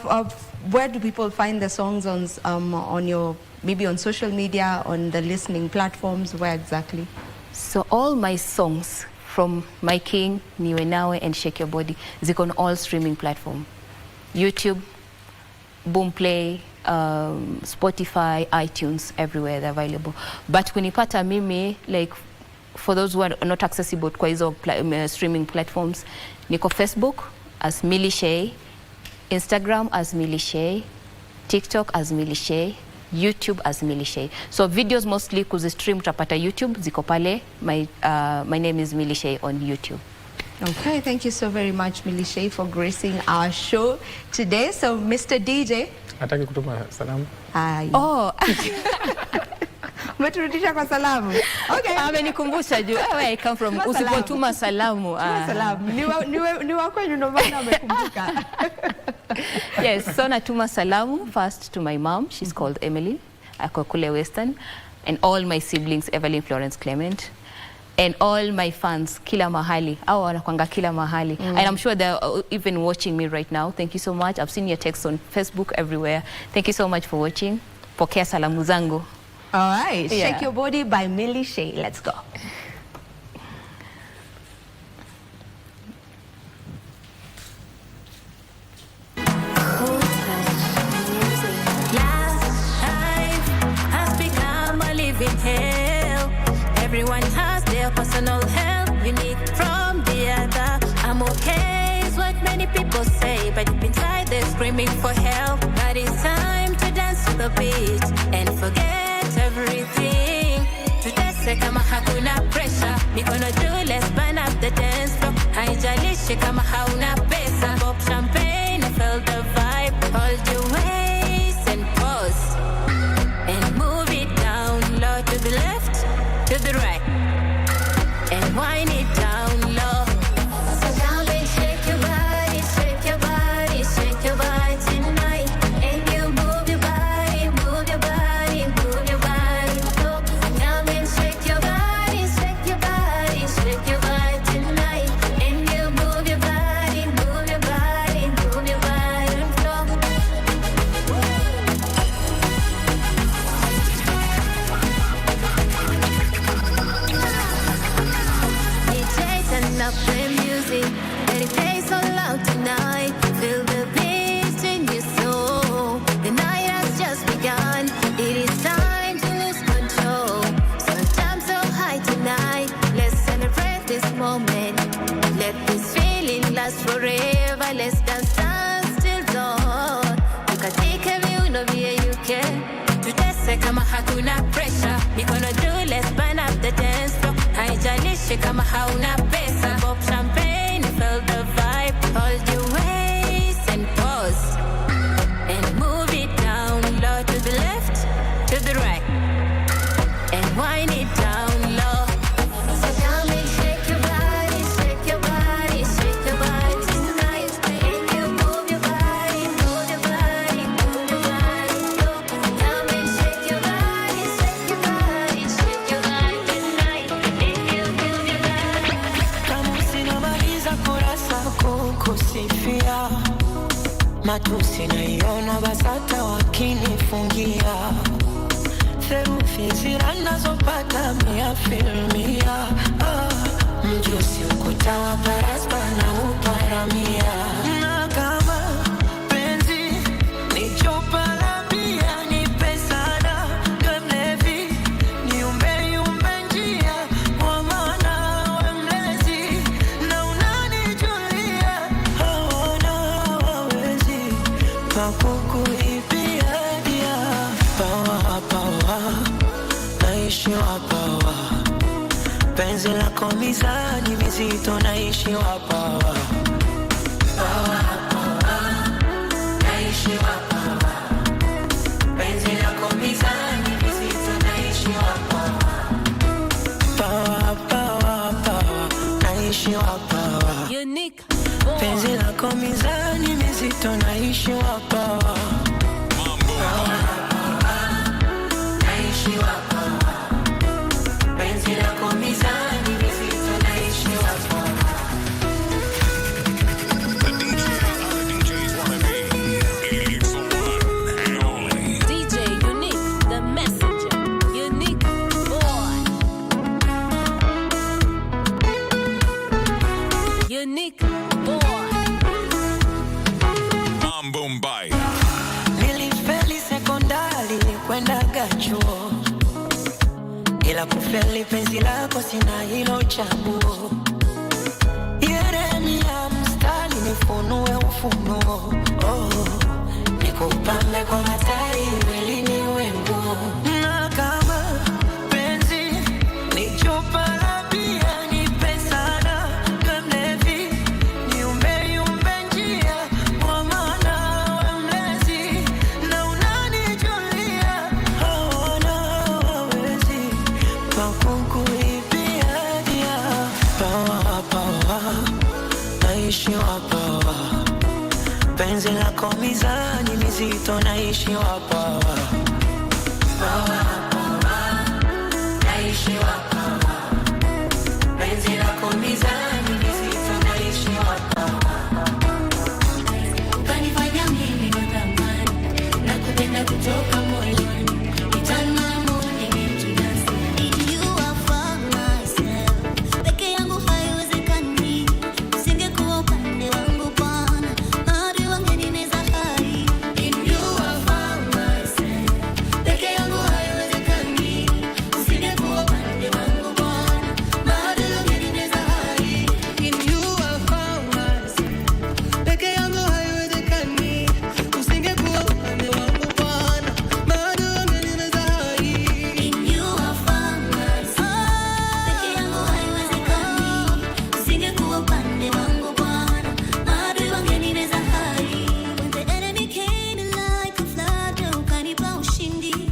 where do people find the songs on your, maybe on social media, on the listening platforms? Where exactly? So all my songs from My King, Niwe Nawe, and Shake Your Body, ziko on all streaming platforms. YouTube, Boomplay, Spotify, iTunes, everywhere they're available. But kunipata mimi, like for those who are not accessible kwa hizo streaming platforms, niko Facebook as Milishe, Instagram as Milishe, TikTok as Milishe, YouTube as Milishe. So videos mostly kuzistream utapata YouTube, ziko pale. My name is Milishe on YouTube. Okay, thank you so very much, Milishe, for gracing our show today. So, Mr. DJ. Nataka kutuma salamu. Oh. Umeturudisha kwa salamu. Okay. Amenikumbusha juu where I come from. Usipotuma salamu. Tuma salamu. Ni wako ndio maana amekumbuka. Yes, so natuma salamu first to my mom. She's called Emily. Ako kule Western. And all my siblings, Evelyn, Florence, Clement. And all my fans, kila mahali. Hao wanakuanga kila mahali. And I'm sure they're even watching me right now. Thank you so much. I've seen your texts on Facebook, everywhere. Thank you so much for watching. Pokea salamu zangu. All right. Yeah. Shake Your Body by Milishe. Let's go. Everyone has their personal health, unique from the other. I'm okay is what many people say, but deep inside they're screaming for help. But it's time to dance to the beat and forget everything. Tutese kama hakuna pressure, mikono juu, let's burn up the dance floor. Haijalishi kama hauna pesa, pop champagne, feel the vibe. Hold your waist and pause and move it down low to the left, to the right, and wind it down low. So darling, shake your body, shake your body, shake your body tonight. And you move your body, move your body, move your body. So darling, shake your body, shake your body, shake your body tonight. And you move your body, easy. Let it play so loud tonight. Feel the beat in your soul. The night has just begun. It is time to lose control. So jump so high tonight. Let's celebrate this moment. Let this feeling last forever. Let's dance till dawn. Ukatika viuno vya you can. Tutese kama hakuna pressure. Mikono juu, let's burn up the dance floor. Haijalishi kama hauna pesa. Pop champagne, feel the vibe. Hold your waist and pause. And move it down low to the left, to the right. And wind it down low. So come and shake your body, shake your body, shake your body tonight. And you move your body, move your body, move your body. Come and shake your body, shake your body, shake your body tonight. And you move your body. Kama sinamaliza kurasa kukusifia, matusi naiona basata wakinifungia, therufi ziranazopata mia filmia, mjusi ukuta wa paraspa na uparamia. Na kama penzi ni chopa la bia, ni pesada gemlevi, ni umbe njia, kwa maana we mlezi, na unanijulia, hawana wawezi pakukuibia dia. Pawa, pawa, naishiwa pawa, penzi lako mizani mizito, naishiwa pawa. Pawa, pawa, naishiwa pawa, penzi lako mizani mizito, naishiwa pawa. Pawa, pawa, pawa, naishiwa pawa. Unique. Penzi lako mizani mizito, naishiwa pawa. Pawa, pawa, naishiwa pawa, penzi lako mizani mizito, naishiwa pawa. DJ Unique, the messenger. Unique boy. Unique boy. Mambo Mbaya. Nilifeli sekondari kwenda gachuo, ila kufeli penzi lako sina hilo chaguo. Yeremia mstari nifunue ufunuo, nikupambe kwa matari ili niwe nguo. Na kama penzi ni chupa la bia, ni pesada gemlevi, ni umbe njia, kwa maana we mlezi, na unanijulia, hawana wawezi pakukuibia dia. Pawa, pawa, naishiwa pawa, penzi lako mizani mizito, naishiwa pawa. Pawa, pawa, naishiwa pawa, penzi lako mizani mizito, naishiwa pawa. Ukanifanya mimi natamani na kupenda kutoka moyoni. Nitamani nimejinasa. You are for myself. Peke yangu haiwezekani. Usingekuwa upande wangu Bwana, adui wangenimeza hai. You are for myself. Peke yangu haiwezekani. Usingekuwa upande wangu Bwana, adui wangenimeza hai. You are for myself. Peke yangu haiwezekani. Usingekuwa upande wangu Bwana, bado ungenimeza hai. You are for myself. Peke yangu haiwezekani. Usingekuwa upande wangu Bwana, adui wangenimeza hai. When the enemy came in like a flood, ukanipa ushindi.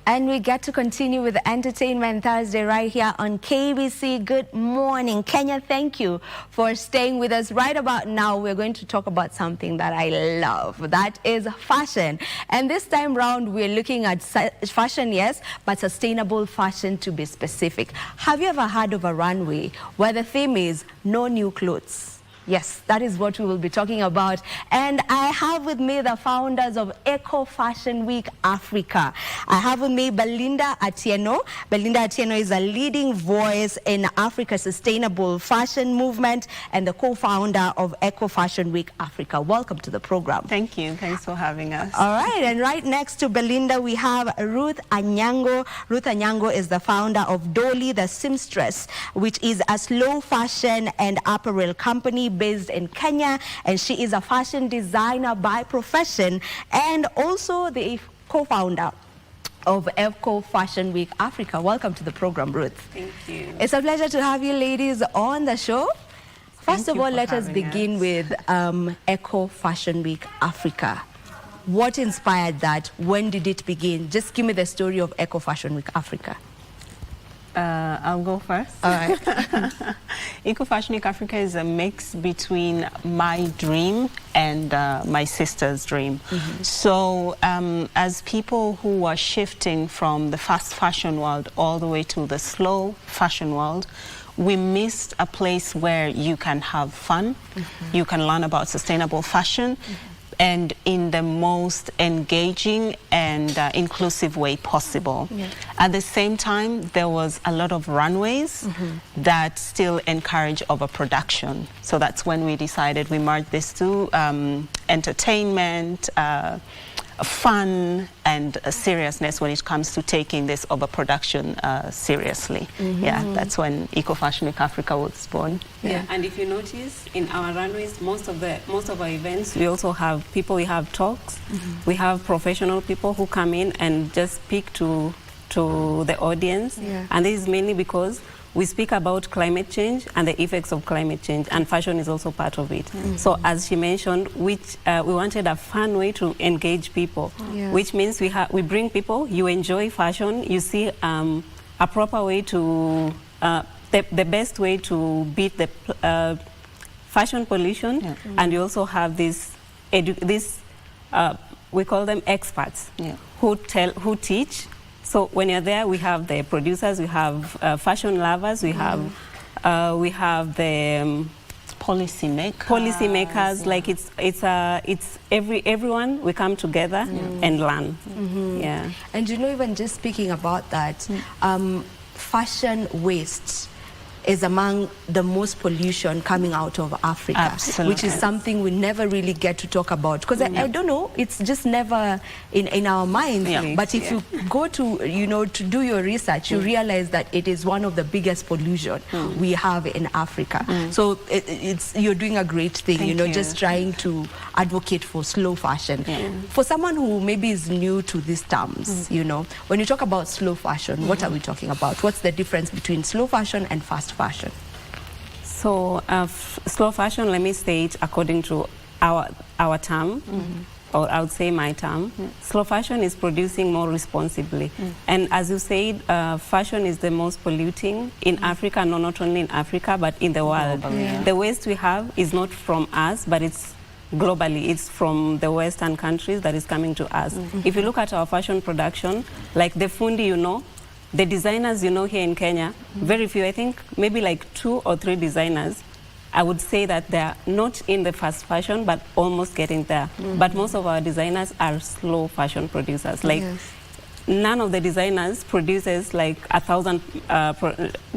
And we get to continue with the Entertainment Thursday right here on KBC. Good morning, Kenya. Thank you for staying with us. Right about now, we're going to talk about something that I love. That is fashion. And this time round, we're looking at fashion, yes, but sustainable fashion to be specific. Have you ever heard of a runway where the theme is no new clothes? Yes, that is what we will be talking about. And I have with me the founders of Eco Fashion Week Africa. I have with me Belinda Atieno. Belinda Atieno is a leading voice in Africa's sustainable fashion movement and the co-founder of Eco Fashion Week Africa. Welcome to the program. Thank you. Thanks for having us. All right, and right next to Belinda, we have Ruth Anyango. Ruth Anyango is the founder of Dolly the Seamstress, which is a slow fashion and apparel company based in Kenya, and she is a fashion designer by profession and also the co-founder of Eco Fashion Week Africa. Welcome to the program, Ruth. Thank you. It's a pleasure to have you ladies on the show. First of all, let us begin with Eco Fashion Week Africa. What inspired that? When did it begin? Just give me the story of Eco Fashion Week Africa. I'll go first. All right. Eco Fashion Week Africa is a mix between my dream and my sister's dream. So as people who are shifting from the fast fashion world all the way to the slow fashion world, we missed a place where you can have fun, you can learn about sustainable fashion, and in the most engaging and inclusive way possible. At the same time, there was a lot of runways that still encourage overproduction. So that's when we decided we merged these two, entertainment, fun, and seriousness when it comes to taking this overproduction seriously. Yeah, that's when Eco Fashion Week Africa was born. Yeah, and if you notice, in our runways, most of our events, we also have people, we have talks, we have professional people who come in and just speak to the audience. And this is mainly because we speak about climate change and the effects of climate change, and fashion is also part of it. So as she mentioned, we wanted a fun way to engage people, which means we bring people, you enjoy fashion, you see a proper way to, the best way to beat the fashion pollution, and you also have this, we call them experts, who teach. So when you're there, we have the producers, we have fashion lovers, we have the policymakers. Like it's everyone. We come together and learn. Yeah. And you know, even just speaking about that, fashion waste is among the most pollution coming out of Africa, which is something we never really get to talk about, because I don't know, it's just never in our minds. But if you go to, you know, to do your research, you realize that it is one of the biggest pollution we have in Africa. So you're doing a great thing. Thank you know, you. just trying to advocate for slow fashion. For someone who maybe is new to these terms, you know, when you talk about slow fashion, what are we talking about? What's the difference between slow fashion and fast fashion? So slow fashion, let me say it according to our term, or I would say my term. Slow fashion is producing more responsibly. And as you said, fashion is the most polluting in Africa, no, not only in Africa, but in the world. The waste we have is not from us, but it's globally. It's from the Western countries that is coming to us. If you look at our fashion production, like the fundi, you know, the designers, you know, here in Kenya, very few, I think maybe like 2 or 3 designers, I would say that they're not in the fast fashion, but almost getting there. But most of our designers are slow fashion producers. Like none of the designers produces like 1,000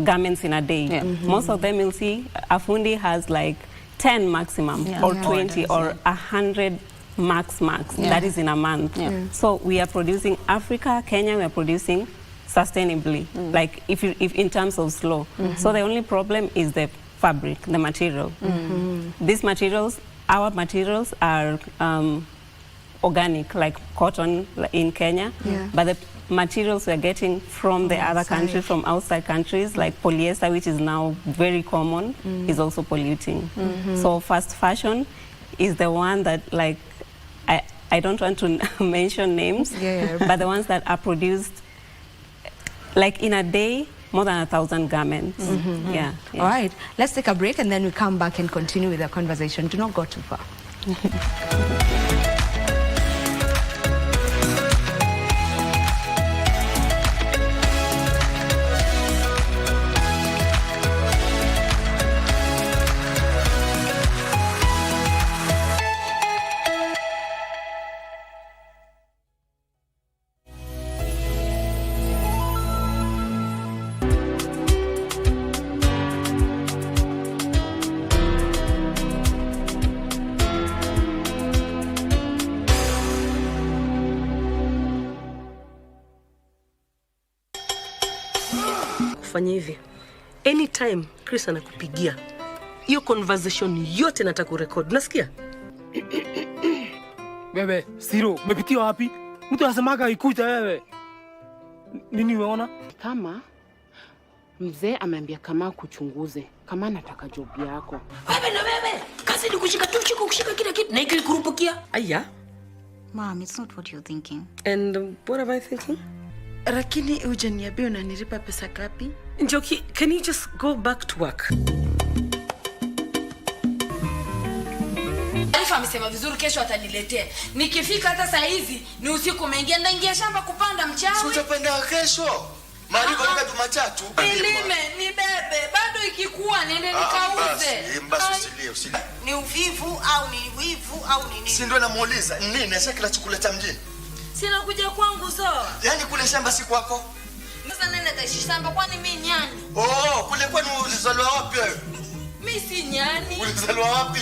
garments in a day. Most of them, you'll see, a fundi has like 10 maximum, or 20, or 100 max. That is in a month. So we are producing Africa, Kenya, we are producing sustainably, like if in terms of slow. So the only problem is the fabric, the material. These materials, our materials are organic, like cotton in Kenya, but the materials we're getting from the other countries, from outside countries, like polyester, which is now very common, is also polluting. So fast fashion is the one that, like, I don't want to mention names, but the ones that are produced like in a day, more than 1,000 garments. All right, let's take a break and then we come back and continue with the conversation. Do not go too far. tufanye hivi. Anytime Chris anakupigia, hiyo conversation yote nataka kurecord. Unasikia? Wewe, Siro, umepitia wapi? Mtu anasemaga ikuja wewe. Nini umeona? Kama mzee ameambia kama kuchunguze, kama nataka job yako. Wewe, kazi ni kushika tu, kushika kila kitu. Na ikikurupukia. Aya. Mom, it's not what you're thinking. And what am I thinking? Lakini hujaniambia unanilipa pesa ngapi? Njoki, can you just go back to work? Alifa amesema vizuri kesho ataniletea. Nikifika hata saa hizi ni usiku umeingia ndaingia shamba kupanda mchawi. Si utapenda kesho? Marigo mpaka Jumatatu. Nilime, nibebe, bado ikikuwa niende nikauze. Basi usilie. Ni uvivu au ni wivu au ni nini? Si ndio namuuliza, nini sasa kila chokoleta mjini? Sina kuja kwangu sawa. Yaani kule shamba si kwako? Sasa nene taishi shamba kwani mimi nyani? Oh, kule kwani ulizaliwa wapi wewe? Mimi si nyani. Ulizaliwa wapi?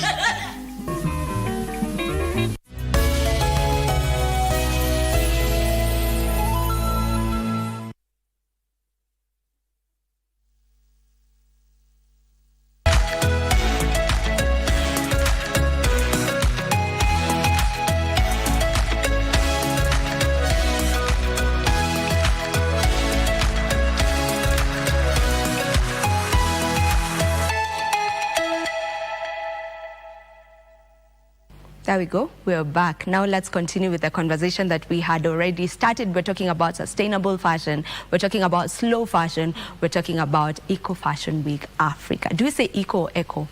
There we go. We're back. Now let's continue with the conversation that we had already started. We're talking about sustainable fashion. We're talking about slow fashion. We're talking about Eco Fashion Week Africa. Do you say eco or eco?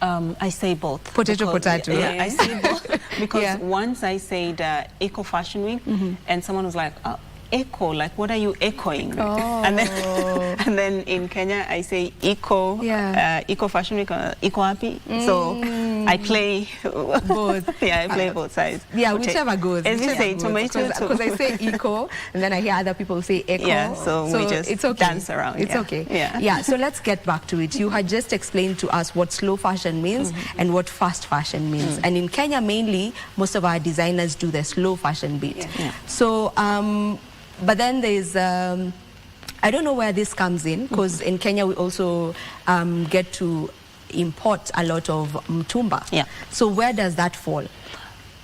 I say both. Potato. Yeah, I say both because once I said Eco Fashion Week, and someone was like, oh, echo, like what are you echoing? Oh. And then in Kenya I say eco, Eco Fashion Week, eco happy. So I play both. I play both sides. Yeah, whichever goes. As you say, tomato. Because I say eco, and then I hear other people say echo. Yeah, so we just it's okay. dance around. It's okay. Yeah. So let's get back to it. You had just explained to us what slow fashion means and what fast fashion means. And in Kenya mainly, most of our designers do the slow fashion bit. So, but then there's, I don't know where this comes in, because in Kenya we also get to import a lot of mtumba. So where does that fall?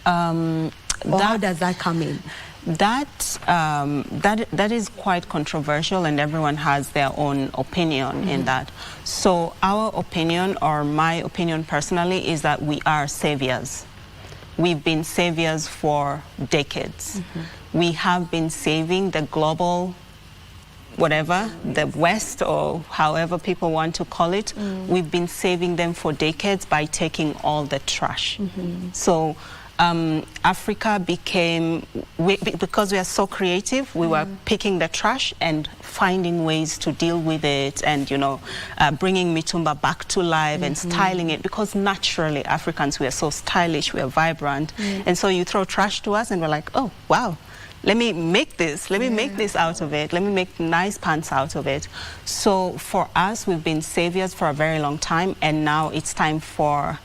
How does that come in? That is quite controversial, and everyone has their own opinion in that. So our opinion, or my opinion personally, is that we are saviors. We've been saviors for decades. We have been saving the global, whatever, the West, or however people want to call it. We've been saving them for decades by taking all the trash. So Africa became, because we are so creative, we were picking the trash and finding ways to deal with it, and bringing mitumba back to life and styling it, because naturally Africans, we are so stylish, we are vibrant, and so you throw trash to us and we're like, oh wow, let me make this, let me make this out of it, let me make nice pants out of it. So for us, we've been saviors for a very long time, and now it's time for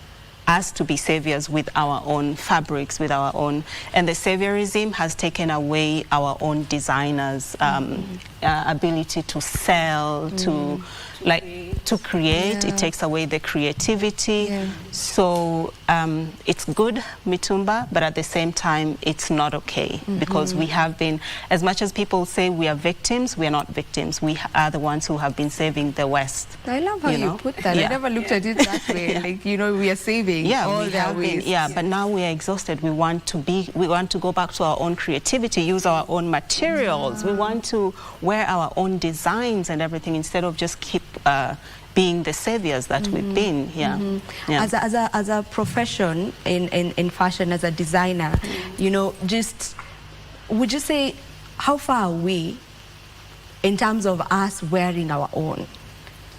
us to be saviors with our own fabrics, with our own, and the saviorism has taken away our own designers' ability to sell, to create. It takes away the creativity. So it's good, mitumba, but at the same time, it's not okay, because we have been, as much as people say we are victims, we are not victims. We are the ones who have been saving the West. I love how you put that. I never looked at it that way. Like, we are saving all their ways. But now we are exhausted. We want to go back to our own creativity, use our own materials. We want to wear our own designs and everything, instead of just keep being the saviors that we've been. As a profession in fashion, as a designer, just would you say, how far are we in terms of us wearing our own?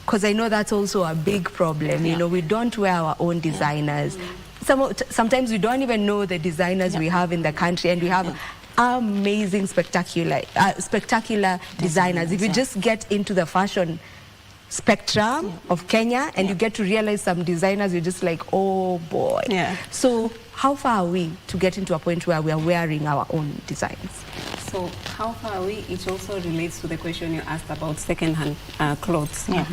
Because I know that's also a big problem. We don't wear our own designers. Sometimes we don't even know the designers we have in the country, and we have amazing, spectacular designers. If you just get into the fashion spectrum of Kenya and you get to realize some designers, you're just like, oh boy. Yeah. So how far are we to get into a point where we are wearing our own designs? So how far are we? It also relates to the question you asked about second-hand clothes. Yeah.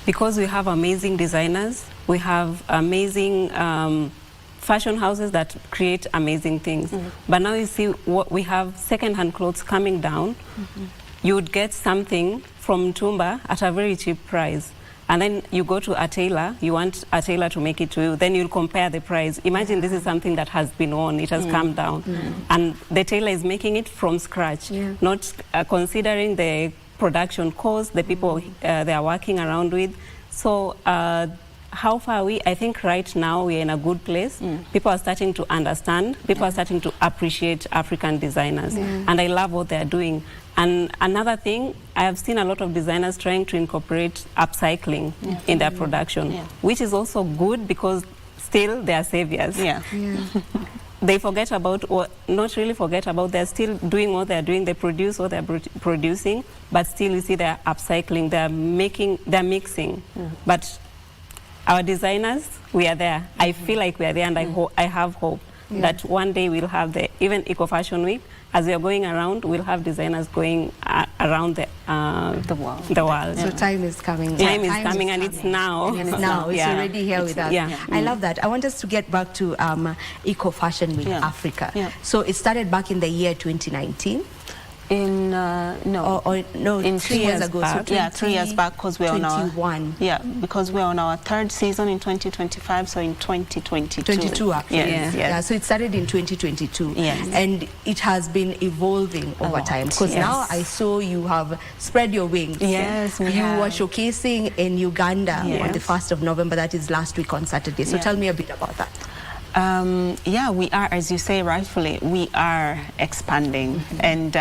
Because we have amazing designers, we have amazing fashion houses that create amazing things. But now you see what we have second-hand clothes coming down. You would get something from Tumba at a very cheap price. And then you go to a tailor, you want a tailor to make it to you, then you'll compare the price. Imagine this is something that has been worn, it has come down. And the tailor is making it from scratch, not considering the production cost, the people they are working around with. So how far are we? I think right now we're in a good place. People are starting to understand, people are starting to appreciate African designers. And I love what they're doing. And another thing, I have seen a lot of designers trying to incorporate upcycling in their production, which is also good because still they are saviors. They forget about, or not really forget about, they're still doing what they're doing, they produce what they're producing, but still you see they're upcycling, they're mixing. But our designers, we are there. I feel like we are there, and I have hope that one day we'll have even Eco Fashion Week. As we are going around, we'll have designers going around the world. So time is coming. Time is coming, and it's now. It's now. It's already here with us. I love that. I want us to get back to Eco Fashion Week Africa. So it started back in the year 2019. In in 3 years ago. Back. So 3 years back, because we're on our because we're on our third season in 2025. So in 2022. 22 actually. Yes. So it started in 2022. And it has been evolving over time. Because now I saw you have spread your wings. Yes, you were showcasing in Uganda on the 1st of November. That is last week on Saturday. So tell me a bit about that. We are, as you say rightfully, we are expanding. And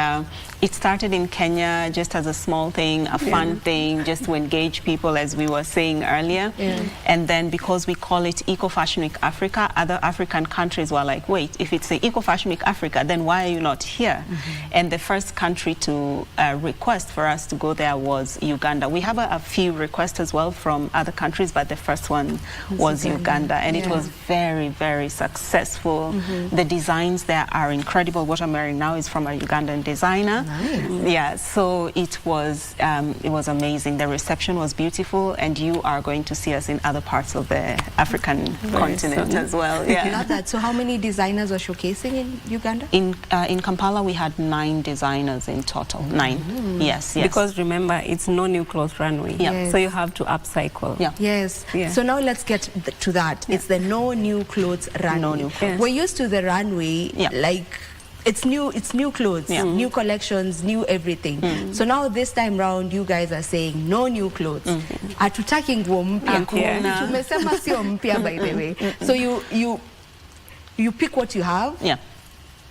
it started in Kenya just as a small thing, a fun thing, just to engage people, as we were saying earlier. And then because we call it Eco Fashion Week Africa, other African countries were like, wait, if it's the Eco Fashion Week Africa, then why are you not here? And the first country to request for us to go there was Uganda. We have a few requests as well from other countries, but the first one was Uganda. And it was very, very successful. The designs there are incredible. What I'm wearing now is from a Ugandan designer. So it was amazing. The reception was beautiful, and you are going to see us in other parts of the African continent as well. I love that. So how many designers were showcasing in Uganda? In Kampala we had 9 designers in total. 9. Yes. Because remember, it's no new clothes runway. So you have to upcycle. So now let's get to that. It's the no new clothes runway. We're used to the runway, like it's new clothes, new collections, new everything. So now this time round you guys are saying no new clothes. Hatutaki nguo mpya. Tumesema sio mpya, by the way. So you pick what you have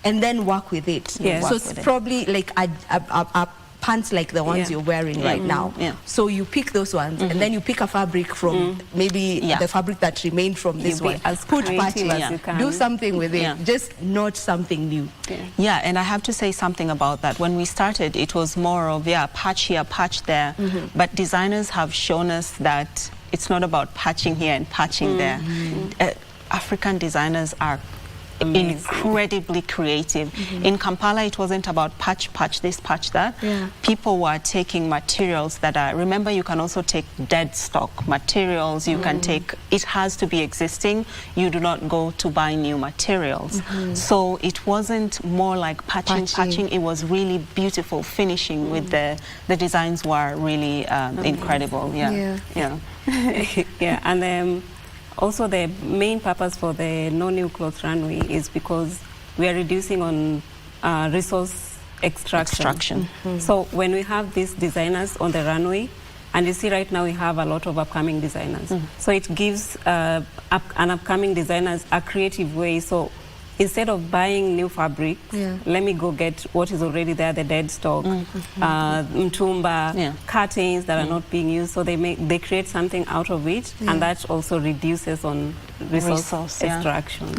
and then work with it. So it's probably like a pants like the ones you're wearing right now. So you pick those ones and then you pick a fabric from maybe the fabric that remained from this one. Put patches, do something with it, just not something new. And I have to say something about that. When we started, it was more of patch here, patch there. But designers have shown us that it's not about patching here and patching there. African designers are incredibly creative. In Kampala, it wasn't about patch this, patch that. People were taking materials that are, remember, you can also take dead stock materials. You can take, it has to be existing. You do not go to buy new materials. So it wasn't more like patching. It was really beautiful finishing with the designs were really incredible. And also, the main purpose for the no new clothes runway is because we are reducing on resource extraction. So when we have these designers on the runway, and you see right now we have a lot of upcoming designers. So it gives an upcoming designers a creative way. So instead of buying new fabric, let me go get what is already there, the dead stock, mtumba, curtains that are not being used. So they create something out of it, and that also reduces on resource extraction.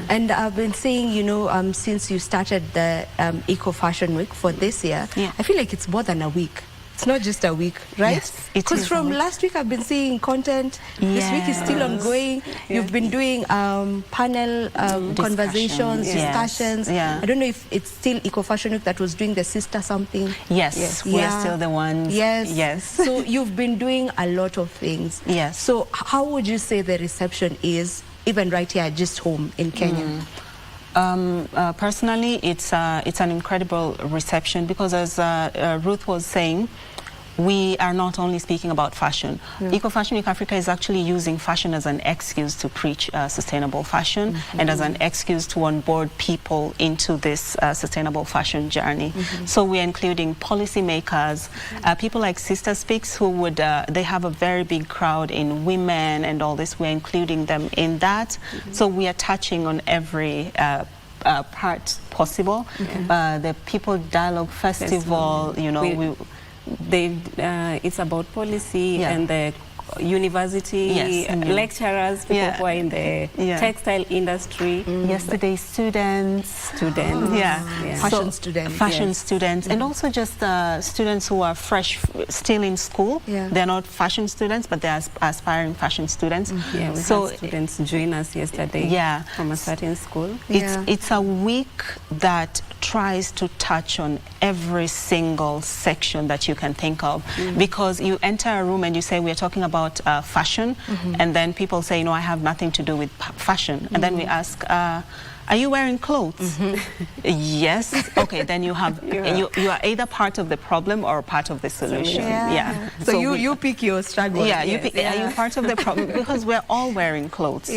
And I've been saying, since you started the Eco Fashion Week for this year, I feel like it's more than a week. It's not just a week, right? Yes, it Because is from a week. last week I've been seeing content. This week is still ongoing. You've been doing panel conversations, discussions. Yeah. I don't know if it's still Eco Fashion Week that was doing the sister something. Yes, we are still the ones. Yes. So you've been doing a lot of things. Yes. So how would you say the reception is, even right here, just home in Kenya? Personally, it's an incredible reception because, as Ruth was saying, we are not only speaking about fashion. Eco Fashion Week Africa is actually using fashion as an excuse to preach sustainable fashion and as an excuse to onboard people into this sustainable fashion journey. So we are including policymakers, people like Sister Speaks, who would, they have a very big crowd in women and all this. We're including them in that. So we are touching on every part possible. The People Dialogue Festival, you know, it's about policy and the university lecturers, people who are in the textile industry. Yesterday, students. Fashion students. Fashion students. And also just students who are fresh, still in school. They're not fashion students, but they're aspiring fashion students. We had students join us yesterday from a certain school. It's a week that tries to touch on every single section that you can think of, because you enter a room and you say we're talking about fashion, and then people say, no, I have nothing to do with fashion, and then we ask, are you wearing clothes? Yes. Okay, then you have you are either part of the problem or part of the solution. So you pick your struggle. You pick, are you part of the problem? Because we're all wearing clothes.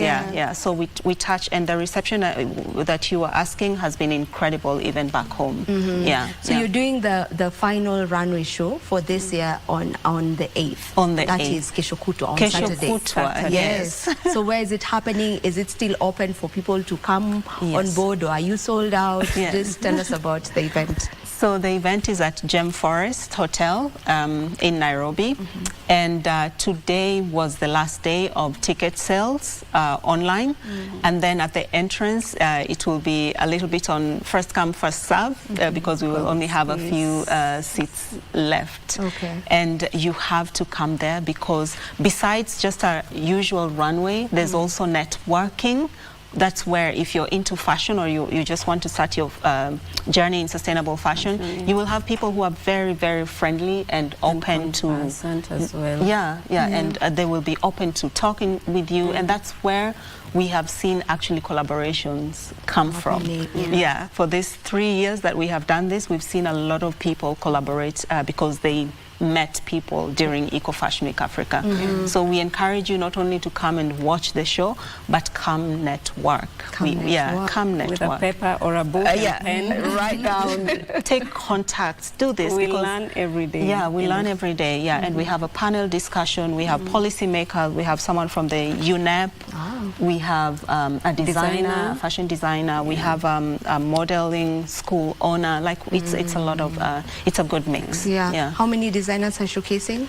So we touch, and the reception that you were asking has been incredible even back home. So you're doing the final runway show for this year on the 8th. On the 8th. That is Kesho Kutwa on Kesho Saturday. Yes. So where is it happening? Is it still open for people to come on board, or are you sold out? Just tell us about the event. So the event is at Gem Forest Hotel in Nairobi, and today was the last day of ticket sales online, and then at the entrance it will be a little bit on first come first serve, because we will only have a few seats left. And you have to come there, because besides just our usual runway, there's also networking. That's where, if you're into fashion or you just want to start your journey in sustainable fashion, you will have people who are very, very friendly and open to as well. And they will be open to talking with you, and that's where we have seen actually collaborations come from. For these 3 years that we have done this, we've seen a lot of people collaborate because they met people during Eco Fashion Week Africa. So we encourage you not only to come and watch the show, but come network. Come network. With a paper or a book and a pen. Write down, take contacts, do this. We learn every day. We learn every day, and we have a panel discussion, we have policymakers, we have someone from the UNEP, we have a designer, fashion designer, we have a modeling school owner. Like, it's a lot of, it's a good mix. How many designers are showcasing?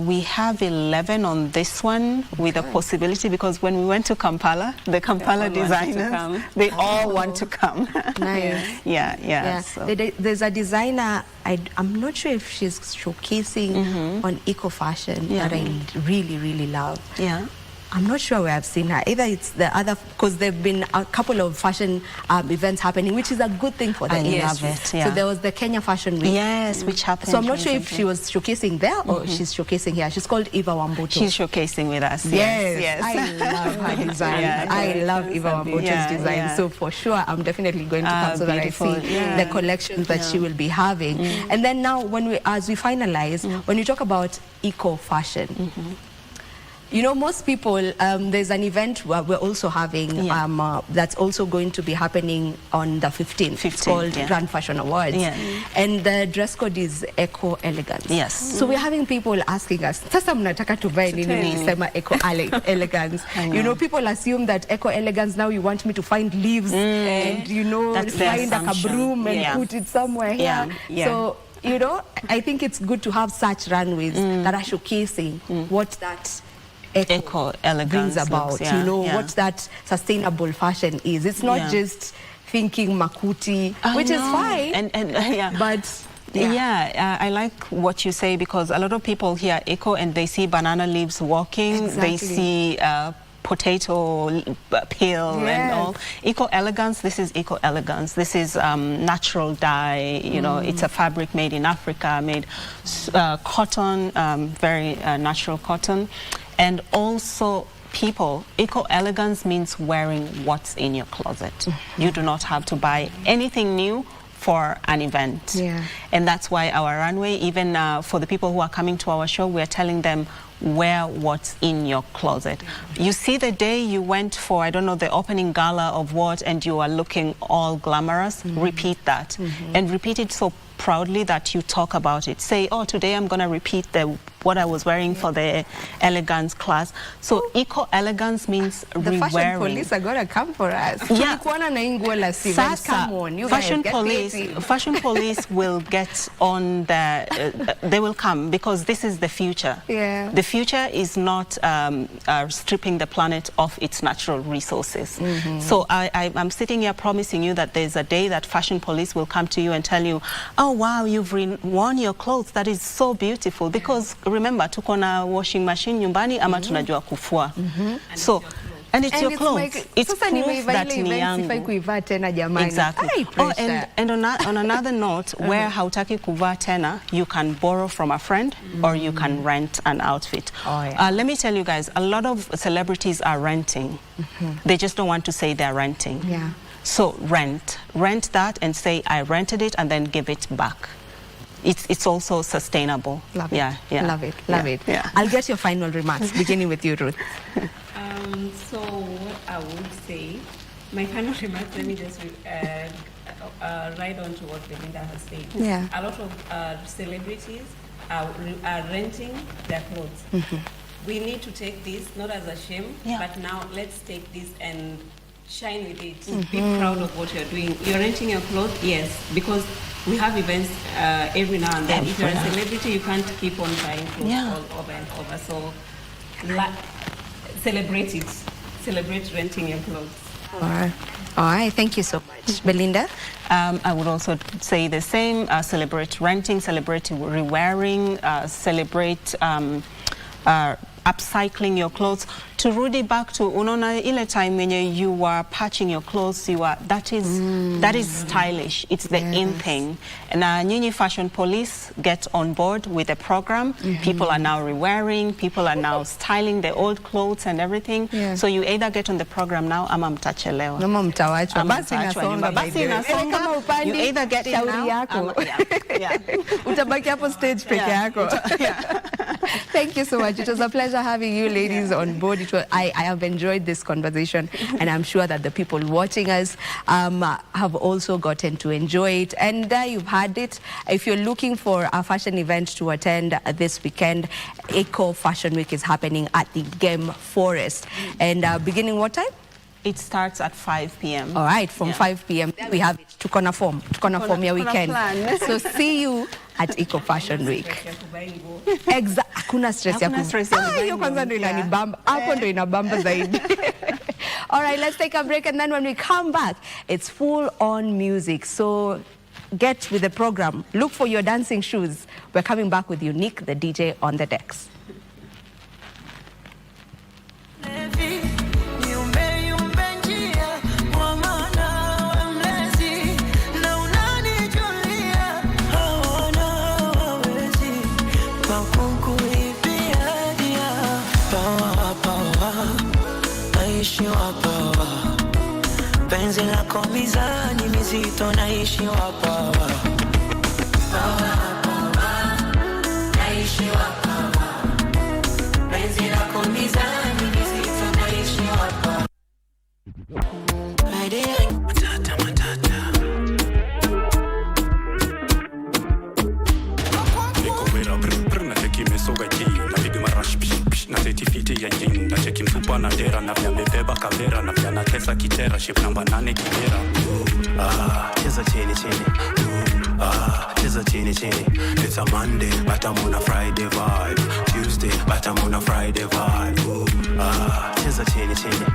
We have 11 on this one, with a possibility, because when we went to Kampala, the Kampala designers, they all want to come. Nice. So. There's a designer, I'm not sure if she's showcasing on Eco Fashion, that I really, really love. I'm not sure where I've seen her. Either it's the other, because there have been a couple of fashion events happening, which is a good thing for the industry. Love it, So there was the Kenya Fashion Week. Yes, which happened. So I'm not sure if she was showcasing there or she's showcasing here. She's called Eva Wamboto. She's showcasing with us. Yes. I love her design. I love Eva Wamboto's design. So for sure, I'm definitely going to come so that I see the collections that she will be having. And then now, as we finalize, when you talk about eco fashion, you know, most people, there's an event we're also having that's also going to be happening on the 15th. It's called Grand Fashion Awards. And the dress code is Eco Elegance. So we're having people asking us, sasa mnataka tuvae nini nikisema Eco Elegance? You know, people assume that Eco Elegance, now you want me to find leaves and, you know, find like a broom and put it somewhere here. So, you know, I think it's good to have such runways that are showcasing what that eco brings about, you know, what that sustainable fashion is. It's not just thinking makuti, which is fine, but Yeah, I like what you say, because a lot of people hear eco and they see banana leaves walking, they see potato peel and all. Eco-elegance, this is eco-elegance. This is natural dye, you know, it's a fabric made in Africa, made cotton, very natural cotton. And also people, eco-elegance means wearing what's in your closet. You do not have to buy anything new for an event. And that's why our runway, even for the people who are coming to our show, we're telling them, wear what's in your closet. You see the day you went for, I don't know, the opening gala of what, and you are looking all glamorous, repeat that. And repeat it so proudly that you talk about it. Say, oh, today I'm gonna repeat what I was wearing for the elegance class. So eco-elegance means the fashion police are gonna come for us. Yeah. Sasa, come on, you fashion guys, police, fashion police will get on the, they will come, because this is the future. The future is not stripping the planet of its natural resources. So I'm sitting here promising you that there's a day that fashion police will come to you and tell you, oh wow, you've worn your clothes, that is so beautiful. Because remember, tuko na washing machine nyumbani ama tunajua kufua. So, and it's your clothes. It's proof that ni yangu. Exactly. Oh, and on another note, where hautaki kuvaa tena, you can borrow from a friend or you can rent an outfit. Let me tell you guys, a lot of celebrities are renting. They just don't want to say they're renting. So rent that and say, I rented it, and then give it back. It's also sustainable. Love it. Love it. Love it. I'll get your final remarks, beginning with you, Ruth. So what I would say, my final remarks, let me just ride on to what Belinda has said. A lot of celebrities are renting their clothes. We need to take this, not as a shame, but now let's take this and shine with it. Be proud of what you're doing. You're renting your clothes, yes, because we have events every now and then. If you're a celebrity, you can't keep on buying clothes all over and over. So celebrate it. Celebrate renting your clothes. All right, thank you so much. Belinda? I would also say the same. Celebrate renting, celebrate re-wearing, celebrate upcycling your clothes. To Rudy, back to unaona ile time when you were patching your clothes, that is stylish. It's the in thing. And nyinyi fashion police get on board with the program. People are now re-wearing, people are now styling the old clothes and everything. So you either get on the program now ama mtachelewa. Ama mtawachwa. Basi inasonga. You either get in now. Utabaki hapo stage peke yako. Thank you so much. It was a pleasure having you ladies on board. I have enjoyed this conversation, and I'm sure that the people watching us have also gotten to enjoy it. And you've had it. If you're looking for a fashion event to attend this weekend, Eco Fashion Week is happening at the Game Forest. And beginning what time? It starts at 5 p.m. All right, from 5 p.m. There we have it. Tukona form your weekend. So see you at Eco Fashion Week. Hakuna stress ya hiyo kwanza ndo inanibamba. Hapo ndo inabamba zaidi. All right, let's take a break, and then when we come back, it's full on music. So get with the program. Look for your dancing shoes. We're coming back with Unique, the DJ on the decks. Penzi lako mizani mizito naishi wapa naishi wapa penzi lako mizani mizito naishi wapa ya jing na cheki mfupa na dera na vya bebeba kavera na vya natesa kitera ship namba 8 kibera cheza chini chini cheza chini chini. It's a Monday but I'm on a Friday vibe. Tuesday but I'm on a Friday vibe. Cheza chini chini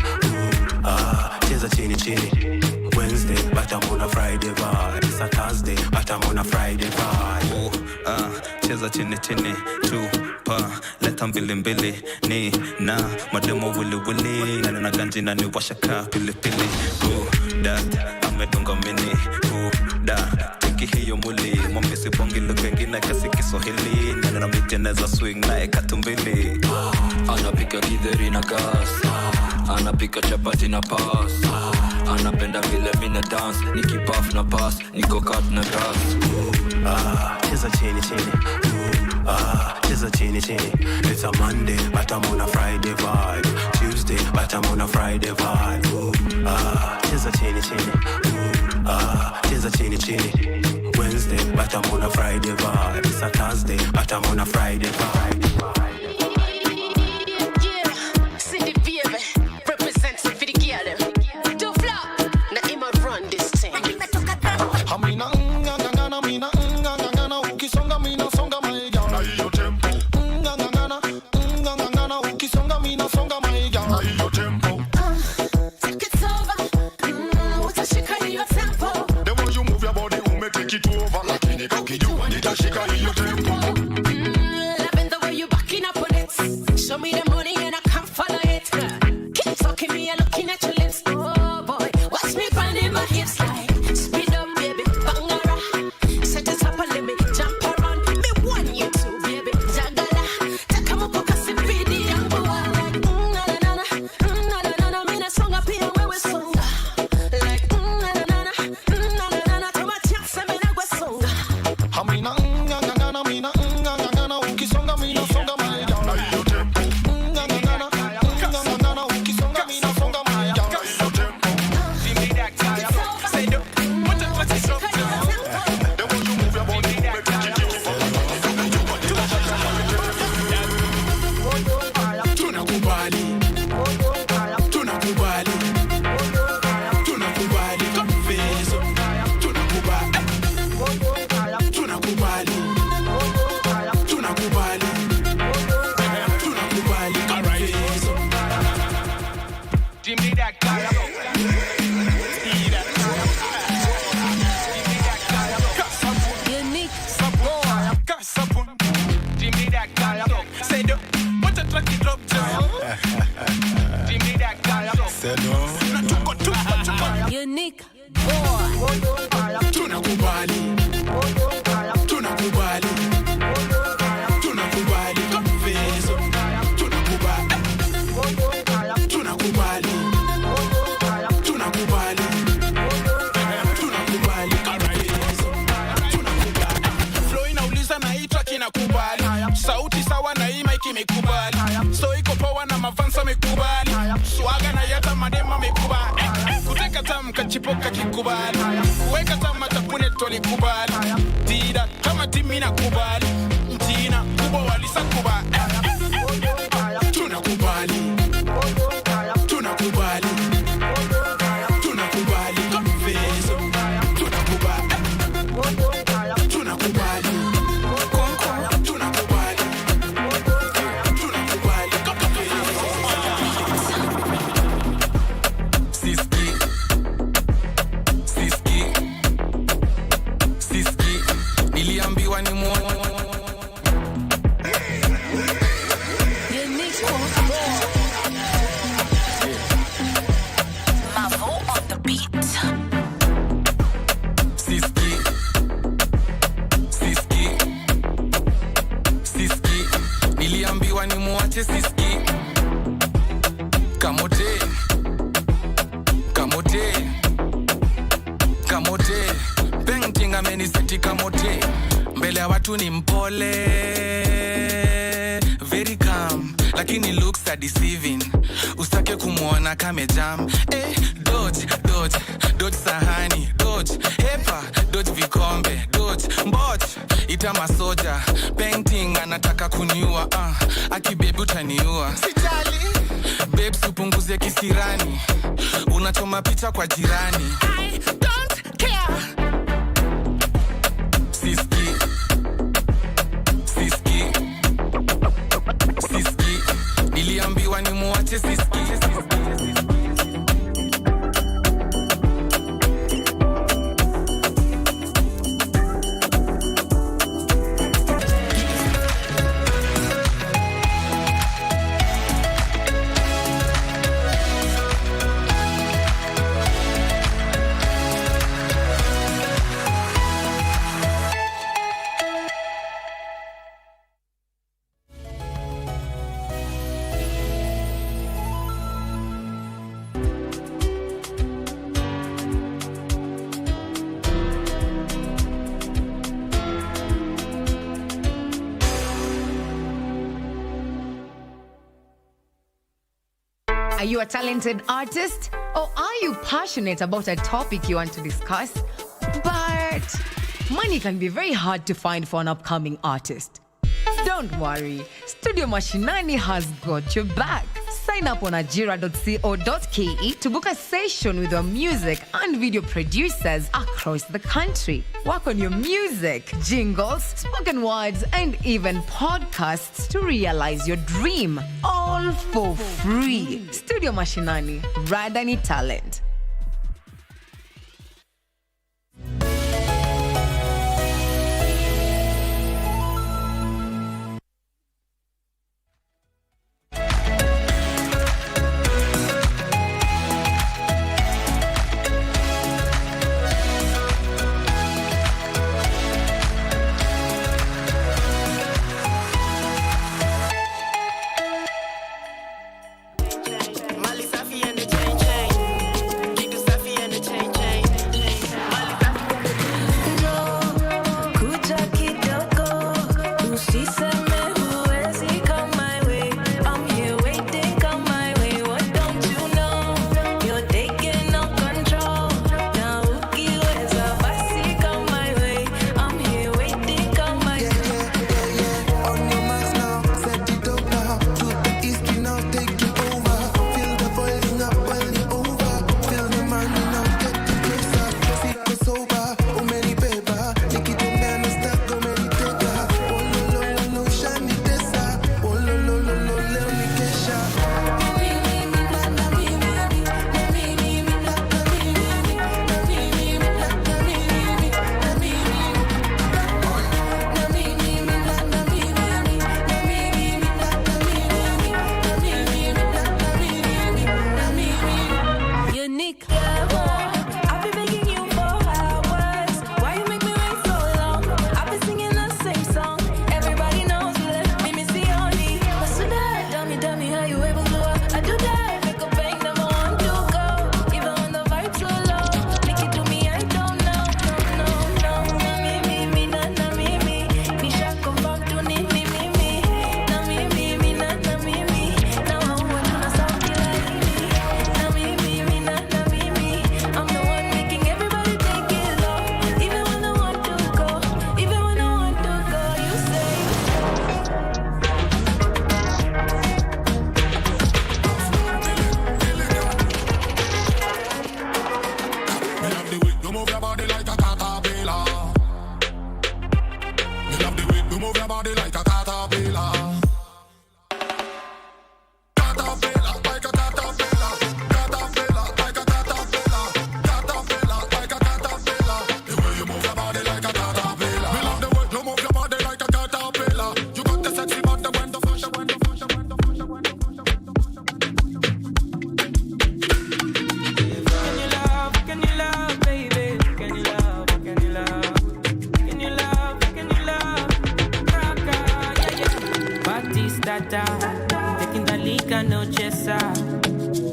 cheza chini chini. Wednesday but but I'm on a Friday vibe. It's a Thursday, but I'm on a Friday vibe. Cheza chini chini, chupa, leta mbili ni na mademo wili na ganji na ni washaka pili that amedunga mini tiki hiyo muli mwambisi bongi lukengine kasi Kiswahili na miteneza swing na ekatumbili. Anapika githeri na gas, anapika chapati na pass, anapenda vile mina dance, nikipaf na pass, niko cut na grass. Cheza chini chini, cheza chini chini. It's a Monday, but I'm on a Friday vibe. Tuesday, but I'm on a Friday vibe. Cheza chini chini, cheza chini chini. Wednesday, but I'm on a Friday vibe. It's a Thursday, but I'm on a Friday vibe. Sauti sawa na hii mic imekubali. So iko power na mafansa mekubali. Swaga na yata madema mekubali. Kuteka tamu kachipoka kikubali. Kuweka tamu tapune toli kubali. Tida kama timi na kubali. Mtina kubwa walisa kubali. Tunakubali. Tunakubali. Tunakubali. Confeso. Tunakubali. Tunakubali. Mbele ya watu ni mpole, very calm, lakini looks are deceiving. Usitake kumuona kame jam. Dodge, dodge, dodge sahani, dodge, hepa, dodge vikombe, dodge, mbot, ita masoja. Painting anataka kuniua, akibebi utaniua. Sijali, babes upunguze kisirani, unachoma picha kwa jirani. I don't care. Niliambiwa ni muache siski. Are you a talented artist? Or are you passionate about a topic you want to discuss? But money can be very hard to find for an upcoming artist. Don't worry, Studio Mashinani has got your back. Sign up on ajira.co.ke to book a session with our music and video producers across the country. Work on your music, jingles, spoken words, and even podcasts to realize your dream. All for free. Studio Mashinani, Radani Talent.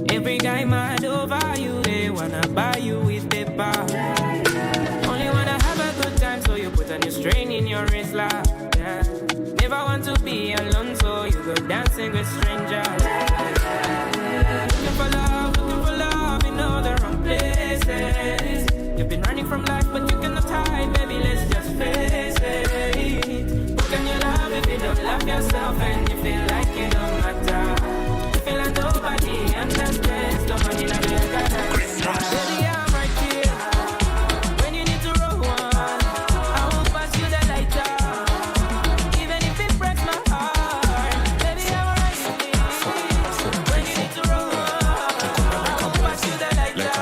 Every guy mad over you, they wanna buy you with paper. Only wanna have a good time, so you put a new strain in your wrist, yeah. Never want to be alone, so you go dancing with strangers. Looking for love in all the wrong places. You've been running from life, but you cannot hide, baby, let's just face it. Who can you love if you don't love yourself and you feel like you don't matter? You feel like nobody understands, nobody like you got that. Baby, I'm right here when you need to roll one. I won't pass you the lighter, even if it breaks my heart. Baby, I'm right here when you need to roll one. I won't pass you the lighter,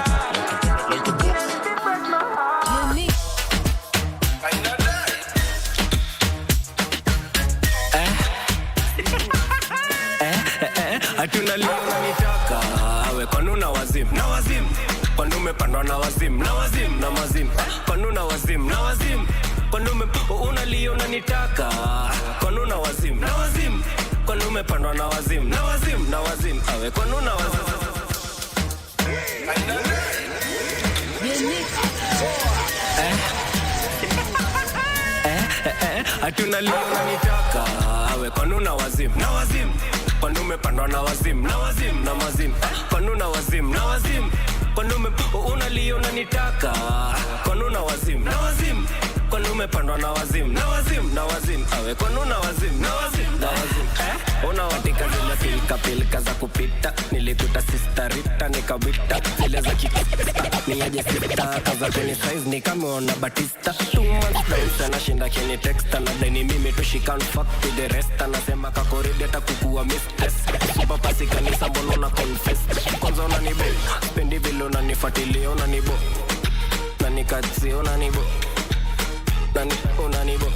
even if it breaks my heart. Unique. Hatuna leo unanitaka awe kwanu na wazim kwanu umepandwa na wazim na mazim kwanu na wazim kwanu unalio unanitaka kwanu na wazim kwanu umepandwa na wazim awe kwanu na wazim. Hatuna leo unanitaka awe kwanu na wazim kwanu kwani umepandwa na wazim na wazim na mazim kwani una wazim na wazim kwani unalio unanitaka kwani una wazim na wazim kwani umepandwa na wazim na wazim na wazim awe kwani una wazim na wazim na wazim unawatika zile pilka za kupita nilikuta sisterita nikawita zile za ni aje sita kaza kwenye size nikameona Batista 2 months down anashinda kwenye text na deni mimi to she can't fuck with the rest anasema kakoride atakukua mistress super pasi kanisa mbona una confess kwanza unanibo spendi vile unanifuatilia unanibo na nikatsi unanibo nani unanibo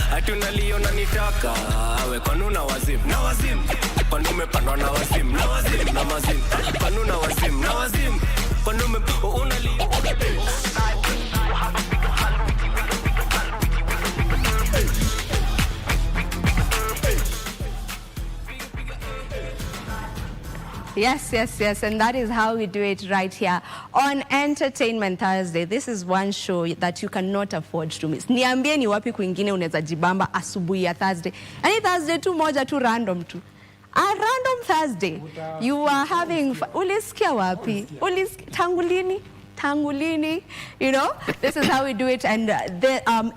hatunalio unanitaka awe kwani una wazim na wazim kwani umepandwa na wazim na wazim na mazim kwani una wazim na wazim kwani unalio Yes, and that is how we do it right here on Entertainment Thursday. This is one show that you cannot afford to miss. Niambie ni wapi kwingine unaweza jibamba asubuhi ya Thursday. Any Thursday tu moja tu random tu. A random Thursday. You are having ulisikia wapi? Tangulini, you know, this is how we do it, and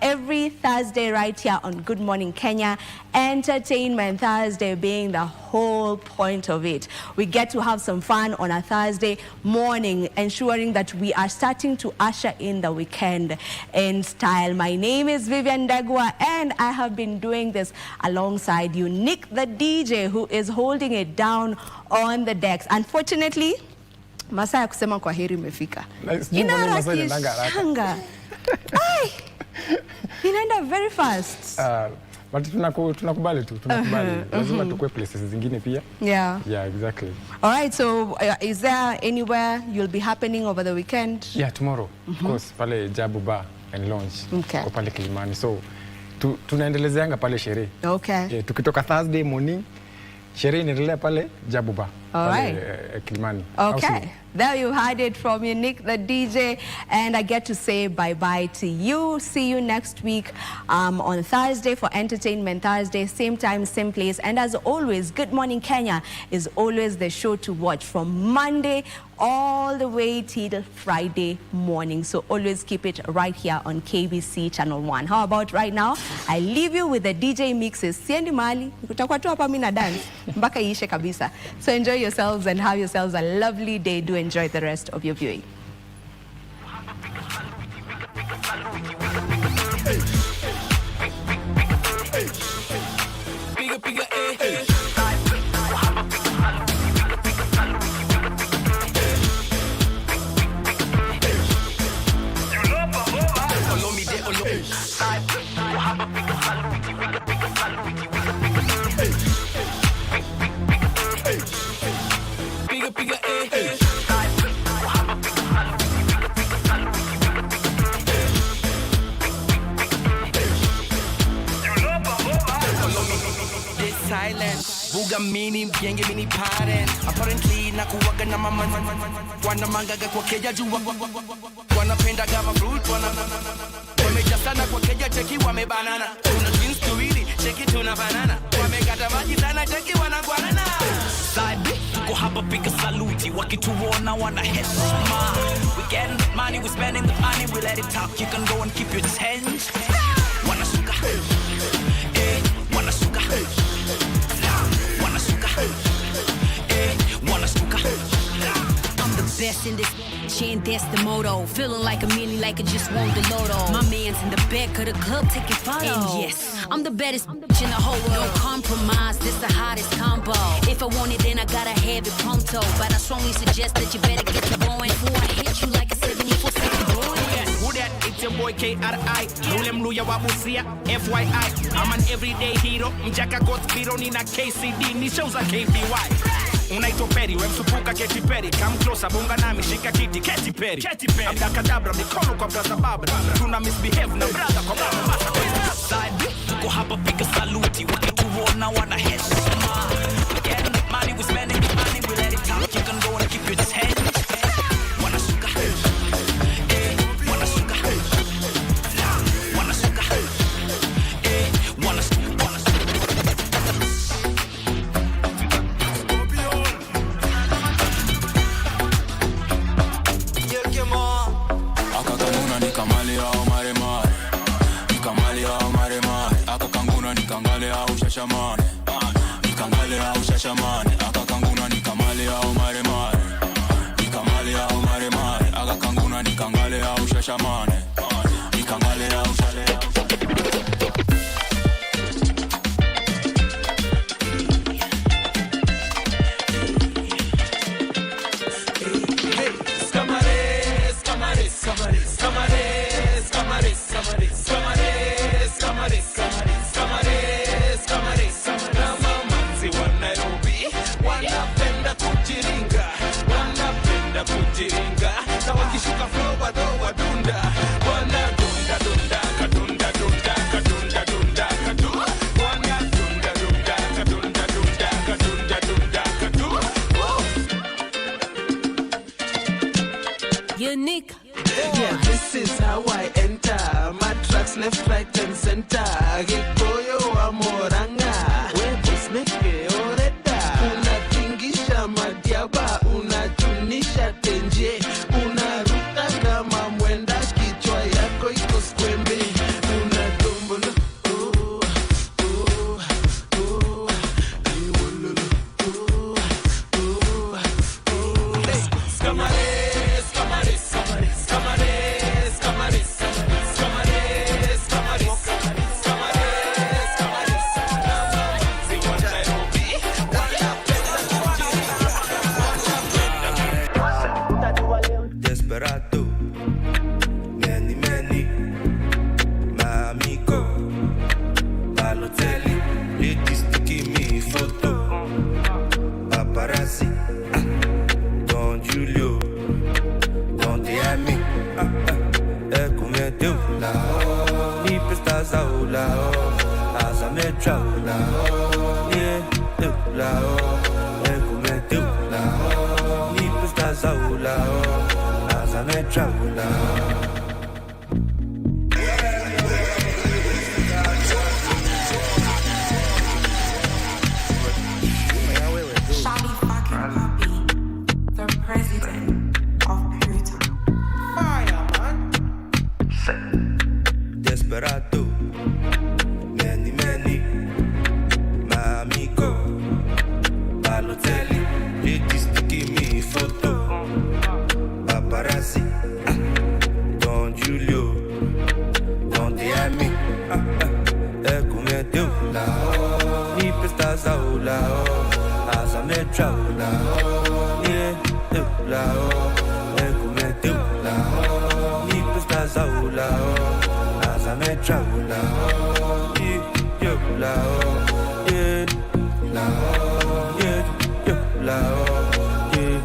every Thursday right here on Good Morning Kenya, Entertainment Thursday being the whole point of it. We get to have some fun on a Thursday morning, ensuring that we are starting to usher in the weekend in style. My name is Vivian Dagwa, and I have been doing this alongside Unique the DJ, who is holding it down on the decks. Unfortunately, masaa ya kusema kwa heri imefika. Inaharakishanga. Ai! Inaenda very fast. But tunakubali tu, tunakubali. Lazima tukue places zingine pia. Yeah. Yeah, exactly. All right, so is there anywhere you'll be happening over the weekend? Yeah, tomorrow. Of course, pale Jabu Bar and Lounge. Okay. Kwa pale Kilimani. So, tunaendelezeanga pale sherehe. Okay. Yeah, tukitoka Thursday morning, sherehe inaendelea pale Jabu Bar. All right. Kilimani. Okay. There you had it from Unique the DJ, and I get to say bye-bye to you. See you next week on Thursday for Entertainment Thursday, same time, same place. And as always, Good Morning Kenya is always the show to watch from Monday all the way till Friday morning. So always keep it right here on KBC Channel 1. How about right now? I leave you with the DJ mixes. Siendi mali, kutakuwa tu hapa mimi na dance mpaka iishe kabisa. So enjoy yourselves and have yourselves a lovely day. Do enjoy the rest of your viewing. Mini mgenge mini parent apparently na kuwaga na mama wana mangaga kwa keja jua wanapenda kama fruit wameja sana kwa keja cheki wamebanana tuna twins tuwili cheki tuna banana wamekata maji sana cheki wanagwanana side tuko hapa piga saluti wakituona wana heshima we getting money we spending the money we let it talk you can go and keep your change wanasuka wanasuka I'm the best in this chain, that's the motto. Feeling like a million, like I just won the lotto. My man's in the back of the club taking photos. And yes, I'm the baddest in the whole world. No compromise, this the hottest combo. If I want it, then I gotta have it pronto. But I strongly suggest that you better get to going before I hit you like a 74-second boy. Who that? It's your boy K.R.I. Lule mluya wabusia, FYI. I'm an everyday hero. Mjaka got biro nina KCD. Ni shows a KBY. Unaitwa Perry, we msupuka Katy Perry. Come closer, bunga nami, shika kiti, Katy Perry. Abrakadabra, mikono kwa braza babra. Tuna misbehave na brother kwa baba masa. Side, tuko hapa piga saluti. Wakituona wana heshima. Getting the money, we spending the money, we let it talk. You can go and keep your change. Wanasuka, wanasuka, wanasuka, wanasuka. Natasha money. We can call it out. Unique. Yeah, this is how I enter. My tracks left, right, and center. Gikoyo amoranga. Webos neke oreta. Unatingisha madiaba. Unachunisha tenje. Unaruka kama mwenda. Kichwa yako iko skwembe. Unatombola. Desperado, many, my amigo, Balotelli, ladies to give me photo, paparazzi, Don Julio, Don Diami, come tu la, mi prestas a la, asa me la, yeah, tu la, come tu la, mi prestas a la. I'm a traveler. Shawty fucking puppy, the president of Pluto. Fire, man. Desperado, many, my amigo, Balotelli, ladies to give me photo. Paparazzi, Don Julio, Don Diami, come tu la, mi prestas a la, asa me la, yeah, tu la, come tu la, mi prestas a la, asa me la, yo la, yeah, la, yeah, yo la, yeah,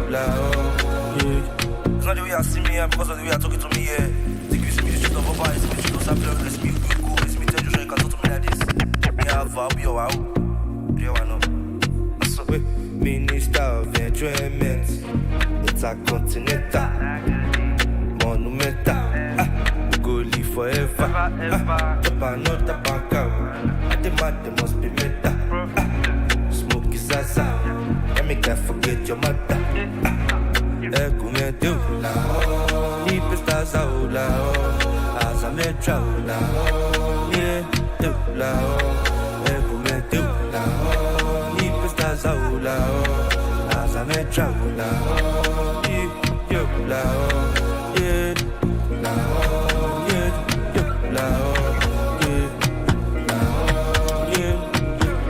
la. It's not the way I see me here because of the way I talking to me here. Think you see me the street of a bar, you see me the street of Samuel, let's be cool, you see me tell you so you can talk to me like this. Me have a be your wow. You know. So we Minister of Enjoyment. It's a continental monumental. We go live forever. Drop another bank out. At the mat they must be meta. Smoke is zaza. Let me can't forget your mother. Come tu la, mi prestas a la, asa me la, yeah, tu la, come tu la, mi prestas a la, asa me la, yo la, yeah, la, yeah, yo la, yeah,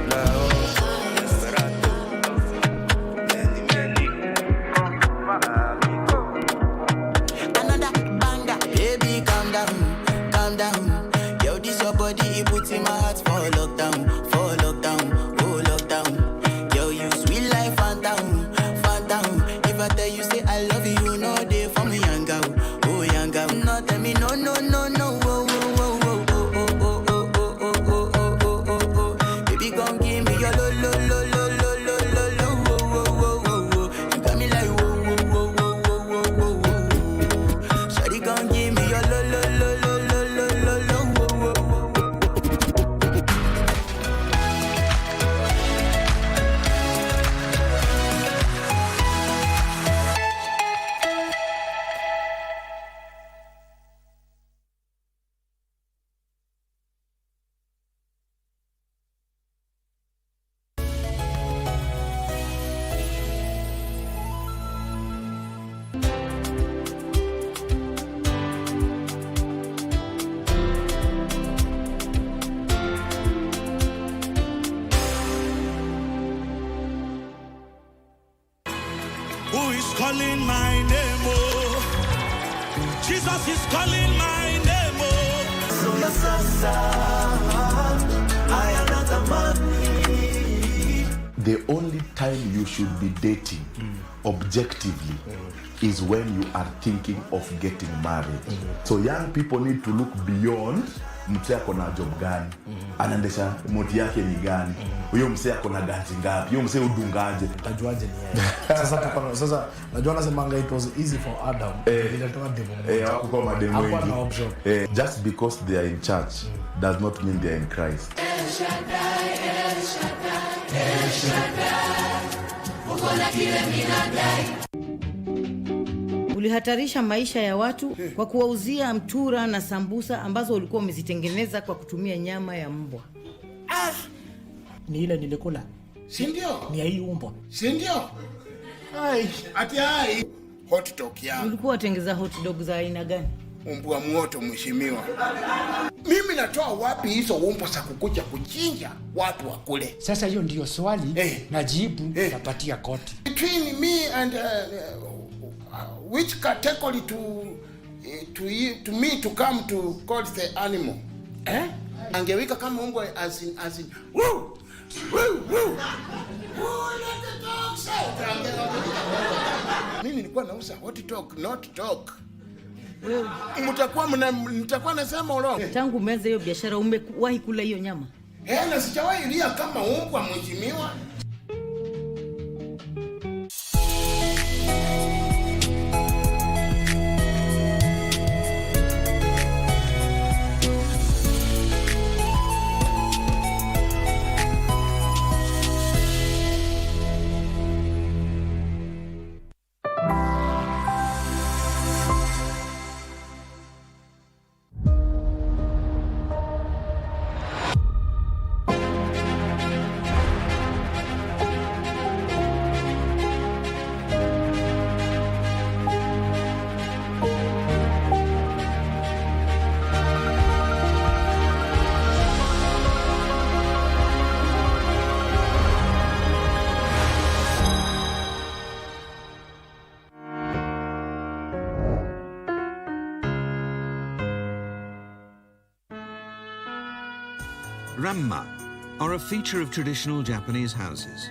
la, Desperado, many. Baby, calm down. Yo, this your body, it puts in my heart for lockdown, oh lockdown. Yo, you sweet life, phantom. If I tell you say I love you, no day for me, young girl, oh young girl. No, tell me is calling my name, oh. Jesus is calling my name, oh. Soma sasa, haya natamani. The only time you should be dating objectively is when you are thinking of getting married. So young people need to look beyond mtu yako na job gani, anaendesha moti yake ni gani, huyo msee ako na ganzi ngapi, huyo msee udungaje, tajuaje ni yeye. Sasa najua nasemanga it was easy for Adam. Ilitoa demo. Hakuwa mademo wengi. Just because they are in church does not mean they are in Christ. El Shaddai, El Shaddai, El Shaddai, uko na kile minadai. Ulihatarisha maisha ya watu kwa kuwauzia mtura na sambusa ambazo ulikuwa umezitengeneza kwa kutumia nyama ya mbwa. Ni ile nilikula. Si ndio? Ni hii umbwa. Si ndio? Ati hai. Hot dog yangu. Ulikuwa tengeza hot dog za aina gani? Umbwa mwoto mheshimiwa. Mimi natoa wapi hizo umbwa za kukuja kuchinja watu wakule? Sasa hiyo ndio swali najibu napatia koti. Between me and which category to me to come to call the animal? Angewika kama umbwa as in woo woo woo. Let the dog say. Mimi nilikuwa nauza hot dog, not dog. Mtakuwa nasema urongo. Tangu umeanza hiyo biashara umewahi kula hiyo nyama? Na sijawahi lia kama umbwa mheshimiwa. Ramma are a feature of traditional Japanese houses.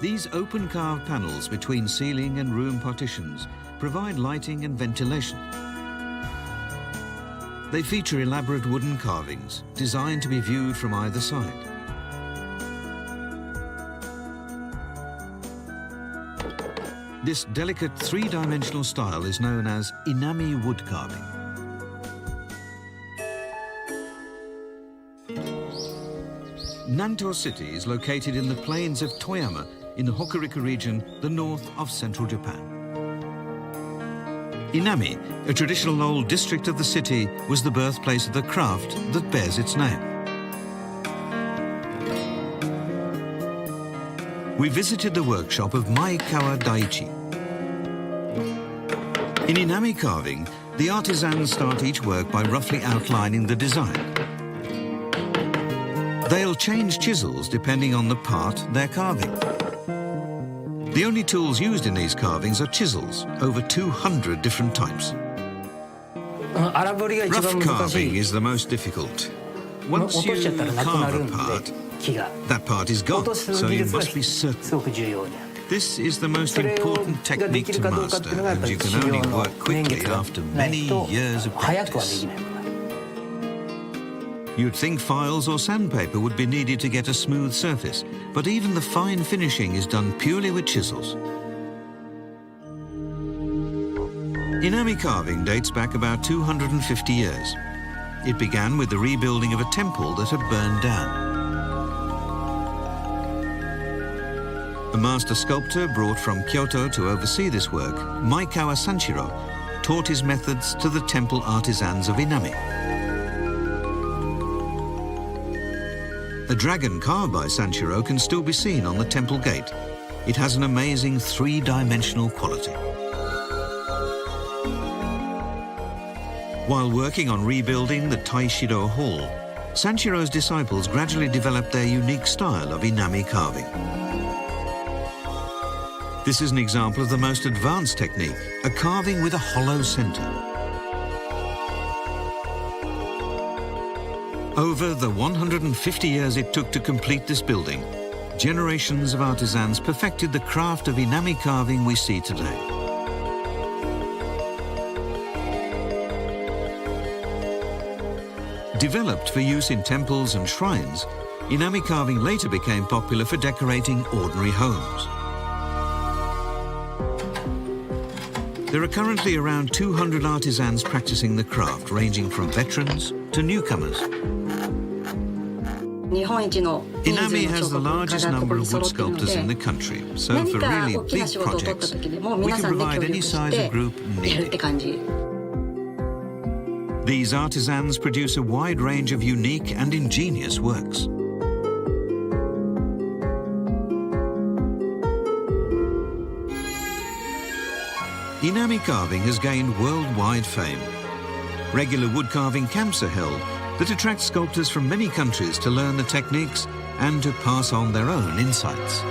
These open carved panels between ceiling and room partitions provide lighting and ventilation. They feature elaborate wooden carvings designed to be viewed from either side. This delicate three-dimensional style is known as inami wood carving. Nanto City is located in the plains of Toyama in the Hokuriku region, the north of central Japan. Inami, a traditional old district of the city, was the birthplace of the craft that bears its name. We visited the workshop of Maekawa Daichi. In Inami carving, the artisans start each work by roughly outlining the design. They'll change chisels depending on the part they're carving. The only tools used in these carvings are chisels, over 200 different types. Rough carving is the most difficult. Once you carve a part, that part is gone, so you must be certain. This is the most important technique to master, and you can only work quickly after many years of practice. You'd think files or sandpaper would be needed to get a smooth surface, but even the fine finishing is done purely with chisels. Inami carving dates back about 250 years. It began with the rebuilding of a temple that had burned down. A master sculptor brought from Kyoto to oversee this work, Maekawa Sanshiro, taught his methods to the temple artisans of Inami. A dragon carved by Sanshiro can still be seen on the temple gate. It has an amazing three-dimensional quality. While working on rebuilding the Taishido Hall, Sanshiro's disciples gradually developed their unique style of Inami carving. This is an example of the most advanced technique, a carving with a hollow center. Over the 150 years it took to complete this building, generations of artisans perfected the craft of inami carving we see today. Developed for use in temples and shrines, inami carving later became popular for decorating ordinary homes. There are currently around 200 artisans practicing the craft, ranging from veterans to newcomers. Inami has the largest number of wood sculptors in the country, so for really big projects, we can provide any size of group needed. These artisans produce a wide range of unique and ingenious works. Inami carving has gained worldwide fame. Regular wood carving camps are held that attract sculptors from many countries to learn the techniques and to pass on their own insights.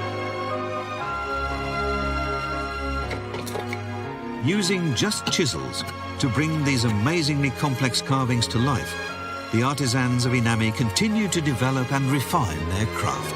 Using just chisels to bring these amazingly complex carvings to life, the artisans of Inami continue to develop and refine their craft.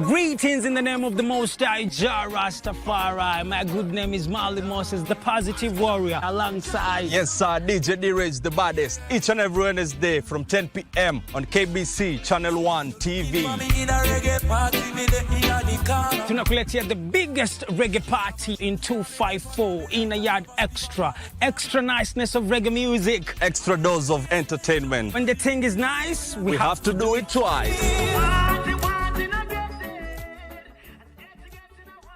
Greetings in the name of the Most High, Jah Rastafari. My good name is Marley Moses, the positive warrior, alongside... Yes, sir, DJ D-Rage, the baddest. Each and every Wednesday from 10 p.m. on KBC Channel 1 TV. Tunakuletea the biggest reggae party in 254 in a yard extra. Extra niceness of reggae music. Extra dose of entertainment. When the thing is nice, we have to do it twice.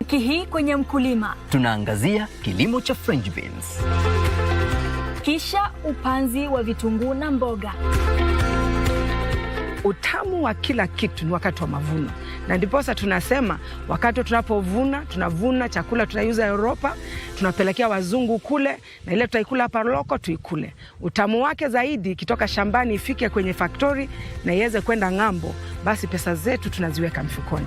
Wiki hii kwenye mkulima tunaangazia kilimo cha French beans, kisha upanzi wa vitunguu na mboga. Utamu wa kila kitu ni wakati wa mavuno, na ndiposa tunasema wakati tunapovuna, tunavuna chakula tunaiuza Europa, tunapelekea wazungu kule, na ile tutaikula hapa loko tuikule. Utamu wake zaidi kitoka shambani ifike kwenye factory na iweze kwenda ng'ambo, basi pesa zetu tunaziweka mfukoni.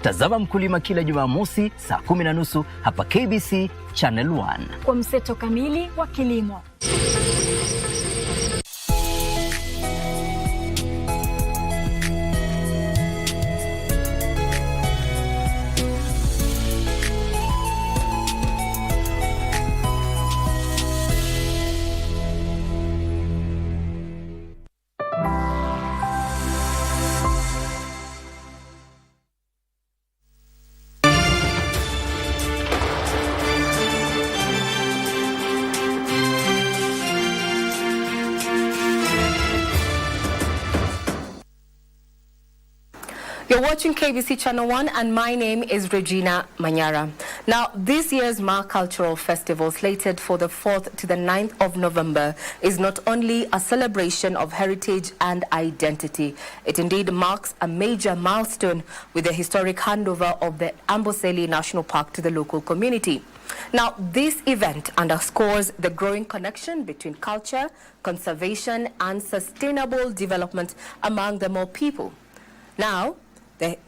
Tazama Mkulima kila Jumamosi saa 10:30 hapa KBC Channel 1 kwa mseto kamili wa kilimo. You're watching KBC Channel 1 and my name is Regina Manyara. Now, this year's Ma Cultural Festival, slated for the 4th to the 9th of November, is not only a celebration of heritage and identity. It indeed marks a major milestone with the historic handover of the Amboseli National Park to the local community. Now, this event underscores the growing connection between culture, conservation, and sustainable development among the Mo people. Now, the